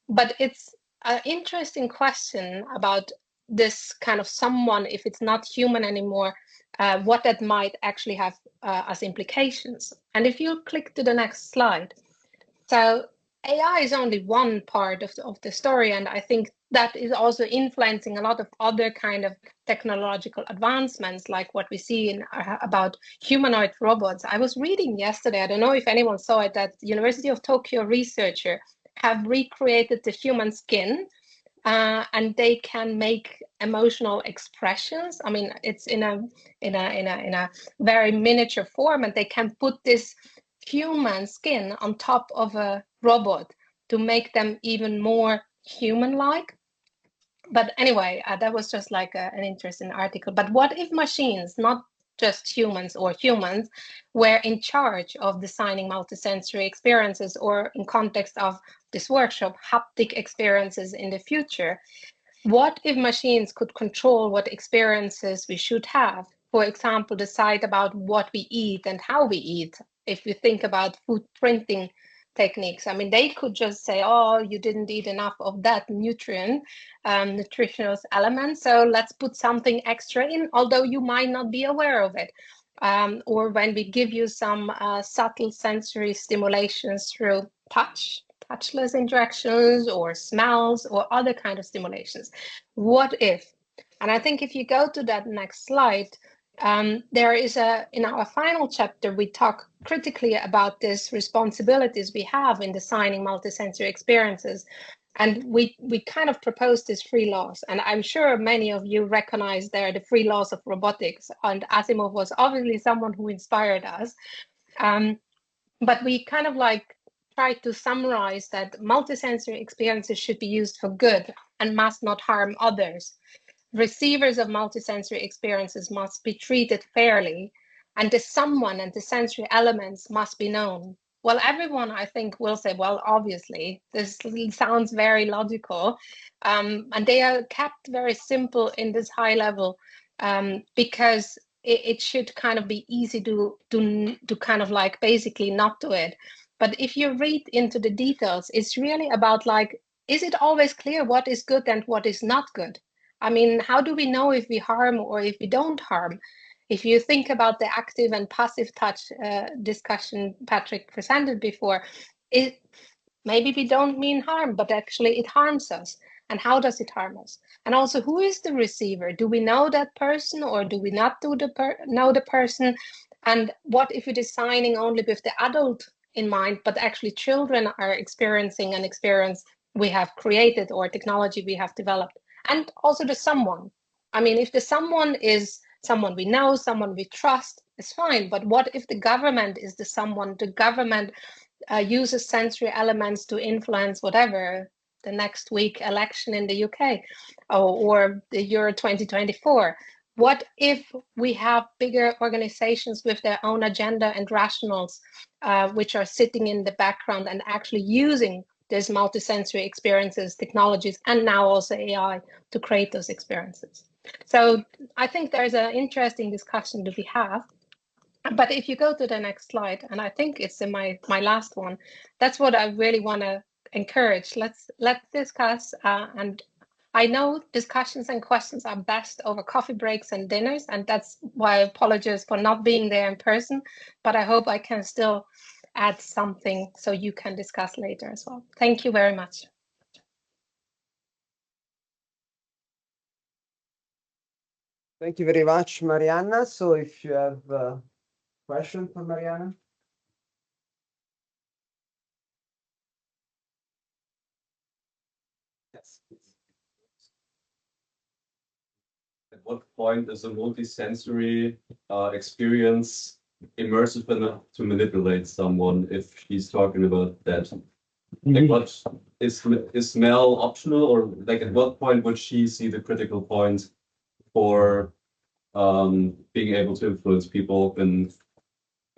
But it's an interesting question about this kind of someone, if it's not human anymore, what that might actually have as implications. And if you click to the next slide, so AI is only one part of the story, and I think that is also influencing a lot of other kind of technological advancements, like what we see in about humanoid robots. I was reading yesterday, I don't know if anyone saw it, that the University of Tokyo researcher have recreated the human skin, and they can make emotional expressions. I mean, it's in a very miniature form, and they can put this human skin on top of a robot to make them even more human-like. But anyway, that was just like an interesting article. But what if machines, not just humans or humans, were in charge of designing multisensory experiences, or in context of this workshop, haptic experiences in the future? What if machines could control what experiences we should have? For example, decide about what we eat and how we eat. If we think about food printing techniques, I mean, they could just say, oh, you didn't eat enough of that nutritional element, so let's put something extra in, although you might not be aware of it. Or when we give you some subtle sensory stimulations through touchless interactions or smells or other kind of stimulations. What if? And I think if you go to that next slide, there is in our final chapter, we talk critically about these responsibilities we have in designing multisensory experiences. And we kind of propose these 3 laws. And I'm sure many of you recognize there the 3 laws of robotics. And Asimov was obviously someone who inspired us. But we kind of like try to summarize that multisensory experiences should be used for good and must not harm others. Receivers of multisensory experiences must be treated fairly, and the someone and the sensory elements must be known. Well, everyone, I think, will say, well, obviously, this sounds very logical, and they are kept very simple in this high level, because it should kind of be easy to kind of like basically not do it. But if you read into the details, it's really about like, is it always clear what is good and what is not good? I mean, how do we know if we harm or if we don't harm? If you think about the active and passive touch discussion Patrick presented before, maybe we don't mean harm, but actually it harms us. And how does it harm us? And also, who is the receiver? Do we know that person, or do we not know the person? And what if we're designing only with the adult in mind, but actually children are experiencing an experience we have created or technology we have developed? and also the someone. I mean, if the someone is someone we know, someone we trust, it's fine. But what if the government is the someone? The government uses sensory elements to influence whatever, the next week election in the UK or the Euro 2024. What if we have bigger organizations with their own agenda and rationals, which are sitting in the background and actually using these multisensory experiences, technologies, and now also AI to create those experiences? So I think there's an interesting discussion to be had. But if you go to the next slide, and I think it's in my last one, that's what I really want to encourage. Let's discuss, and I know discussions and questions are best over coffee breaks and dinners, and that's why I apologize for not being there in person, but I hope I can still add something so you can discuss later as well. Thank you very much. Thank you very much, Marianna. So if you have a question for Marianna. Yes, please. At what point is a multisensory experience immersive enough to manipulate someone if she's talking about that? Like, what is smell optional, or like at what point would she see the critical point for being able to influence people in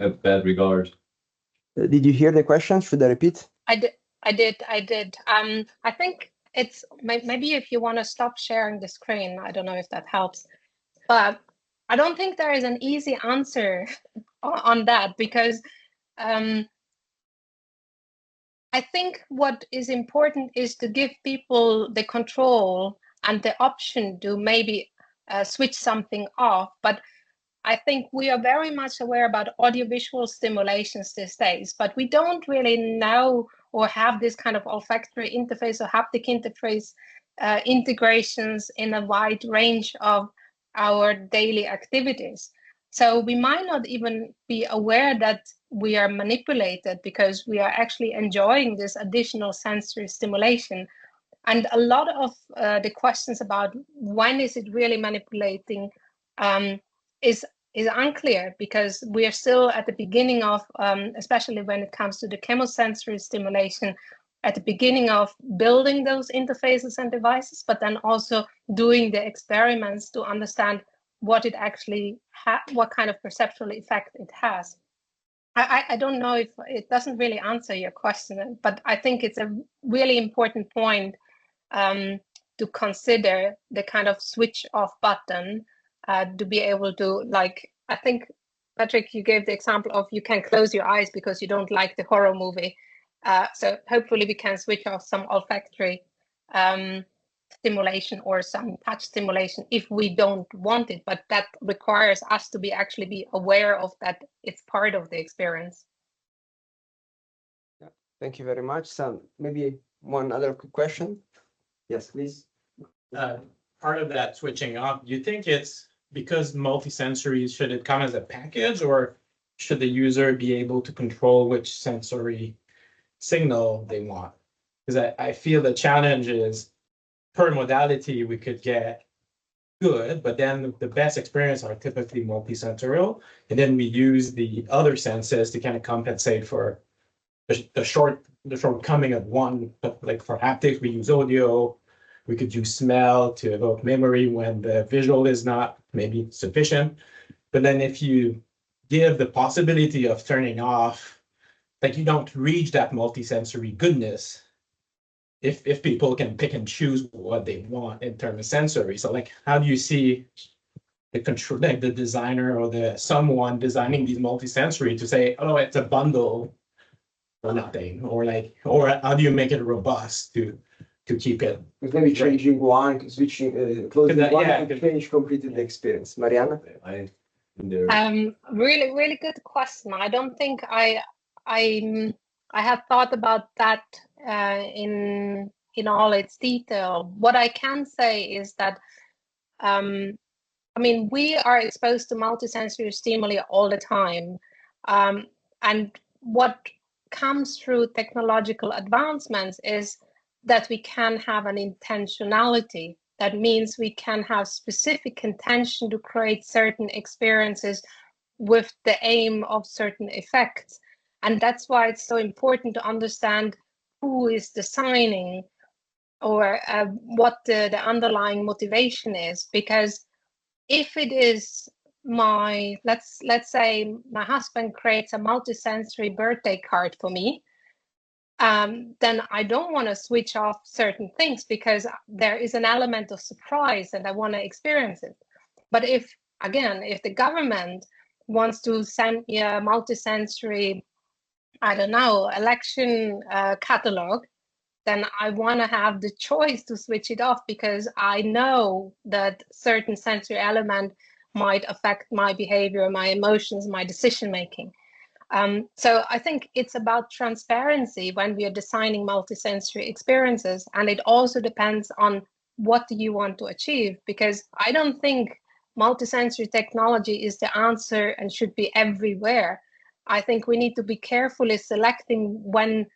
a bad regard? Did you hear the question? Should I repeat? I did. I think it's maybe if you want to stop sharing the screen, I don't know if that helps, but I don't think there is an easy answer on that, because I think what is important is to give people the control and the option to maybe switch something off. But I think we are very much aware about audiovisual stimulations these days, but we don't really know or have this kind of olfactory interface or haptic interface integrations in a wide range of our daily activities. So we might not even be aware that we are manipulated because we are actually enjoying this additional sensory stimulation. And a lot of the questions about when is it really manipulating is unclear, because we are still at the beginning of, especially when it comes to the chemosensory stimulation, at the beginning of building those interfaces and devices, but then also doing the experiments to understand what it actually what kind of perceptual effect it has. I don't know if it doesn't really answer your question, but I think it's a really important point to consider the kind of switch off button to be able to, like, I think, Patrick, you gave the example of you can close your eyes because you don't like the horror movie. So hopefully we can switch off some olfactory stimulation or some touch stimulation if we don't want it, but that requires us to actually be aware of that it's part of the experience. Yeah, thank you very much. So maybe one other quick question. Yes, please. Part of that switching off, do you think it's because multisensory, should it come as a package, or should the user be able to control which sensory signal they want? Because I feel the challenge is per modality we could get good, but then the best experience are typically multisensorial, and then we use the other senses to kind of compensate for the shortcoming of one. But like for haptics, we use audio. We could use smell to evoke memory when the visual is not maybe sufficient. But then if you give the possibility of turning off, like you don't reach that multisensory goodness if people can pick and choose what they want in terms of sensory. So like, how do you see the control, like the designer or the someone designing these multisensory to say, oh, it's a bundle or nothing, or like, or how do you make it robust to keep it? Because maybe changing one, switching, closing one, and change completely the experience. Marianna? Really, really good question. I don't think I have thought about that in all its detail. What I can say is that, I mean, we are exposed to multisensory stimuli all the time, and what comes through technological advancements is that we can have an intentionality That means we can have specific intention to create certain experiences with the aim of certain effects. And that's why it's so important to understand who is designing or what the underlying motivation is. Because if it is let's say my husband creates a multisensory birthday card for me, then I don't want to switch off certain things because there is an element of surprise and I want to experience it. But if the government wants to send me a multisensory, I don't know, election catalog, then I want to have the choice to switch it off because I know that certain sensory element might affect my behavior, my emotions, my decision making. So I think it's about transparency when we are designing multisensory experiences, and it also depends on what do you want to achieve, because I don't think multisensory technology is the answer and should be everywhere. I think we need to be carefully selecting when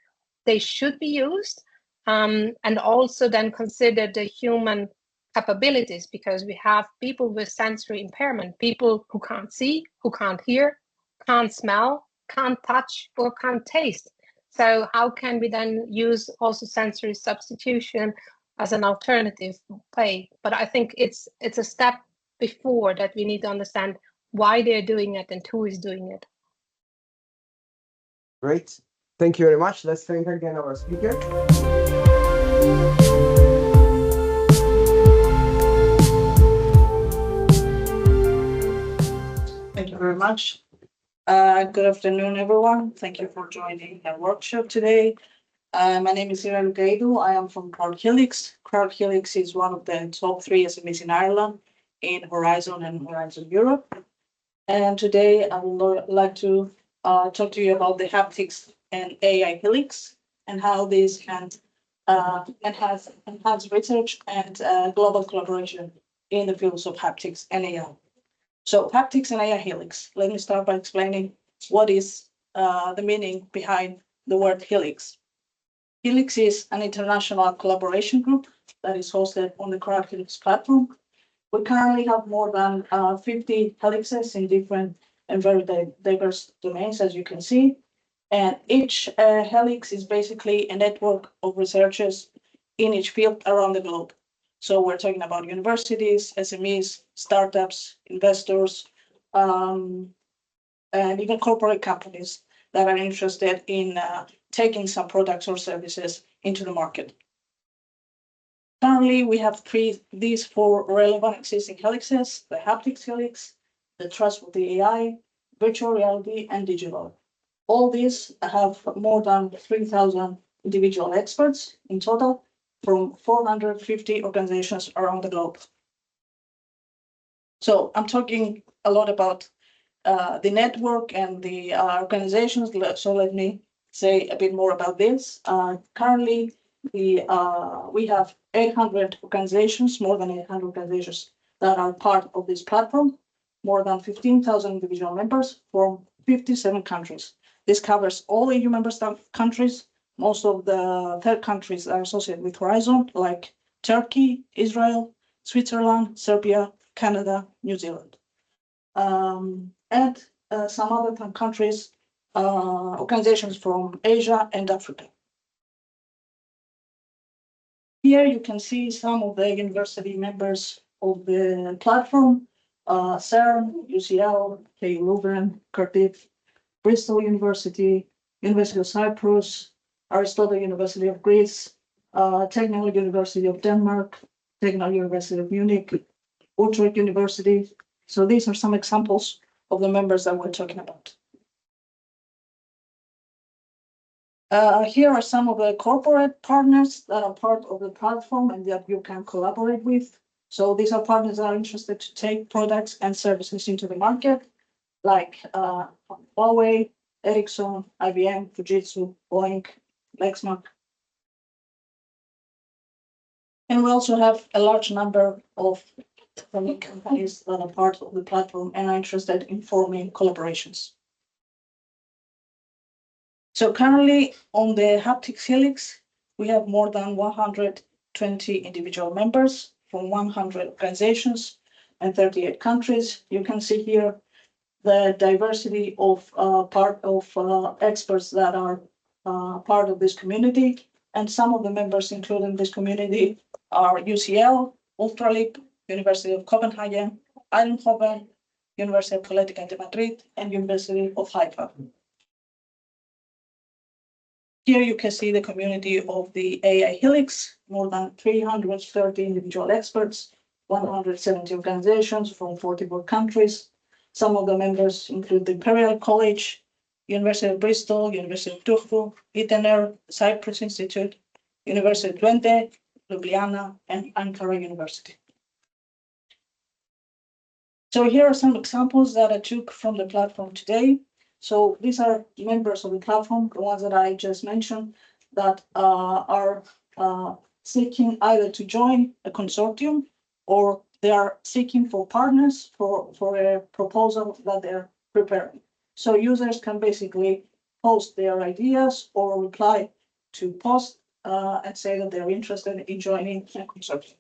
they should be used, and also then consider the human capabilities, because we have people with sensory impairment, people who can't see, who can't hear, can't smell, can't touch, or can't taste. So how can we then use also sensory substitution as an alternative way? But I think it's a step before that we need to understand why they're doing it and who is doing it. Great. Thank you very much. Let's thank again our speaker. Thank you very much. Good afternoon, everyone. Thank you for joining the workshop today. My name is Iria Loucaidou. I am from Helix. Helix is one of the top 3 SMEs in Ireland in Horizon and Horizon Europe. And today I would like to talk to you about the Haptics and AI Helix and how these can enhance research and global collaboration in the fields of haptics and AI. So Haptics and AI Helix. Let me start by explaining what is the meaning behind the word Helix. Helix is an international collaboration group that is hosted on the Helix platform. We currently have more than 50 helixes in different and very diverse domains, as you can see. And each helix is basically a network of researchers in each field around the globe. So we're talking about universities, SMEs, startups, investors, and even corporate companies that are interested in taking some products or services into the market. Currently, we have these 4 relevant existing helixes: the Haptics Helix, the Trust with the AI, virtual reality, and digital. All these have more than 3,000 individual experts in total from 450 organizations around the globe. So I'm talking a lot about the network and the organizations. So let me say a bit more about this. Currently, we have 800 organizations, more than 800 organizations that are part of this platform, more than 15,000 individual members from 57 countries. This covers all EU member countries. Most of the third countries are associated with Horizon, like Turkey, Israel, Switzerland, Serbia, Canada, New Zealand. And some other countries, organizations from Asia and Africa. Here you can see some of the university members of the platform: CERN, UCL, KU Leuven, Cardiff, Bristol University, University of Cyprus, Aristotle University of Greece, Technical University of Denmark, Technical University of Munich, Utrecht University. So these are some examples of the members that we're talking about. Here are some of the corporate partners that are part of the platform and that you can collaborate with. So these are partners that are interested to take products and services into the market, like Huawei, Ericsson, IBM, Fujitsu, Boeing, Lexmark. And we also have a large number of companies that are part of the platform and are interested in forming collaborations. So currently on the Haptics Helix, we have more than 120 individual members from 100 organizations and 38 countries. You can see here the diversity of experts that are part of this community. And some of the members included in this community are UCL, Ultralip, University of Copenhagen, Eindhoven, University of Politécnica de Madrid, and University of Haifa. Here you can see the community of the AI Helix, more than 330 individual experts, 170 organizations from 44 countries. Some of the members include the Imperial College, University of Bristol, University of Turku, ITNR, Cyprus Institute, University of Twente, Ljubljana, and Ankara University. So here are some examples that I took from the platform today. So these are members of the platform, the ones that I just mentioned, that are seeking either to join a consortium or they are seeking for partners for a proposal that they're preparing. So users can basically post their ideas or reply to post and say that they're interested in joining a consortium.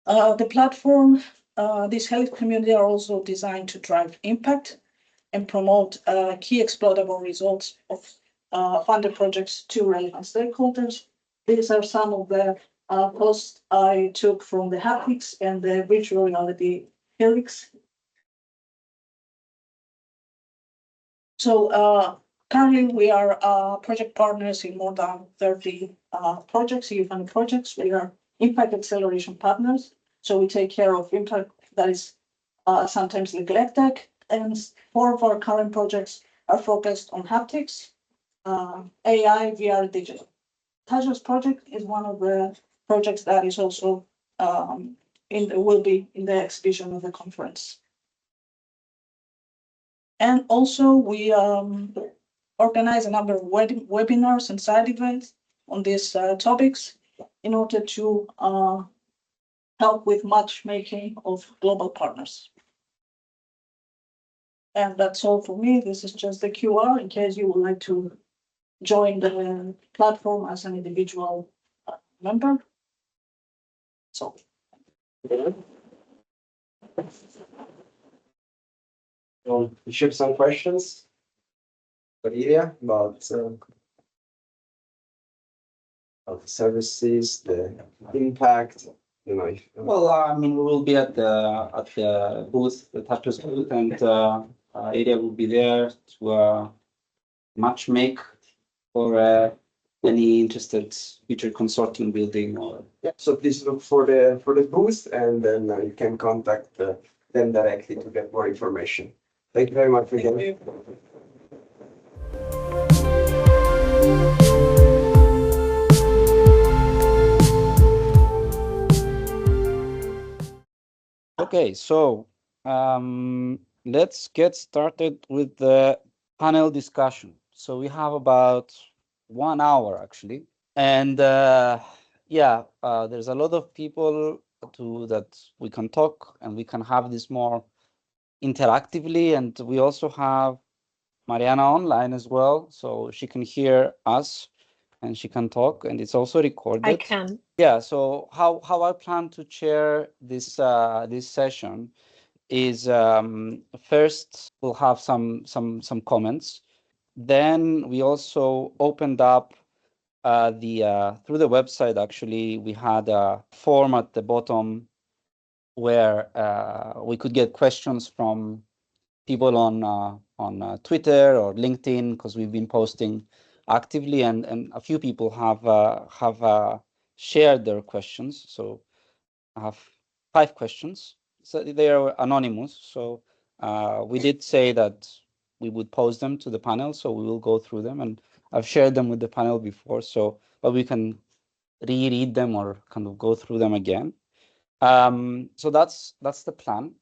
The platform, this Helix community are also designed to drive impact and promote key exploitable results of funded projects to relevant stakeholders. These are some of the posts I took from the Haptics and the virtual reality Helix. So currently we are project partners in more than 30 projects, EU-funded projects. We are impact acceleration partners. So we take care of impact that is sometimes neglected. And 4 of our current projects are focused on haptics, AI, VR, digital. Tajos project is one of the projects that is also will be in the exhibition of the conference. And also we organize a number of webinars and side events on these topics in order to help with matchmaking of global partners. And that's all for me. This is just the QR in case you would like to join the platform as an individual member. So. So we ship some questions for Iria about the services, the impact. Well, I mean, we will be at the booth, the Haptics booth, and Iria will be there to match make for any interested future consortium building or. Yeah, so please look for the booth, and then you can contact them directly to get more information. Thank you very much again. Okay, so let's get started with the panel discussion. So we have about 1 hour actually, and there's a lot of people that we can talk and we can have this more interactively, and we also have Marianna online as well, so she can hear us and she can talk, and it's also recorded. I can. Yeah, so how I plan to chair this this session is first we'll have some comments. Then we also opened up through the website. Actually, we had a form at the bottom where we could get questions from people on Twitter or LinkedIn, because we've been posting actively, and a few people have shared their questions. So I have 5 questions. So they are anonymous. So we did say that we would post them to the panel, so we will go through them, and I've shared them with the panel before. So, but we can reread them or kind of go through them again. So that's the plan,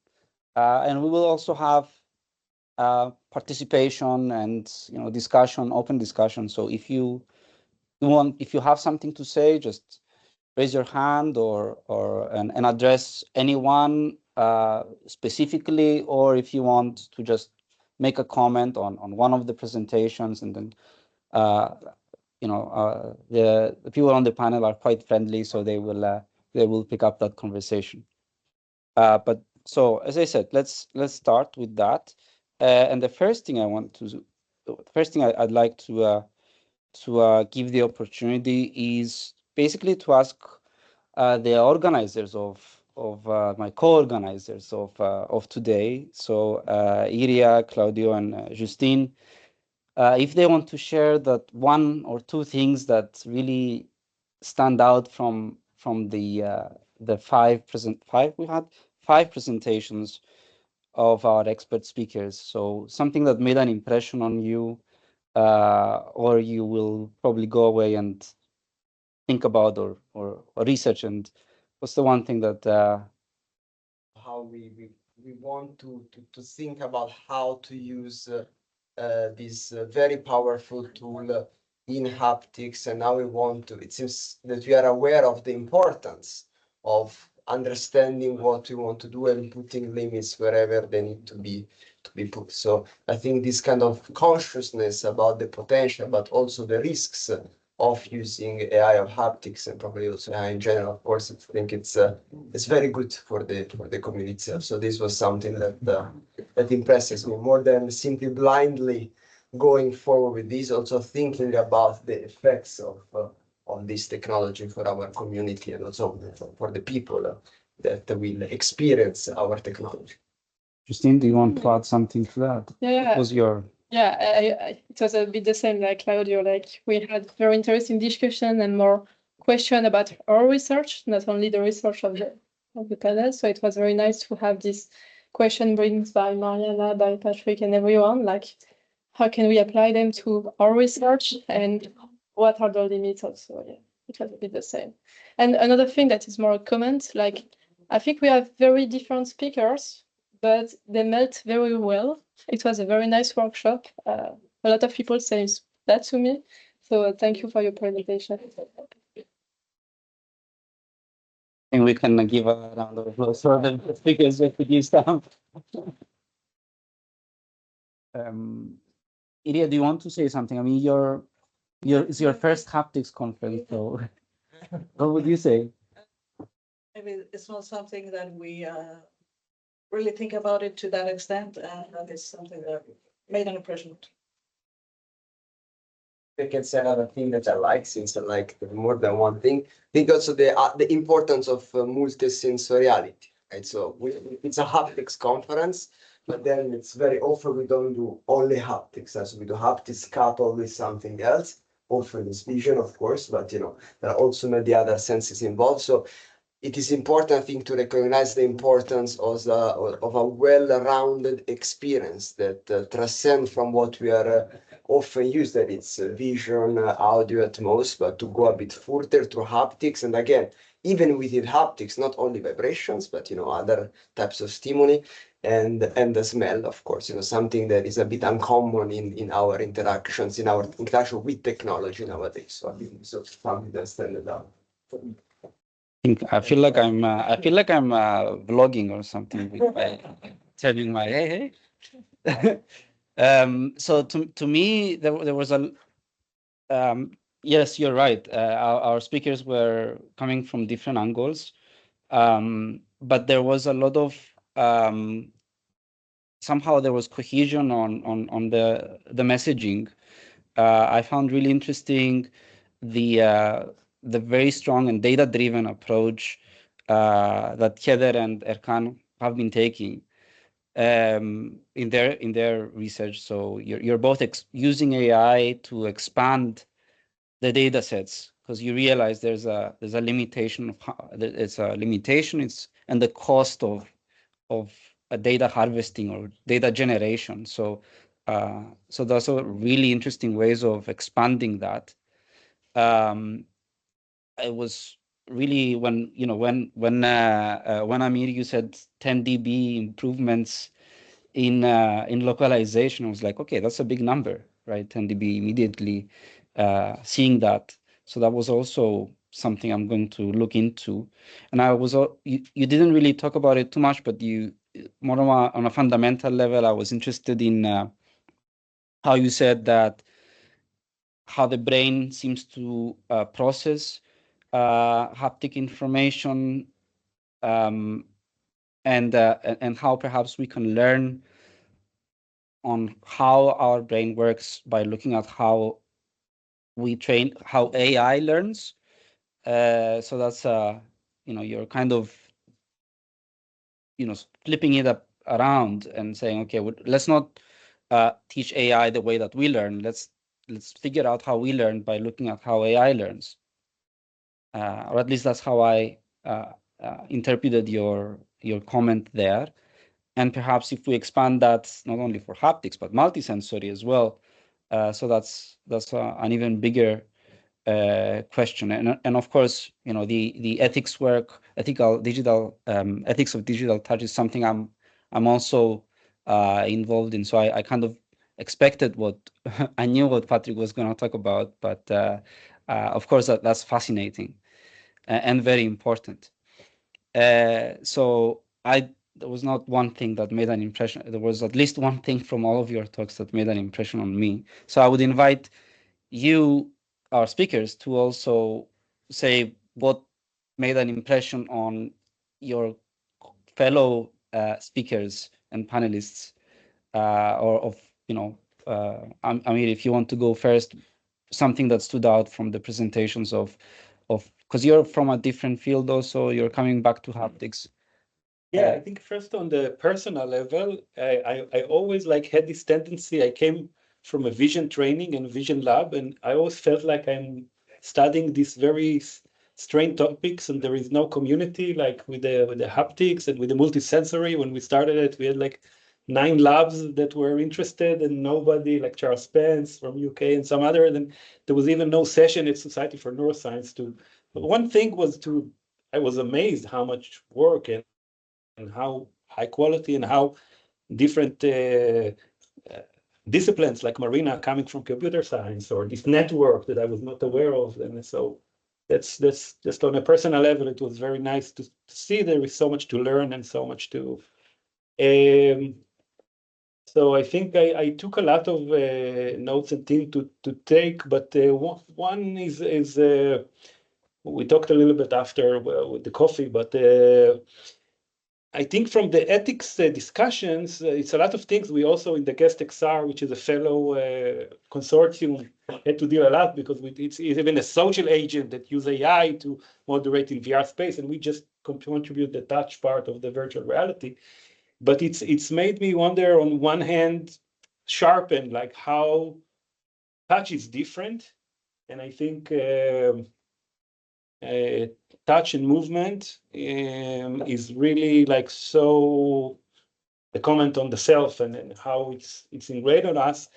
and we will also have participation and discussion, open discussion. So if you have something to say, just raise your hand and address anyone specifically, or if you want to just make a comment on one of the presentations, and then the people on the panel are quite friendly, so they will pick up that conversation. But so as I said, let's start with that. And the first thing I'd like to give the opportunity is basically to ask the organizers of my co-organizers of today, so Iria, Claudio, and Justine, if they want to share that one or two things that really stand out from the five presentations of our expert speakers. So something that made an impression on you, or you will probably go away and think about or research. And what's the one thing that how we want to think about how to use this very powerful tool in haptics, and now we want to, it seems that we are aware of the importance of understanding what we want to do and putting limits wherever they need to be put. So I think this kind of consciousness about the potential, but also the risks of using AI or haptics, and probably also AI in general, of course, I think it's very good for the community itself. So this was something that impresses me more than simply blindly going forward with this, also thinking about the effects of this technology for our community and also for the people that will experience our technology. Justine, do you want to add something to that? Yeah. What was your... Yeah, it was a bit the same like Claudio. Like we had very interesting discussion and more question about our research, not only the research of the panel. So it was very nice to have this question brings by Marianna, by Patrick, and everyone. Like, how can we apply them to our research, and what are the limits also? Yeah, it was a bit the same. And another thing that is more a comment, like I think we have very different speakers, but they met very well. It was a very nice workshop. A lot of people say that to me. So thank you for your presentation. And we can give a round of applause for the speakers with the stamp. Iria, do you want to say something? I mean, it's your first haptics conference, so what would you say? I mean, it's not something that we really think about it to that extent, and that is something that made an impression. I can say another thing that I like, since I like more than one thing. I think also the importance of multisensoriality, right? So it's a haptics conference, but then it's very often we don't do only haptics, as we do haptics coupled with something else. Often it's vision, of course, but there are also many other senses involved. So it is important, I think, to recognize the importance of a well-rounded experience that transcends from what we are often used, that it's vision, audio at most, but to go a bit further through haptics. And again, even within haptics, not only vibrations, but other types of stimuli and the smell, of course, something that is a bit uncommon in our interactions, in our interaction with technology nowadays. So I think it's something that stands out for me. I feel like I'm vlogging or something with my telling my hey. So to me there was a yes, you're right. Our speakers were coming from different angles, but there was a lot of somehow there was cohesion on the messaging. I found really interesting the very strong and data-driven approach that Heather and Ercan have been taking in their research. So you're both using AI to expand the data sets, because you realize there's a limitation of and the cost of data harvesting or data generation. So those are really interesting ways of expanding that. It was really when Amir, you said 10 dB improvements in localization, I was like, okay, that's a big number, right? 10 dB immediately seeing that. So that was also something I'm going to look into. And I was you didn't really talk about it too much, but you more on a fundamental level, I was interested in how you said that how the brain seems to process haptic information, and how perhaps we can learn on how our brain works by looking at how AI learns. So that's you're kind of flipping it around and saying, okay, let's not teach AI the way that we learn. Let's figure out how we learn by looking at how AI learns. Or at least that's how I interpreted your comment there. And perhaps if we expand that not only for haptics but multisensory as well, so that's an even bigger question. And of course, the ethics work, ethics of digital touch is something I'm also involved in. So I kind of expected I knew what Patrick was going to talk about, but of course that's fascinating and very important. So there was not one thing that made an impression. There was at least one thing from all of your talks that made an impression on me. So I would invite you, our speakers, to also say what made an impression on your fellow speakers and panelists, Amir, if you want to go first, something that stood out from the presentations because you're from a different field also, you're coming back to haptics. Yeah, I think first on the personal level, I always had this tendency. I came from a vision training and vision lab, and I always felt like I'm studying these very strange topics, and there is no community with the haptics and with the multisensory. When we started it, we had 9 labs that were interested, and nobody, like Charles Spence from UK and some other. And there was even no session at Society for Neuroscience But one thing was I was amazed how much work and how high quality and how different disciplines like Marianna coming from computer science, or this network that I was not aware of. And so that's just on a personal level, it was very nice to see there is so much to learn and so much to. So I think I took a lot of notes and things to take, but one is we talked a little bit after with the coffee, but I think from the ethics discussions, it's a lot of things. We also in the guest XR, which is a fellow consortium, had to deal a lot because it's even a social agent that use AI to moderate in VR space, and we just contribute the touch part of the virtual reality. But it's made me wonder, on one hand, sharpen how touch is different, and I think touch and movement is really so the comment on the self and how it's ingrained on us,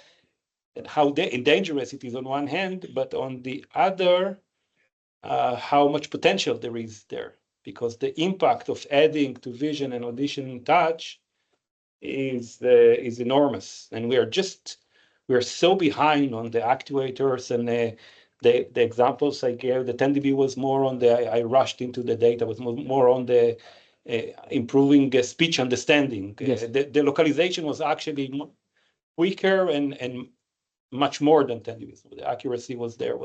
and how dangerous it is on one hand, but on the other, how much potential there is there, because the impact of adding to vision and audition touch is enormous, and we're so behind on the actuators. And the examples I gave, the 10dB was more on I rushed into the data, was more on the improving speech understanding. Yes. The localization was actually quicker and much more than 10dB. So the accuracy was there.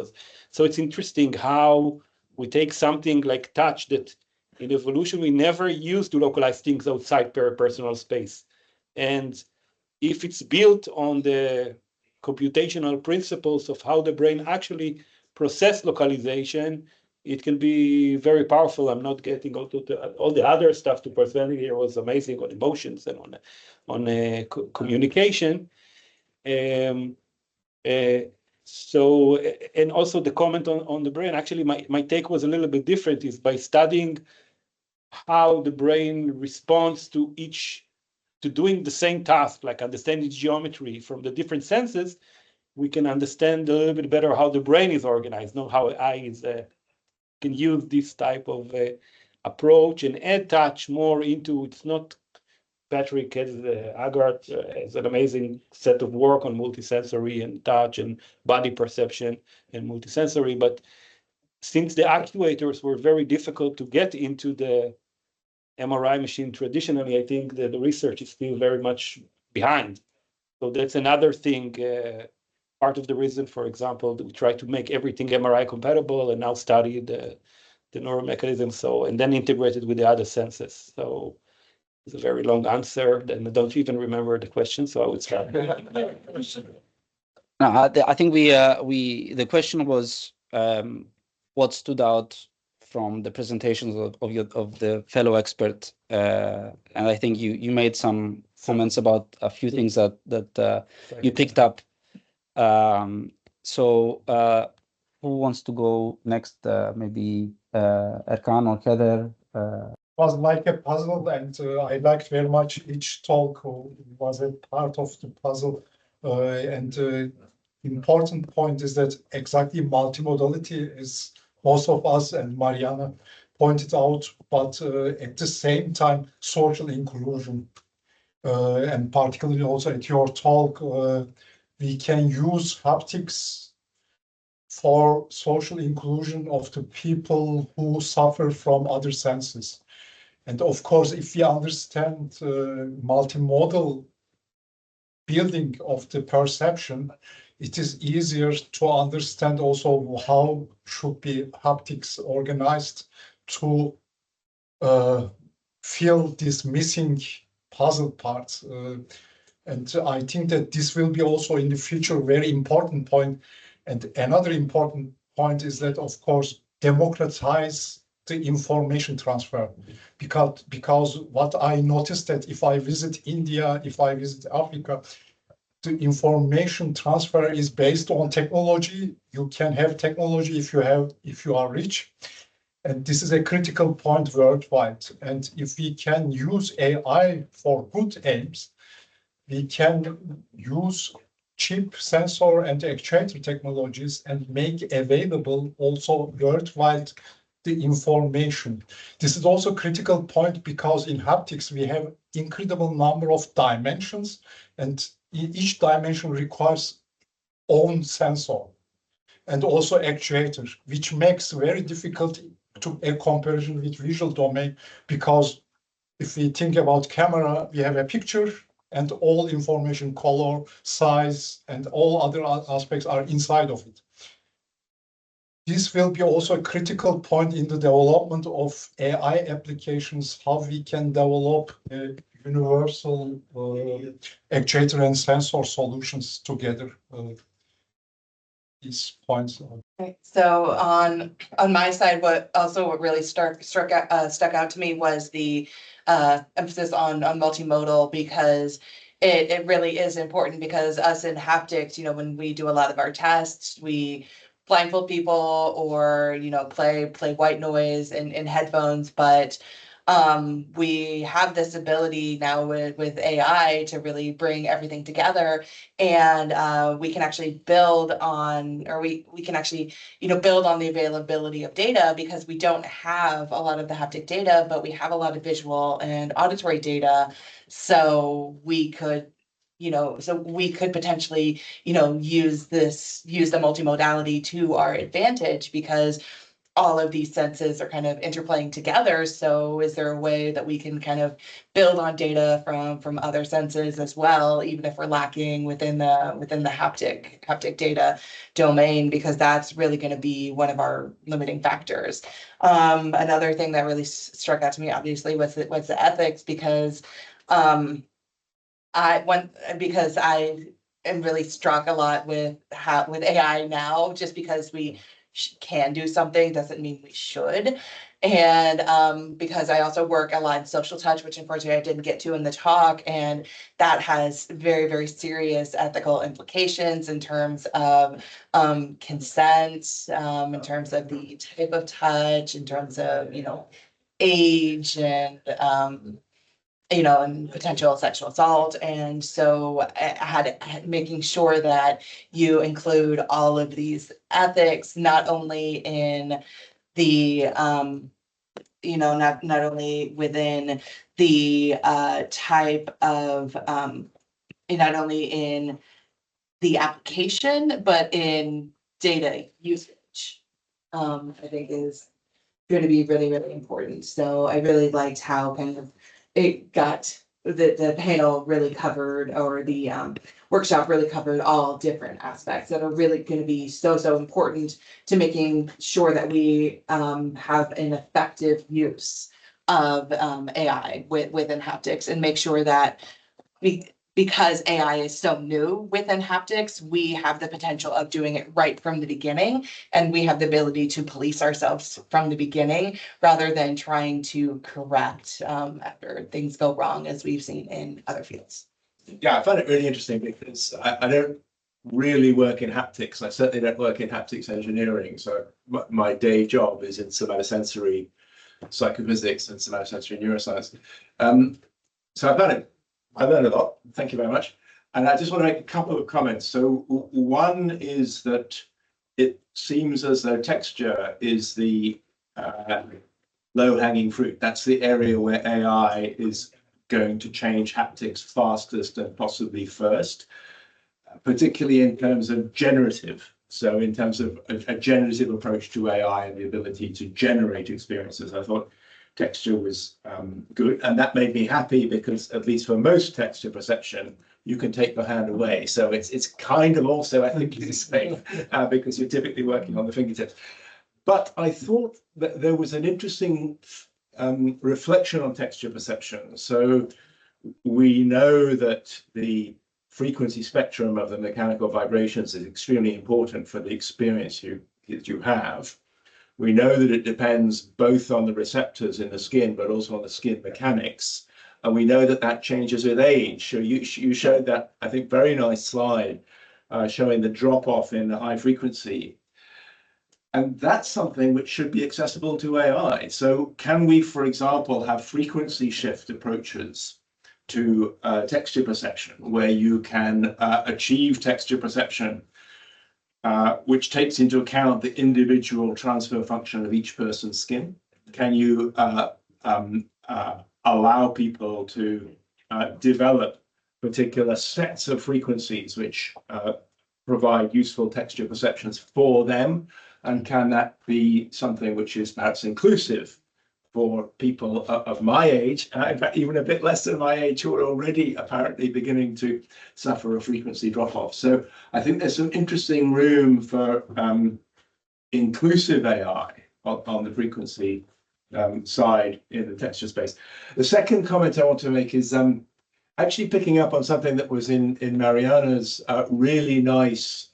So it's interesting how we take something like touch that in evolution we never used to localize things outside personal space. And if it's built on the computational principles of how the brain actually process localization, it can be very powerful. I'm not getting all the other stuff. To personality here was amazing on emotions and on communication. So, and also the comment on the brain, actually my take was a little bit different, is by studying how the brain responds to doing the same task, like understanding geometry from the different senses, we can understand a little bit better how the brain is organized, not how AI can use this type of approach and add touch more into. It's not Patrick has Haggard has an amazing set of work on multisensory and touch and body perception and multisensory, but since the actuators were very difficult to get into the MRI machine traditionally, I think that the research is still very much behind. So that's another thing, part of the reason, for example, that we try to make everything MRI compatible and now study the neuromechanism, so, and then integrate it with the other senses. So it's a very long answer, and I don't even remember the question, so I would start. No, I think the question was what stood out from the presentations of the fellow expert, and I think you made some comments about a few things that you picked up. So who wants to go next? Maybe Ercan or Heather? Was like a puzzle, and I liked very much each talk was a part of the puzzle. Important point is that exactly multimodality is most of us and Marianna pointed out, but at the same time, social inclusion. And particularly also at your talk, we can use haptics for social inclusion of the people who suffer from other senses. And of course, if we understand multimodal building of the perception, it is easier to understand also how should be haptics organized to fill these missing puzzle parts. And I think that this will be also in the future very important point. And another important point is that, of course, democratize the information transfer, because what I noticed that if I visit India, if I visit Africa, the information transfer is based on technology. You can have technology if you are rich, and this is a critical point worldwide. And if we can use AI for good aims, we can use cheap sensor and actuator technologies and make available also worldwide the information. This is also a critical point because in haptics we have incredible number of dimensions, and each dimension requires own sensor and also actuator, which makes very difficult to a comparison with visual domain, because if we think about camera, we have a picture and all information, color, size, and all other aspects are inside of it. This will be also a critical point in the development of AI applications, how we can develop universal actuator and sensor solutions together. These points. Okay. So on my side, what really stuck out to me was the emphasis on multimodal, because it really is important, because us in haptics, when we do a lot of our tests, we blindfold people or play white noise in headphones, but we have this ability now with AI to really bring everything together, and we can actually build on, or we can actually build on the availability of data, because we don't have a lot of the haptic data, but we have a lot of visual and auditory data, so we could potentially, use the multimodality to our advantage, because all of these senses are kind of interplaying together. So is there a way that we can kind of build on data from other senses as well, even if we're lacking within the haptic data domain, because that's really going to be one of our limiting factors. Another thing that really struck out to me, obviously, was the ethics, because I am really struck a lot with AI now, just because we can do something doesn't mean we should. And because I also work a lot in social touch, which unfortunately I didn't get to in the talk, and that has very, very serious ethical implications in terms of consent, in terms of the type of touch, in terms of age, and and potential sexual assault. And so I had making sure that you include all of these ethics, not only in the, not only within the type of, not only in the application, but in data usage, I think is going to be really, really important. So I really liked how kind of it got the panel really covered, or the workshop really covered all different aspects that are really going to be so important to making sure that we have an effective use of AI within haptics, and make sure that because AI is so new within haptics, we have the potential of doing it right from the beginning, and we have the ability to police ourselves from the beginning rather than trying to correct after things go wrong, as we've seen in other fields. Yeah, I find it really interesting because I don't really work in haptics. I certainly don't work in haptics engineering. So my day job is in somatosensory psychophysics and somatosensory neuroscience. So I learned a lot. Thank you very much. And I just want to make a couple of comments. So one is that it seems as though texture is the low-hanging fruit. That's the area where AI is going to change haptics fastest and possibly first, particularly in terms of generative. So in terms of a generative approach to AI and the ability to generate experiences, I thought texture was good, and that made me happy because, at least for most texture perception, you can take your hand away. So it's kind of also ethically safe because you're typically working on the fingertips. But I thought that there was an interesting reflection on texture perception. So we know that the frequency spectrum of the mechanical vibrations is extremely important for the experience you have. We know that it depends both on the receptors in the skin, but also on the skin mechanics. And we know that that changes with age. So you showed that, I think, very nice slide showing the drop-off in the high frequency. And that's something which should be accessible to AI. So can we, for example, have frequency shift approaches to texture perception, where you can achieve texture perception which takes into account the individual transfer function of each person's skin? Can you allow people to develop particular sets of frequencies which provide useful texture perceptions for them? And can that be something which is perhaps inclusive for people of my age, in fact, even a bit less than my age, who are already apparently beginning to suffer a frequency drop-off? So I think there's some interesting room for inclusive AI on the frequency side in the texture space. The second comment I want to make is actually picking up on something that was in Marianna's really nice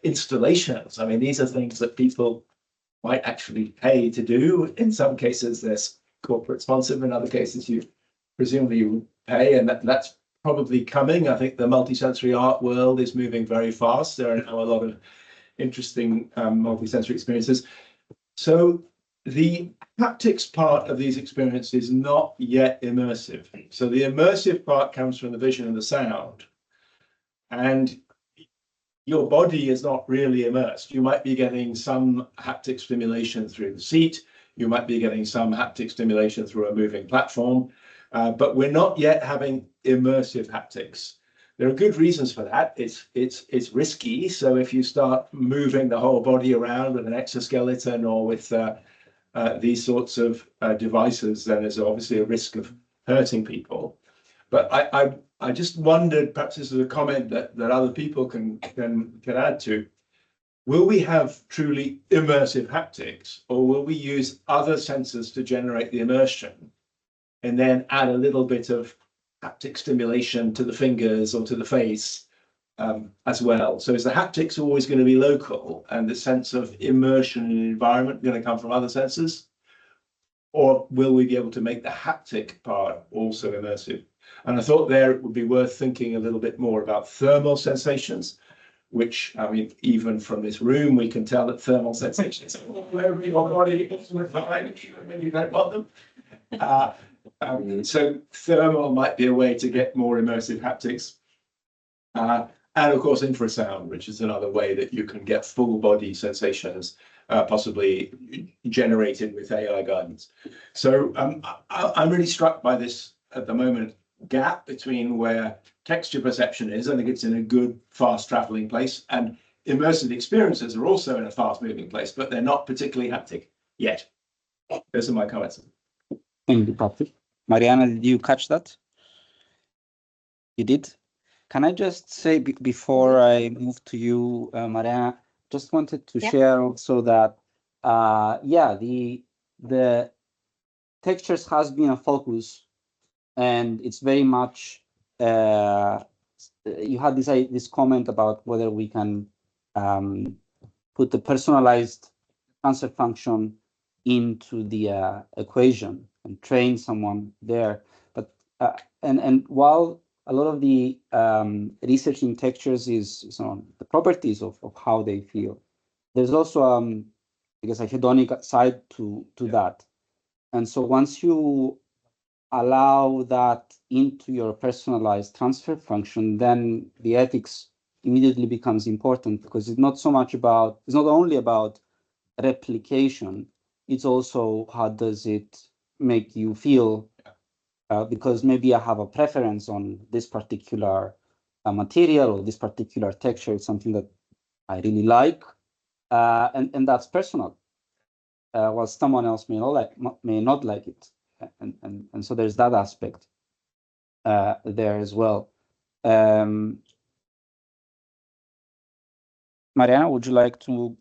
installations. I mean, these are things that people might actually pay to do. In some cases, there's corporate sponsored. In other cases, you presumably would pay, and that's probably coming. I think the multisensory art world is moving very fast. There are now a lot of interesting multisensory experiences. So the haptics part of these experiences is not yet immersive. So the immersive part comes from the vision and the sound. And your body is not really immersed. You might be getting some haptic stimulation through the seat. You might be getting some haptic stimulation through a moving platform, but we're not yet having immersive haptics. There are good reasons for that. It's risky. So if you start moving the whole body around with an exoskeleton or with these sorts of devices, then there's obviously a risk of hurting people. But I just wondered, perhaps this is a comment that other people can add to. Will we have truly immersive haptics, or will we use other sensors to generate the immersion and then add a little bit of haptic stimulation to the fingers or to the face as well? So is the haptics always going to be local and the sense of immersion in the environment going to come from other sensors? Or will we be able to make the haptic part also immersive? And I thought there it would be worth thinking a little bit more about thermal sensations, which, I mean, even from this room, we can tell that thermal sensations are all over your body, even when you don't want them. So thermal might be a way to get more immersive haptics. And of course, infrasound, which is another way that you can get full body sensations, possibly generated with AI guidance. So I'm really struck by this at the moment gap between where texture perception is. I think it's in a good, fast traveling place, and immersive experiences are also in a fast moving place, but they're not particularly haptic yet. Those are my comments. Thank you, Patrick. Marianna, did you catch that? You did? Can I just say before I move to you, Marianna, just wanted to share also that, yeah, the textures has been a focus, and it's very much, you had this comment about whether we can put the personalized transfer function into the equation and train someone there. But and while a lot of the research in textures is on the properties of how they feel, there's also I guess a hedonic side to that. And so once you allow that into your personalized transfer function, then the ethics immediately becomes important, because it's not only about replication, it's also how does it make you feel, because maybe I have a preference on this particular material or this particular texture. It's something that I really like, and that's personal, while someone else may not like it. And so there's that aspect there as well. Marianna, would you like to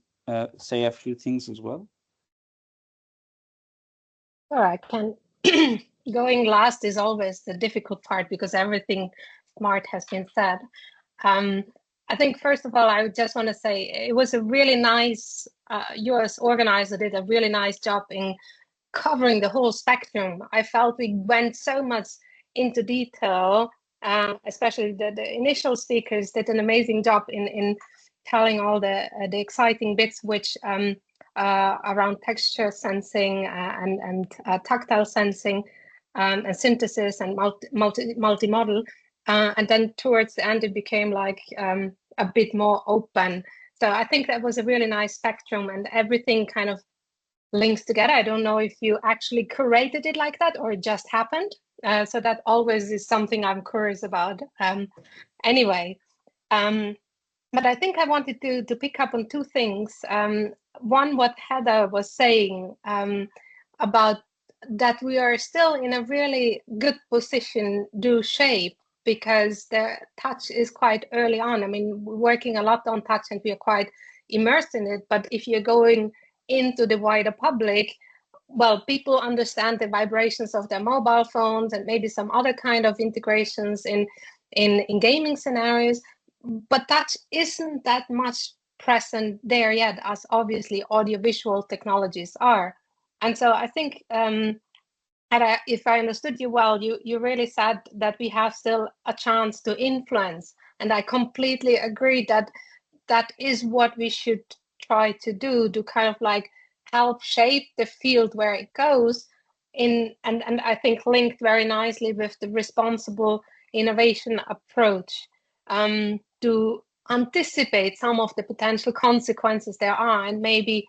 say a few things as well? Sure, I can. Going last is always the difficult part because everything smart has been said. I think, first of all, I just want to say it was a really nice, US organizer did a really nice job in covering the whole spectrum. I felt we went so much into detail, especially the initial speakers did an amazing job in telling all the exciting bits, which around texture sensing and tactile sensing and synthesis and multimodal. And then towards the end, it became like a bit more open. So I think that was a really nice spectrum, and everything kind of links together. I don't know if you actually curated it like that or it just happened. So that always is something I'm curious about. Anyway, but I think I wanted to pick up on two things. One, what Heather was saying about that we are still in a really good position to shape, because the touch is quite early on. I mean, we're working a lot on touch and we are quite immersed in it. But if you're going into the wider public, well, people understand the vibrations of their mobile phones and maybe some other kind of integrations in gaming scenarios. But touch isn't that much present there yet, as obviously audiovisual technologies are. And so I think, if I understood you well, you really said that we have still a chance to influence. And I completely agree that that is what we should try to do, to kind of like help shape the field where it goes in, and I think linked very nicely with the responsible innovation approach, to anticipate some of the potential consequences there are, and maybe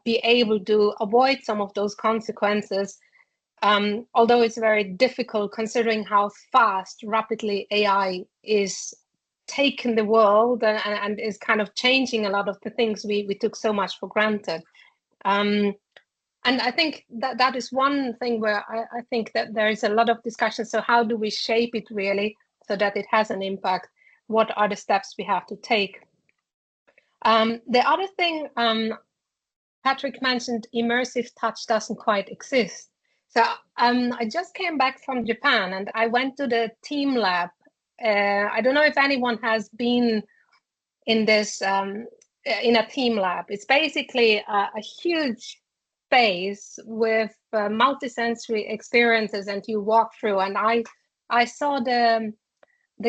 be able to avoid some of those consequences, although it's very difficult considering how rapidly AI is taking the world and is kind of changing a lot of the things we took so much for granted. And I think that is one thing where I think that there is a lot of discussion. So how do we shape it really so that it has an impact? What are the steps we have to take? The other thing, Patrick mentioned, immersive touch doesn't quite exist. So I just came back from Japan and I went to the team lab. I don't know if anyone has been in this, in a team lab. It's basically a huge space with multisensory experiences, and you walk through. And I saw the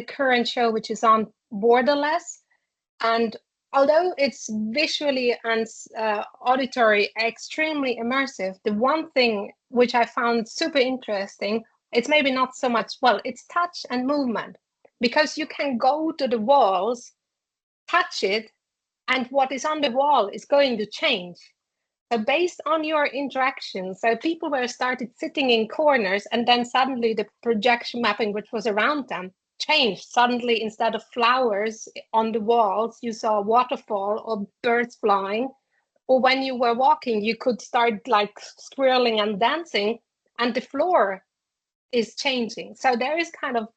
current show, which is on Borderless, and although it's visually and auditory extremely immersive, the one thing which I found super interesting, it's maybe not so much, well, it's touch and movement, because you can go to the walls, touch it, and what is on the wall is going to change. So based on your interaction, so people were started sitting in corners, and then suddenly the projection mapping, which was around them, changed. Suddenly, instead of flowers on the walls, you saw a waterfall or birds flying. Or when you were walking, you could start like swirling and dancing, and the floor is changing. So there is kind of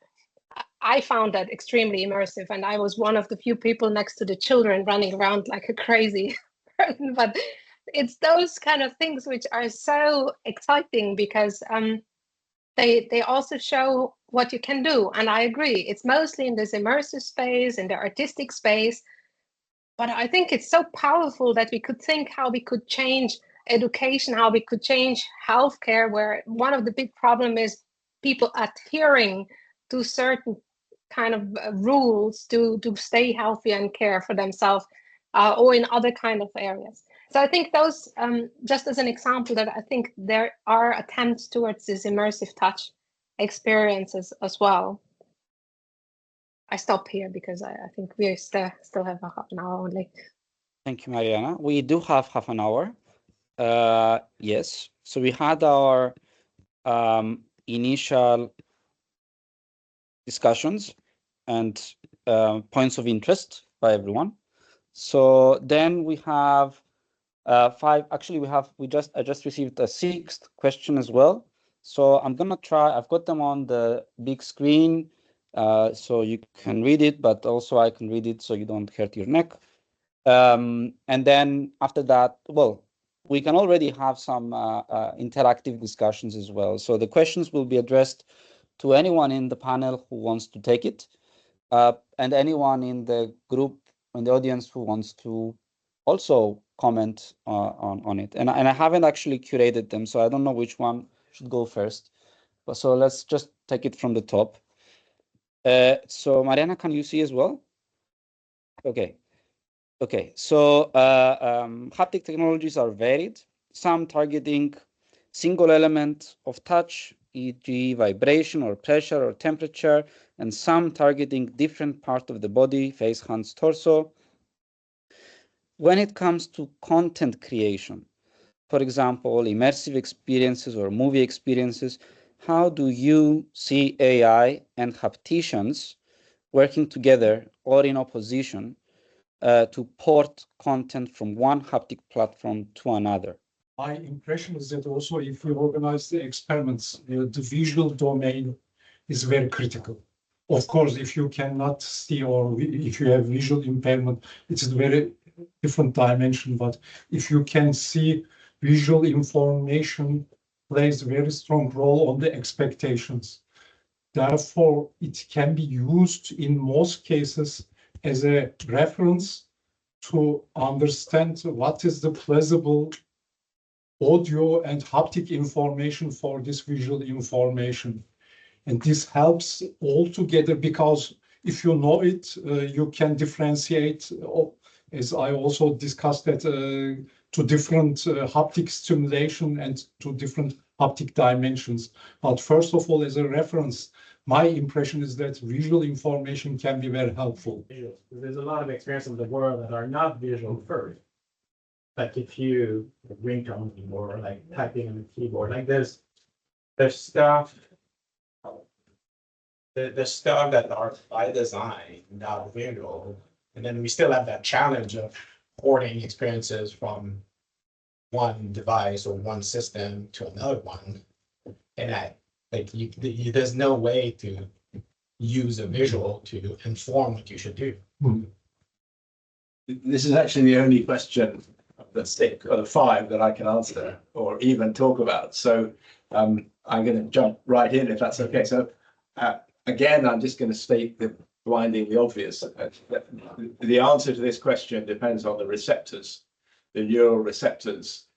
I found that extremely immersive, and I was one of the few people next to the children running around like a crazy person. But it's those kind of things which are so exciting because they also show what you can do. And I agree, it's mostly in this immersive space, in the artistic space. But I think it's so powerful that we could think how we could change education, how we could change healthcare, where one of the big problem is people adhering to certain kind of rules to stay healthy and care for themselves, or in other kind of areas. So I think those, just as an example, that I think there are attempts towards this immersive touch experiences as well. I stop here because I think we still have a half an hour only. Thank you, Marianna. We do have half an hour. Yes. So we had our initial discussions and points of interest by everyone. So then we have five. Actually, I just received a sixth question as well. So I'm gonna try. I've got them on the big screen, so you can read it, but also I can read it so you don't hurt your neck. And then after that, well, we can already have some interactive discussions as well. So the questions will be addressed to anyone in the panel who wants to take it, and anyone in the group, in the audience who wants to also comment on it. And I haven't actually curated them, so I don't know which one should go first. But so let's just take it from the top. So Marianna, can you see as well? Okay. Okay, so haptic technologies are varied, some targeting single element of touch, e.g. vibration or pressure or temperature, and some targeting different part of the body, face, hands, torso. When it comes to content creation, for example, immersive experiences or movie experiences, how do you see AI and hapticians working together or in opposition to port content from one haptic platform to another? My impression is that also if we organize the experiments, the visual domain is very critical. Of course, if you cannot see or if you have visual impairment, it's a very different dimension. But if you can see, visual information plays a very strong role on the expectations. Therefore, it can be used in most cases as a reference to understand what is the plausible audio and haptic information for this visual information. And this helps all together because if you know it, you can differentiate, as I also discussed that, to different haptic stimulation and to different haptic dimensions. But first of all, as a reference, my impression is that visual information can be very helpful. There's a lot of experiences in the world that are not visual first. Like if you ringtone or like typing on the keyboard, like there's stuff that are by design, not visual. And then we still have that challenge of porting experiences from one device or one system to another one. And that, like, there's no way to use a visual to inform what you should do. This is actually the only question of the 6 or the 5 that I can answer or even talk about. So I'm going to jump right in if that's okay. So again, I'm just going to state the blindingly obvious. The answer to this question depends on the receptors, the neural receptors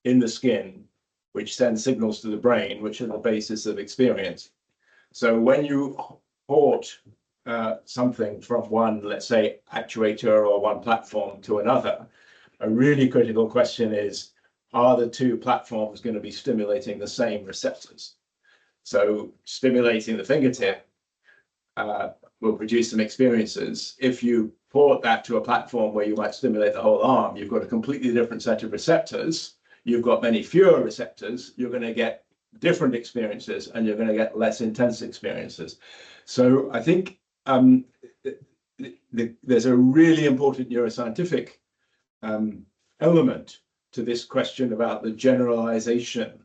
in the skin, which send signals to the brain, which are the basis of experience. So when you port something from one, let's say, actuator or one platform to another, a really critical question is, are the two platforms going to be stimulating the same receptors? So stimulating the fingertip will produce some experiences. If you port that to a platform where you might stimulate the whole arm, you've got a completely different set of receptors. You've got many fewer receptors. You're going to get different experiences and you're going to get less intense experiences. So I think there's a really important neuroscientific element to this question about the generalization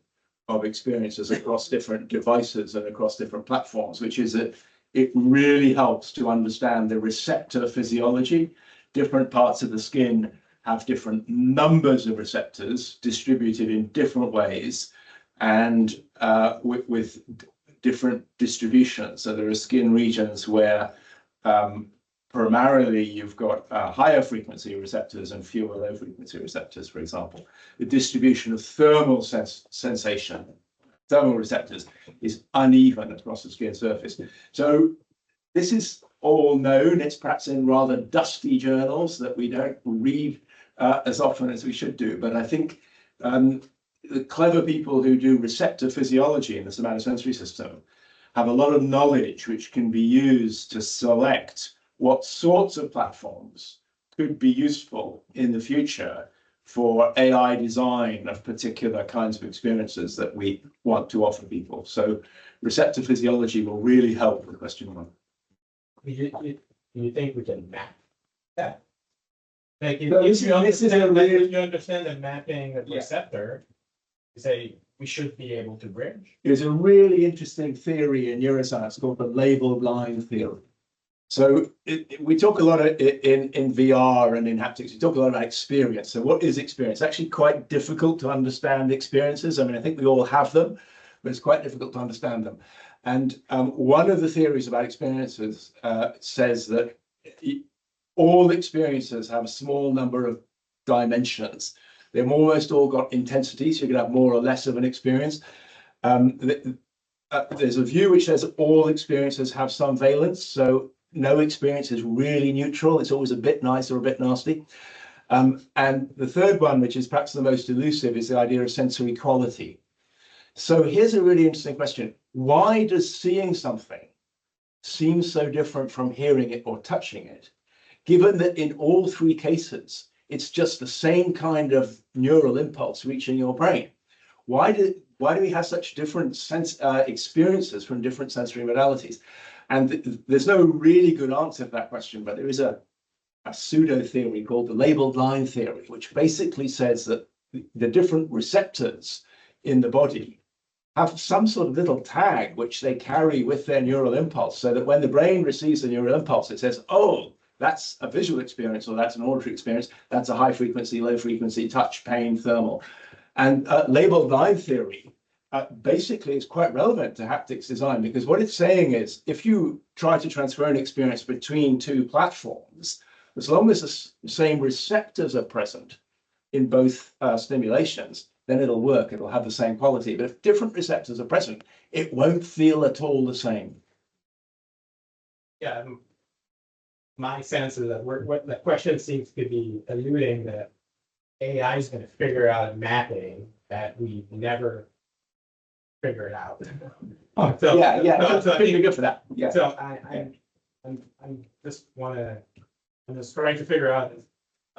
of experiences across different devices and across different platforms, which is that it really helps to understand the receptor physiology. Different parts of the skin have different numbers of receptors distributed in different ways and with different distributions. So there are skin regions where primarily you've got higher frequency receptors and fewer low frequency receptors, for example. The distribution of thermal sensation, thermal receptors, is uneven across the skin surface. So this is all known. It's perhaps in rather dusty journals that we don't read as often as we should do. But I think the clever people who do receptor physiology in the somatosensory system have a lot of knowledge which can be used to select what sorts of platforms could be useful in the future for AI design of particular kinds of experiences that we want to offer people. So receptor physiology will really help with question one. Do you think we can map that? Like if you understand the mapping of receptor, you say we should be able to bridge. There's a really interesting theory in neuroscience called the labeled line theory. So we talk a lot in VR and in haptics, we talk a lot about experience. So what is experience? It's actually quite difficult to understand experiences. I mean, I think we all have them, but it's quite difficult to understand them. And one of the theories about experiences says that all experiences have a small number of dimensions. They've almost all got intensity, so you can have more or less of an experience. There's a view which says all experiences have some valence, so no experience is really neutral. It's always a bit nice or a bit nasty. And the third one, which is perhaps the most elusive, is the idea of sensory quality. So here's a really interesting question. Why does seeing something seem so different from hearing it or touching it, given that in all three cases, it's just the same kind of neural impulse reaching your brain? Why do we have such different experiences from different sensory modalities? And there's no really good answer to that question, but there is a pseudo theory called the labeled line theory, which basically says that the different receptors in the body have some sort of little tag which they carry with their neural impulse, so that when the brain receives the neural impulse, it says, oh, that's a visual experience, or that's an auditory experience, that's a high frequency, low frequency, touch, pain, thermal. And labeled line theory basically is quite relevant to haptics design, because what it's saying is, if you try to transfer an experience between two platforms, as long as the same receptors are present in both stimulations, then it'll work, it'll have the same quality. But if different receptors are present, it won't feel at all the same. Yeah, my sense is that what the question seems to be alluding that AI is going to figure out mapping that we never figured out. Oh, so, yeah, so pretty good for that. Yeah. So I'm just trying to figure out,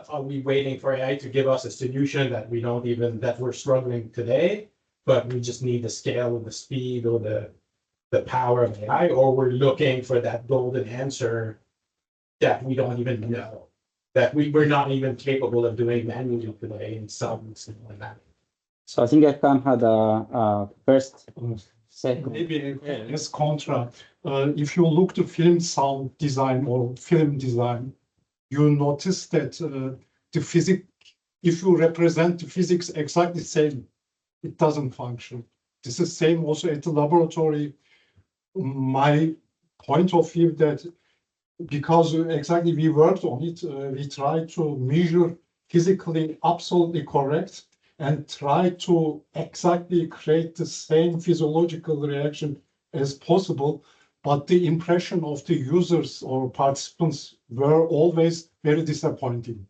are we waiting for AI to give us a solution that we don't even, that we're struggling today, but we just need the scale or the speed or the power of AI, or we're looking for that golden answer that we don't even know, that we're not even capable of doing manually today in some like that. So I think Ercan had a first, second. Maybe as contra, if you look to film sound design or film design, you notice that the physics, if you represent the physics exactly the same, it doesn't function. This is same also at the laboratory. My point of view that because exactly we worked on it, we tried to measure physically absolutely correct and try to exactly create the same physiological reaction as possible. But the impression of the users or participants were always very disappointing.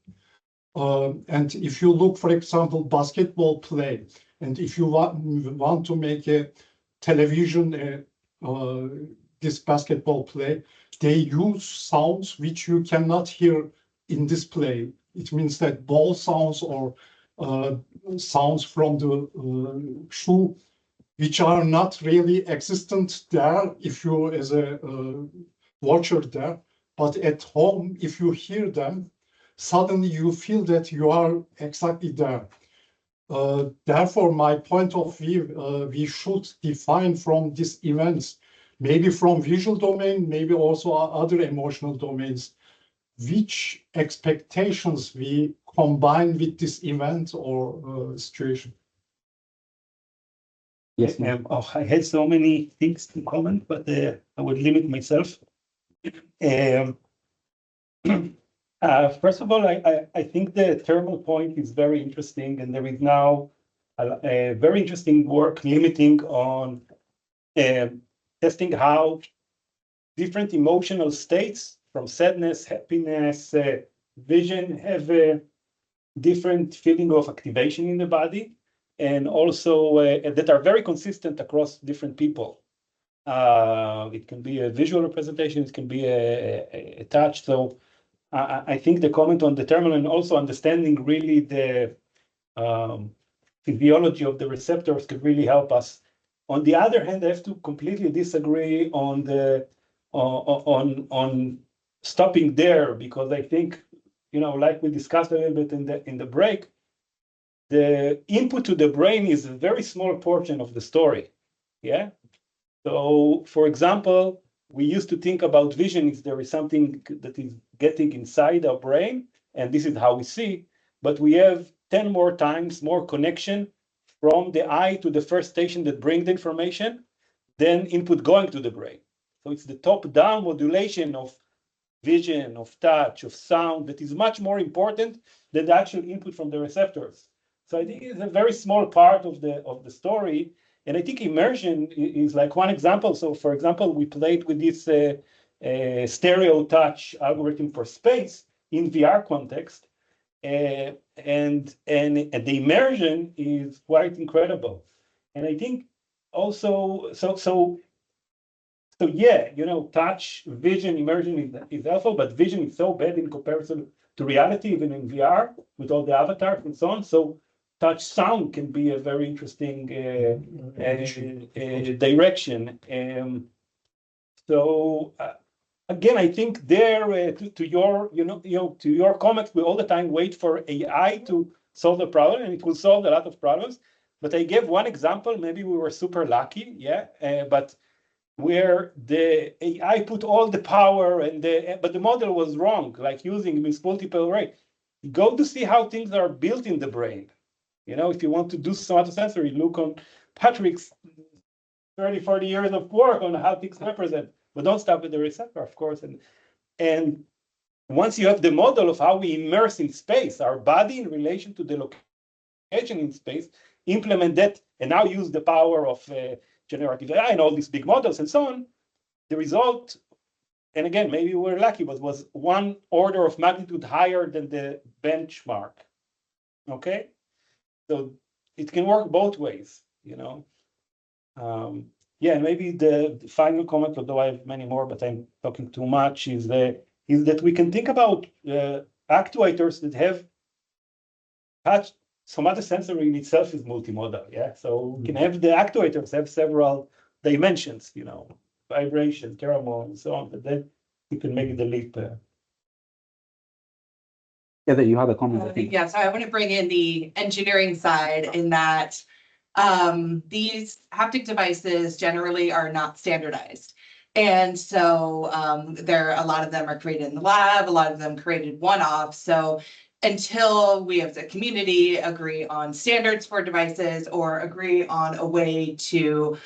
And if you look, for example, basketball play, and if you want to make a television, this basketball play, they use sounds which you cannot hear in this play. It means that ball sounds or sounds from the shoe, which are not really existent there if you as a watcher there, but at home, if you hear them, suddenly you feel that you are exactly there. Therefore, my point of view, we should define from these events maybe from visual domain, maybe also other emotional domains. Which expectations we combine with this event or situation? Yes, ma'am. Oh, I had so many things to comment, but I would limit myself. First of all, I think the thermal point is very interesting, and there is now a very interesting work limiting on testing how different emotional states from sadness, happiness, vision have a different feeling of activation in the body, and also that are very consistent across different people. It can be a visual representation, it can be a touch. So I think the comment on the thermal and also understanding really the physiology of the receptors could really help us. On the other hand, I have to completely disagree on the on stopping there, because I think, you know, like we discussed a little bit in the break, the input to the brain is a very small portion of the story. Yeah. So, for example, we used to think about vision is there is something that is getting inside our brain, and this is how we see. But we have 10 more times more connection from the eye to the first station that bring the information than input going to the brain. So it's the top-down modulation of vision, of touch, of sound that is much more important than the actual input from the receptors. So I think it's a very small part of the story. And I think immersion is like one example. So for example, we played with this stereo touch algorithm for space in VR context. And the immersion is quite incredible. And I think also, so yeah, you know, touch, vision, immersion is helpful, but vision is so bad in comparison to reality, even in VR, with all the avatars and so on. So touch sound can be a very interesting direction. Again, I think there to your comment, we all the time wait for AI to solve the problem, and it will solve a lot of problems. But I gave one example. Maybe we were super lucky, yeah. But where the AI put all the power but the model was wrong, like using this multiple array. Go to see how things are built in the brain. You know, if you want to do somatosensory, look on Patrick's 30, 40 years of work on how things represent, but don't stop with the receptor, of course. And once you have the model of how we immerse in space, our body in relation to the location in space, implement that, and now use the power of generative AI and all these big models and so on, the result, and again, maybe we're lucky, but was one order of magnitude higher than the benchmark. Okay? So it can work both ways, you know. Yeah, maybe the final comment, although I have many more, but I'm talking too much, is that we can think about actuators that have touch. Somatosensory in itself is multimodal, yeah. So we can have the actuators have several dimensions, you know, vibration, pheromone, and so on. But then you can make the leap. Yeah, that you have a comment. I think. Yeah, so I want to bring in the engineering side in that these haptic devices generally are not standardized. And so a lot of them are created in the lab, a lot of them created one-off. So until we as a community agree on standards for devices or agree on a way to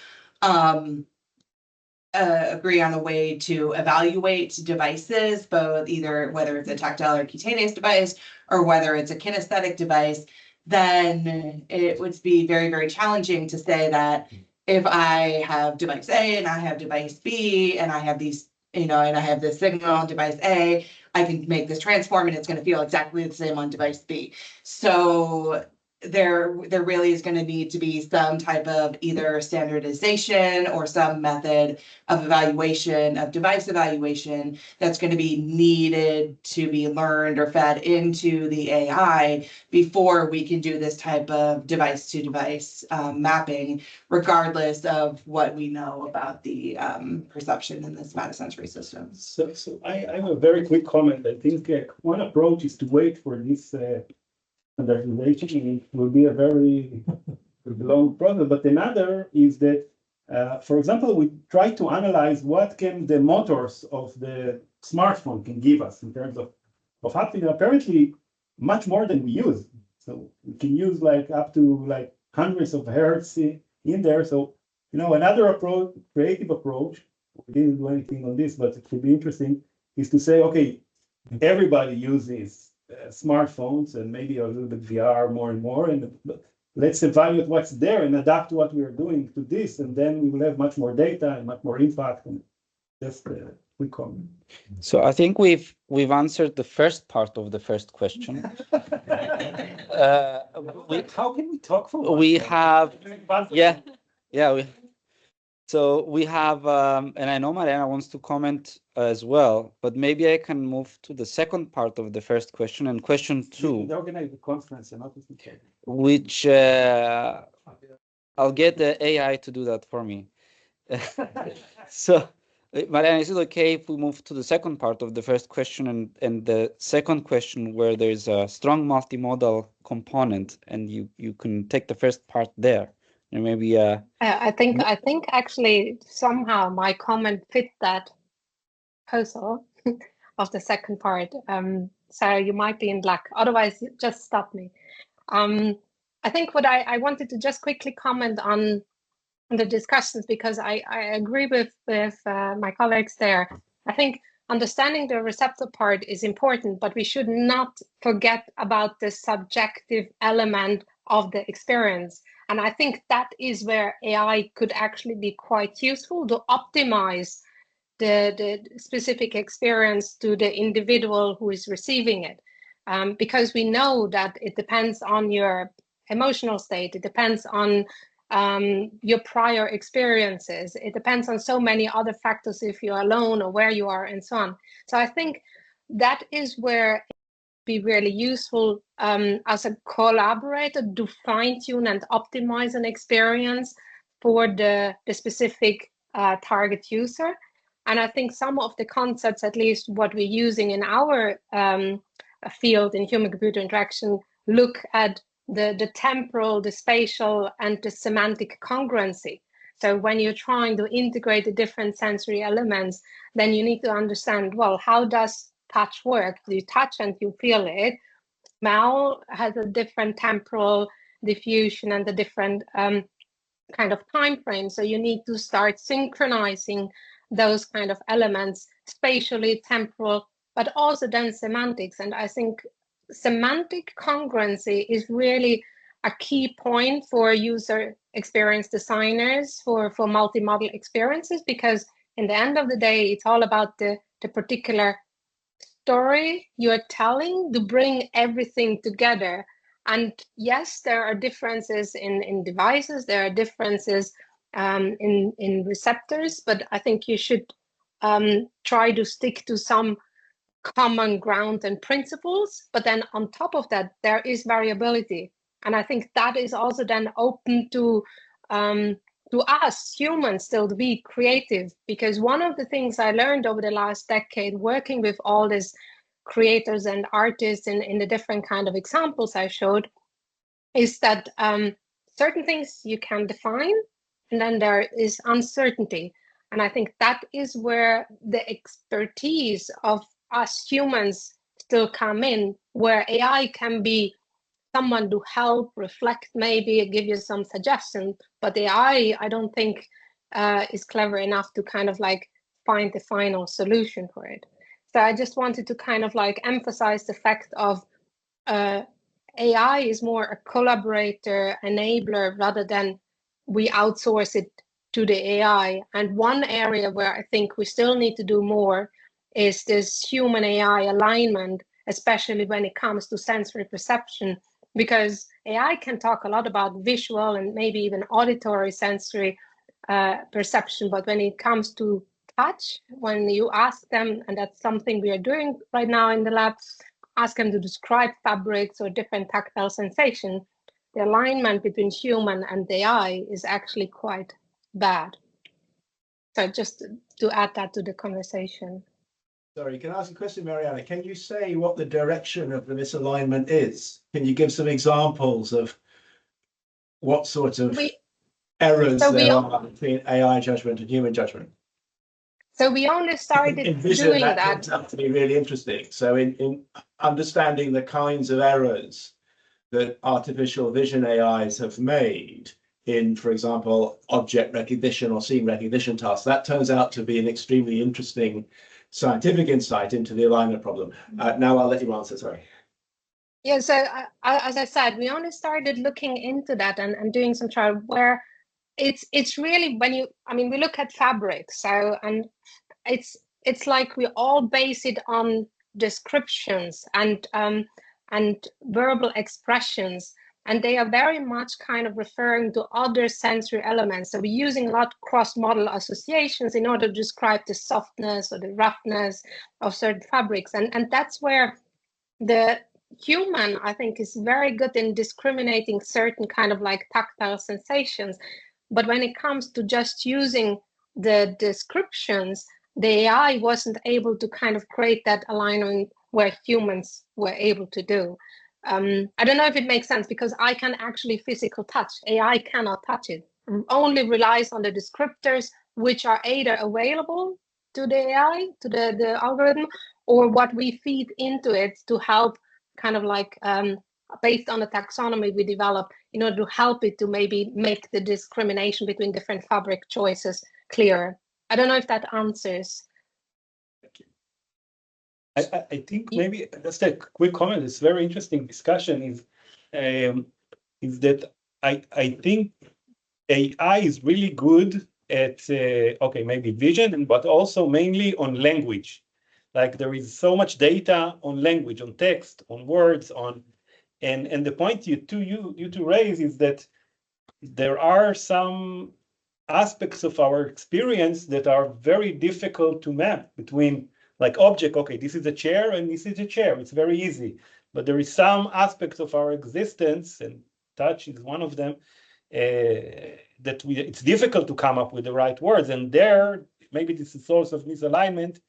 evaluate devices, both either whether it's a tactile or cutaneous device or whether it's a kinesthetic device, then it would be very, very challenging to say that if I have device A and I have device B and I have these, you know, and I have this signal on device A, I can make this transform and it's going to feel exactly the same on device B. So there really is going to need to be some type of either standardization or some method of evaluation, of device evaluation, that's going to be needed to be learned or fed into the AI before we can do this type of device to device mapping, regardless of what we know about the perception in the somatosensory systems. So I have a very quick comment. I think one approach is to wait for this standardization. It will be a very long process, but another is that For example, we try to analyze what can the motors of the smartphone can give us in terms of haptic. Apparently, much more than we use. So we can use like up to like hundreds of hertz in there. So, another approach, creative approach, we didn't do anything on this, but it could be interesting, is to say, okay, everybody uses smartphones and maybe a little bit VR more and more, but let's evaluate what's there and adapt what we are doing to this, and then we will have much more data and much more impact. And just we comment. So I think we've answered the first part of the first question. How can we talk for? We have, So we have, and I know Marianna wants to comment as well, but maybe I can move to the second part of the first question and question 2. We organize the conference and not which I'll get the AI to do that for me. So, Marianna, is it okay if we move to the second part of the first question and the second question where there's a strong multimodal component, and you can take the first part there, and maybe I think actually somehow my comment fit that proposal of the second part. So you might be in luck. Otherwise, just stop me. I think what I wanted to just quickly comment on the discussions, because I agree with my colleagues there. I think understanding the receptor part is important, but we should not forget about the subjective element of the experience. And I think that is where AI could actually be quite useful to optimize the specific experience to the individual who is receiving it. Because we know that it depends on your emotional state, it depends on your prior experiences, it depends on so many other factors if you're alone or where you are and so on. So I think that is where it would be really useful as a collaborator to fine-tune and optimize an experience for the specific target user. And I think some of the concepts, at least what we're using in our field in human-computer interaction, look at the temporal, the spatial, and the semantic congruency. So when you're trying to integrate the different sensory elements, then you need to understand, well, how does touch work? You touch and you feel it. Smell has a different temporal diffusion and a different kind of time frame. So you need to start synchronizing those kind of elements spatially, temporal, but also then semantics. And I think semantic congruency is really a key point for user experience designers for multimodal experiences, because in the end of the day, it's all about the particular story you're telling to bring everything together. And yes, there are differences in devices, there are differences in receptors, but I think you should try to stick to some common ground and principles, but then on top of that, there is variability. And I think that is also then open to us humans still to be creative, because one of the things I learned over the last decade working with all these creators and artists in the different kind of examples I showed is that certain things you can define, and then there is uncertainty. And I think that is where the expertise of us humans still come in, where AI can be someone to help, reflect, maybe give you some suggestions, but AI, I don't think is clever enough to kind of like find the final solution for it. So I just wanted to kind of like emphasize the fact of AI is more a collaborator, enabler, rather than we outsource it to the AI. And one area where I think we still need to do more is this human AI alignment, especially when it comes to sensory perception, because AI can talk a lot about visual and maybe even auditory sensory perception, but when it comes to touch, when you ask them, and that's something we are doing right now in the lab, ask them to describe fabrics or different tactile sensation, the alignment between human and the AI is actually quite bad. So just to add that to the conversation. Sorry, can I ask a question, Marianna? Can you say what the direction of the misalignment is? Can you give some examples of what sort of errors So we there all- are between AI judgment and human judgment. So we only started In vision, doing that that. turns out to be really interesting. So in understanding the kinds of errors that artificial vision AIs have made in, for example, object recognition or scene recognition tasks, that turns out to be an extremely interesting scientific insight into the alignment problem. Now I'll let you answer, sorry. Yeah, so as I said, we only started looking into that and doing some trial where it's really when you, I mean, we look at fabric, so and it's like we all base it on descriptions and verbal expressions, and they are very much kind of referring to other sensory elements. So we're using a lot of cross-model associations in order to describe the softness or the roughness of certain fabrics, and that's where the human, I think, is very good in discriminating certain kind of like tactile sensations. But when it comes to just using the descriptions, the AI wasn't able to kind of create that alignment where humans were able to do. I don't know if it makes sense, because I can actually physical touch. AI cannot touch it. Only relies on the descriptors, which are either available to the AI, to the algorithm, or what we feed into it to help kind of like based on the taxonomy we develop in order to help it to maybe make the discrimination between different fabric choices clearer. I don't know if that answers. I think maybe just a quick comment. It's very interesting discussion is that I think AI is really good at okay, maybe vision, but also mainly on language. Like there is so much data on language, on text, on words, on and the point you to raise is that there are some aspects of our experience that are very difficult to map between like object, okay, this is a chair and this is a chair. It's very easy. But there is some aspects of our existence, and touch is one of them, that it's difficult to come up with the right words. And there, maybe this is a source of misalignment.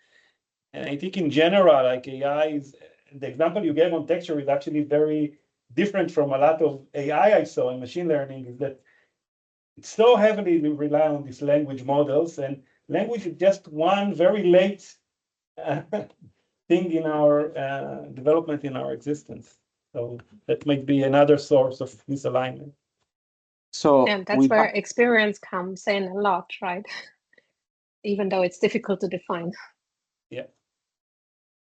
And I think in general, like AI is, the example you gave on texture is actually very different from a lot of AI I saw in machine learning, is that it's so heavily rely on these language models, and language is just one very late thing in our development in our existence. So that might be another source of misalignment. So and that's where experience comes in a lot, right? Even though it's difficult to define. Yeah.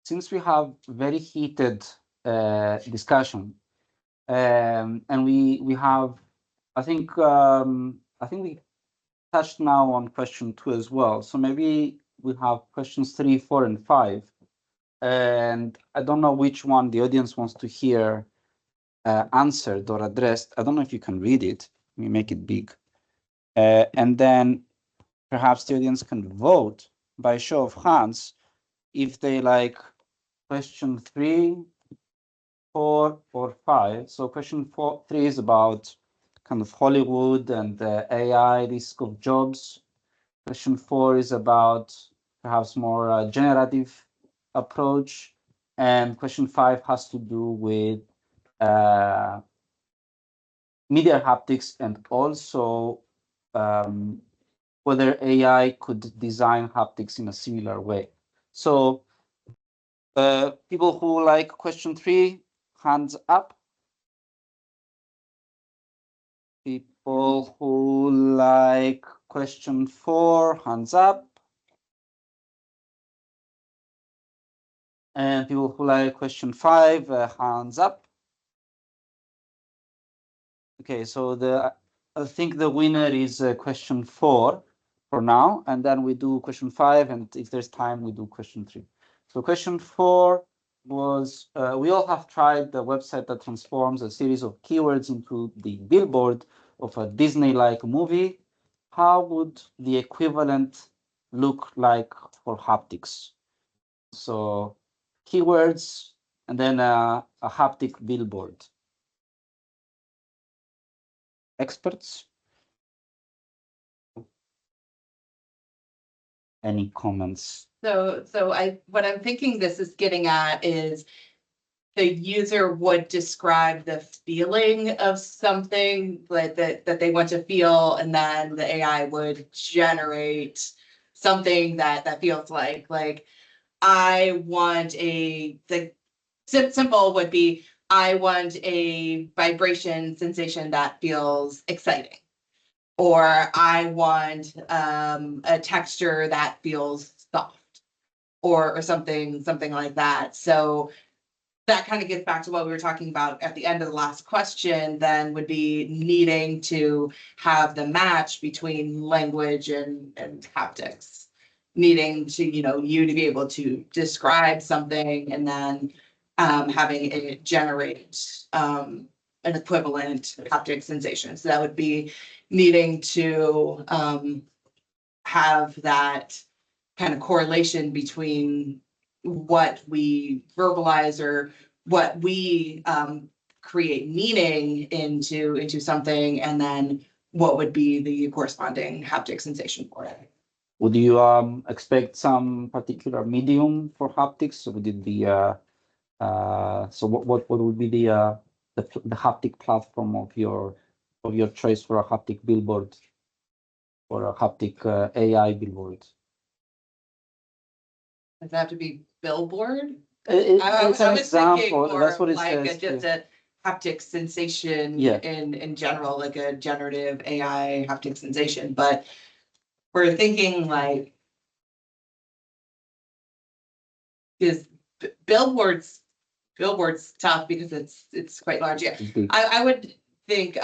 Since we have very heated discussion, and we have, I think we touched now on question 2 as well. So maybe we have questions 3, 4, and 5. And I don't know which one the audience wants to hear answered or addressed. I don't know if you can read it. We make it big. And then perhaps the audience can vote by show of hands if they like question 3, 4, or 5. So question 3 is about kind of Hollywood and the AI risk of jobs. Question 4 is about perhaps more generative approach. And question 5 has to do with media haptics and also whether AI could design haptics in a similar way. So people who like question 3, hands up. People who like question 4, hands up. And people who like question 5, hands up. Okay, so I think the winner is question 4 for now, and then we do question 5, and if there's time, we do question 3. So question 4 was, we all have tried the website that transforms a series of keywords into the billboard of a Disney-like movie. How would the equivalent look like for haptics? So keywords and then a haptic billboard. Experts? Any comments? So what I'm thinking this is getting at is the user would describe the feeling of something that they want to feel, and then the AI would generate something that feels like I want the simple would be I want a vibration sensation that feels exciting, or I want a texture that feels soft, or something like that. So that kind of gets back to what we were talking about at the end of the last question, then would be needing to have the match between language and haptics, needing to, you to be able to describe something and then having it generate an equivalent haptic sensation. So that would be needing to have that kind of correlation between what we verbalize or what we create meaning into something, and then what would be the corresponding haptic sensation for it. Would you expect some particular medium for haptics? Would it be so what would be the haptic platform of your choice for a haptic billboard or a haptic AI billboard? Does it have to be billboard? It's an example. More That's what it like says. just a haptic sensation in general, like a generative AI haptic sensation. But we're thinking like, is billboards tough because it's quite large. Yeah, I would think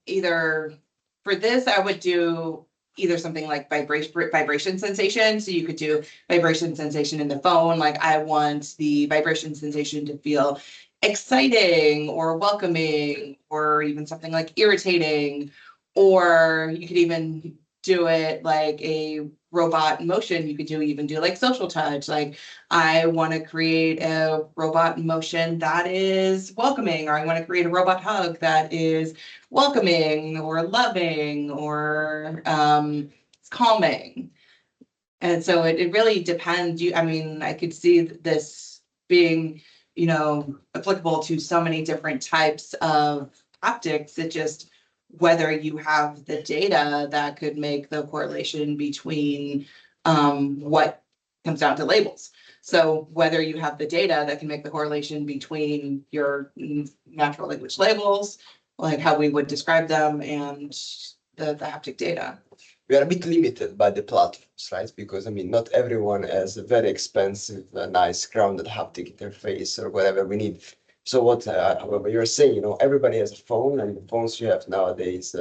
either for this I would do either something like vibration sensation. So you could do vibration sensation in the phone. Like I want the vibration sensation to feel exciting or welcoming, or even something like irritating. Or you could even do it like a robot motion. You could even do like social touch. Like I want to create a robot motion that is welcoming, or I want to create a robot hug that is welcoming or loving or calming. And so it really depends. I could see this being, applicable to so many different types of haptics. It just whether you have the data that could make the correlation between what comes down to labels. So whether you have the data that can make the correlation between your natural language labels, like how we would describe them, and the haptic data. We are a bit limited by the platforms, right? Because not everyone has a very expensive, nice grounded haptic interface or whatever we need. So what you're saying, everybody has a phone, and the phones you have nowadays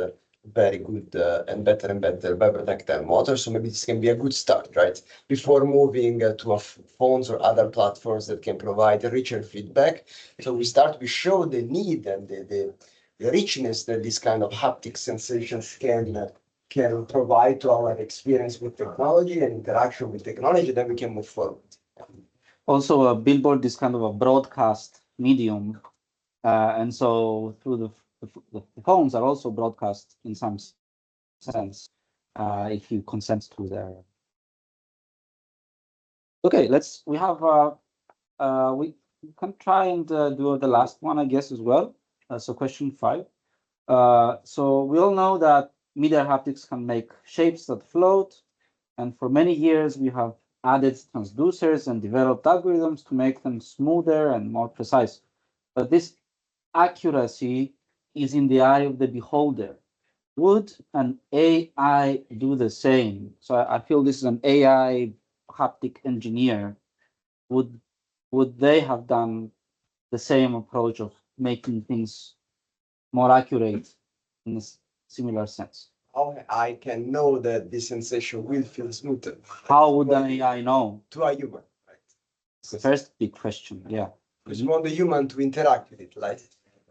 very good and better vibrotactile motor. So maybe this can be a good start, right? Before moving to phones or other platforms that can provide richer feedback. So we show the need and the richness that this kind of haptic sensations can provide to our experience with technology and interaction with technology, then we can move forward. Also, a billboard is kind of a broadcast medium, and so through the phones are also broadcast in some sense, if you consent to their. Okay, we can try and do the last one, I guess, as well. So question 5. So we all know that media haptics can make shapes that float, and for many years we have added transducers and developed algorithms to make them smoother and more precise. But this accuracy is in the eye of the beholder. Would an AI do the same? So I feel this is an AI haptic engineer. Would they have done the same approach of making things more accurate in a similar sense? How I can know that this sensation will feel smoother? How would an AI know? To a human, right? It's the first big question, yeah. Because you want the human to interact with it, right?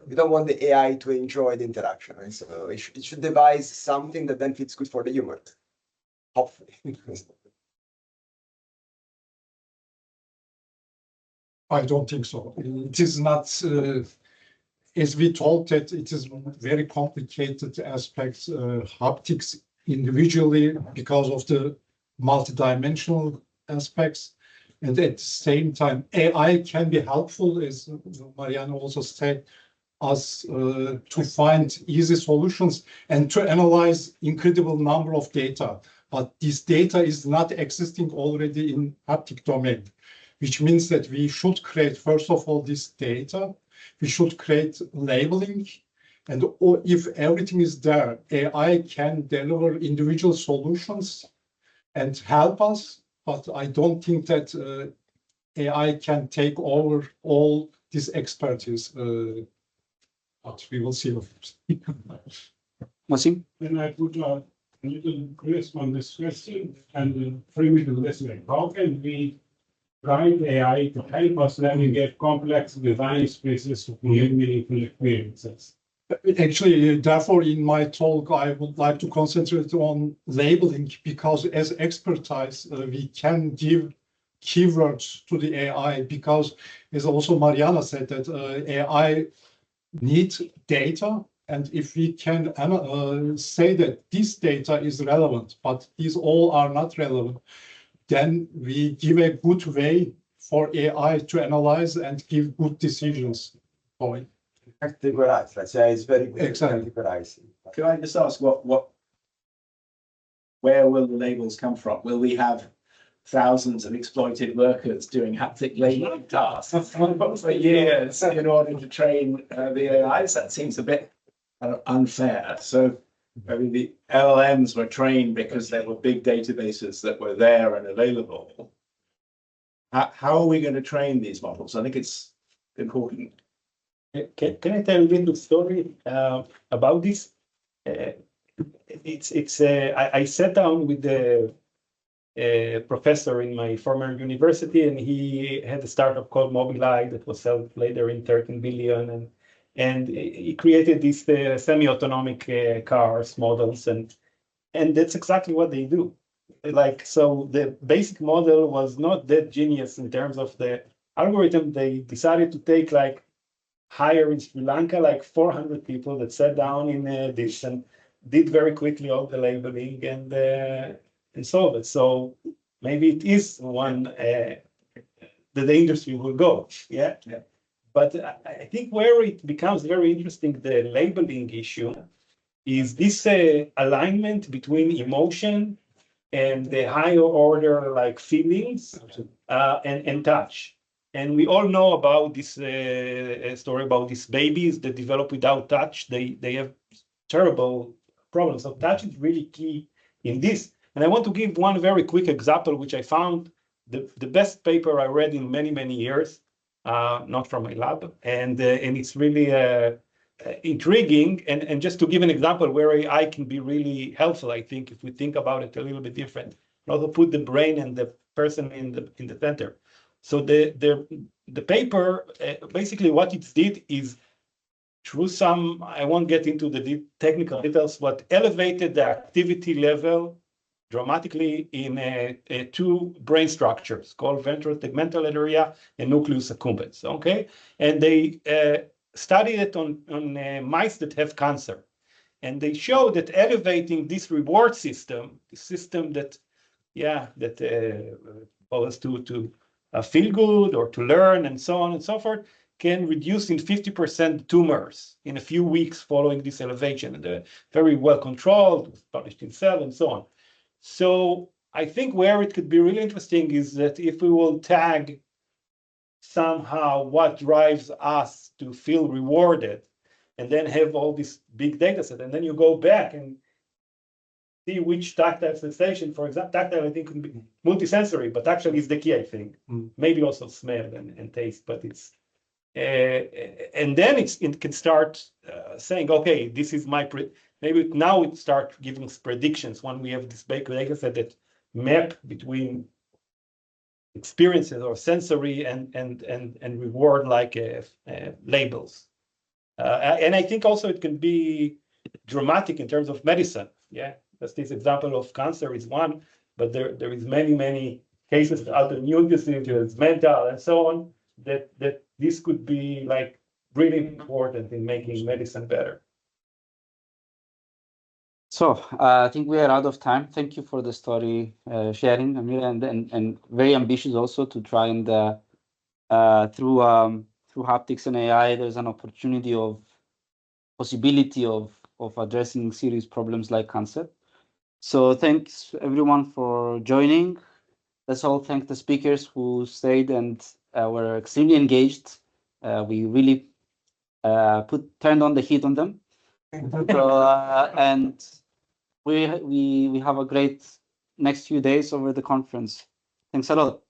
You don't want the AI to enjoy the interaction, right? So it should devise something that then fits good for the human, hopefully. I don't think so. It is not, as we told, that it is very complicated aspects, haptics individually because of the multidimensional aspects. And at the same time, AI can be helpful, as Marianna also said, us to find easy solutions and to analyze incredible number of data. But this data is not existing already in haptic domain, which means that we should create, first of all, this data. We should create labeling. And if everything is there, AI can deliver individual solutions and help us. But I don't think that AI can take over all this expertise. But we will see. Wasim? Then I put a little twist on this question and frame it this way. How can we guide AI to help us navigate complex design spaces to create meaningful experiences? Actually, therefore, in my talk, I would like to concentrate on labeling, because as expertise, we can give keywords to the AI, because as also Marianna said, that AI needs data. And if we can say that this data is relevant, but these all are not relevant, then we give a good way for AI to analyze and give good decisions. Categorize, let's say, it's very good. Exactly. Categorizing. Can I just ask where will the labels come from? Will we have thousands of exploited workers doing haptic labeling tasks for years in order to train the AIs? That seems a bit unfair. So, I mean, the LLMs were trained because there were big databases that were there and available. How are we going to train these models? I think it's important. Can I tell a little story about this? I sat down with the professor in my former university, and he had a startup called Mobileye that was sold later in 13 billion, and he created these semi-autonomic cars models, and that's exactly what they do. Like, so the basic model was not that genius in terms of the algorithm. They decided to take, like, hire in Sri Lanka like 400 people that sat down in this and did very quickly all the labeling and solve it. So maybe it is one that the industry will go. Yeah. But I think where it becomes very interesting, the labeling issue, is this alignment between emotion and the higher order, like feelings and touch. And we all know about this story about these babies that develop without touch. They have terrible problems. So touch is really key in this. And I want to give one very quick example, which I found the best paper I read in many, many years, not from my lab. And it's really intriguing. And just to give an example where AI can be really helpful, I think, if we think about it a little bit different, and also put the brain and the person in the center. So the paper, basically what it did is, through some, I won't get into the technical details, but elevated the activity level dramatically in two brain structures called ventral tegmental area and nucleus accumbens, okay? And they studied it on mice that have cancer. And they showed that elevating this reward system, the system that, goes to feel good or to learn and so on and so forth, can reduce in 50% tumors in a few weeks following this elevation. And they're very well controlled, published in Cell and so on. So I think where it could be really interesting is that if we will tag somehow what drives us to feel rewarded, and then have all this big data set, and then you go back and see which tactile sensation, for example, tactile, I think, can be multisensory, but actually is the key, I think. Maybe also smell and taste, but it's, and then it can start saying, okay, this is my, maybe now it start giving us predictions when we have this big data set that map between experiences or sensory and reward like labels. And I think also it can be dramatic in terms of medicine. Yeah. That's this example of cancer is one, but there is many cases of autoimmune diseases, mental, and so on, that this could be like really important in making medicine better. So I think we are out of time. Thank you for the story sharing, Amir, and very ambitious also to try and through haptics and AI, there's an opportunity of possibility of addressing serious problems like cancer. So thanks everyone for joining. Let's all thank the speakers who stayed and were extremely engaged. We really turned on the heat on them. So, and we have a great next few days over the conference. Thanks a lot.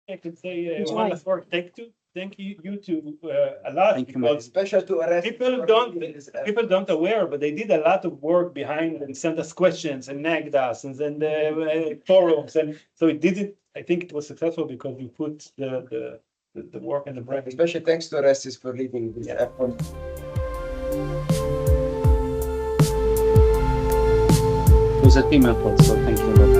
I could say Enjoy. one last word. Thank you to a lot. Thank you, because Special to Orestes. people don't aware, but they did a lot of work behind and sent us questions and nagged us and then the forums, and so it didn't. I think it was successful because we put the work and the brain. Especially thanks to Orestes for leading this effort. It was a team effort, so thank you a lot.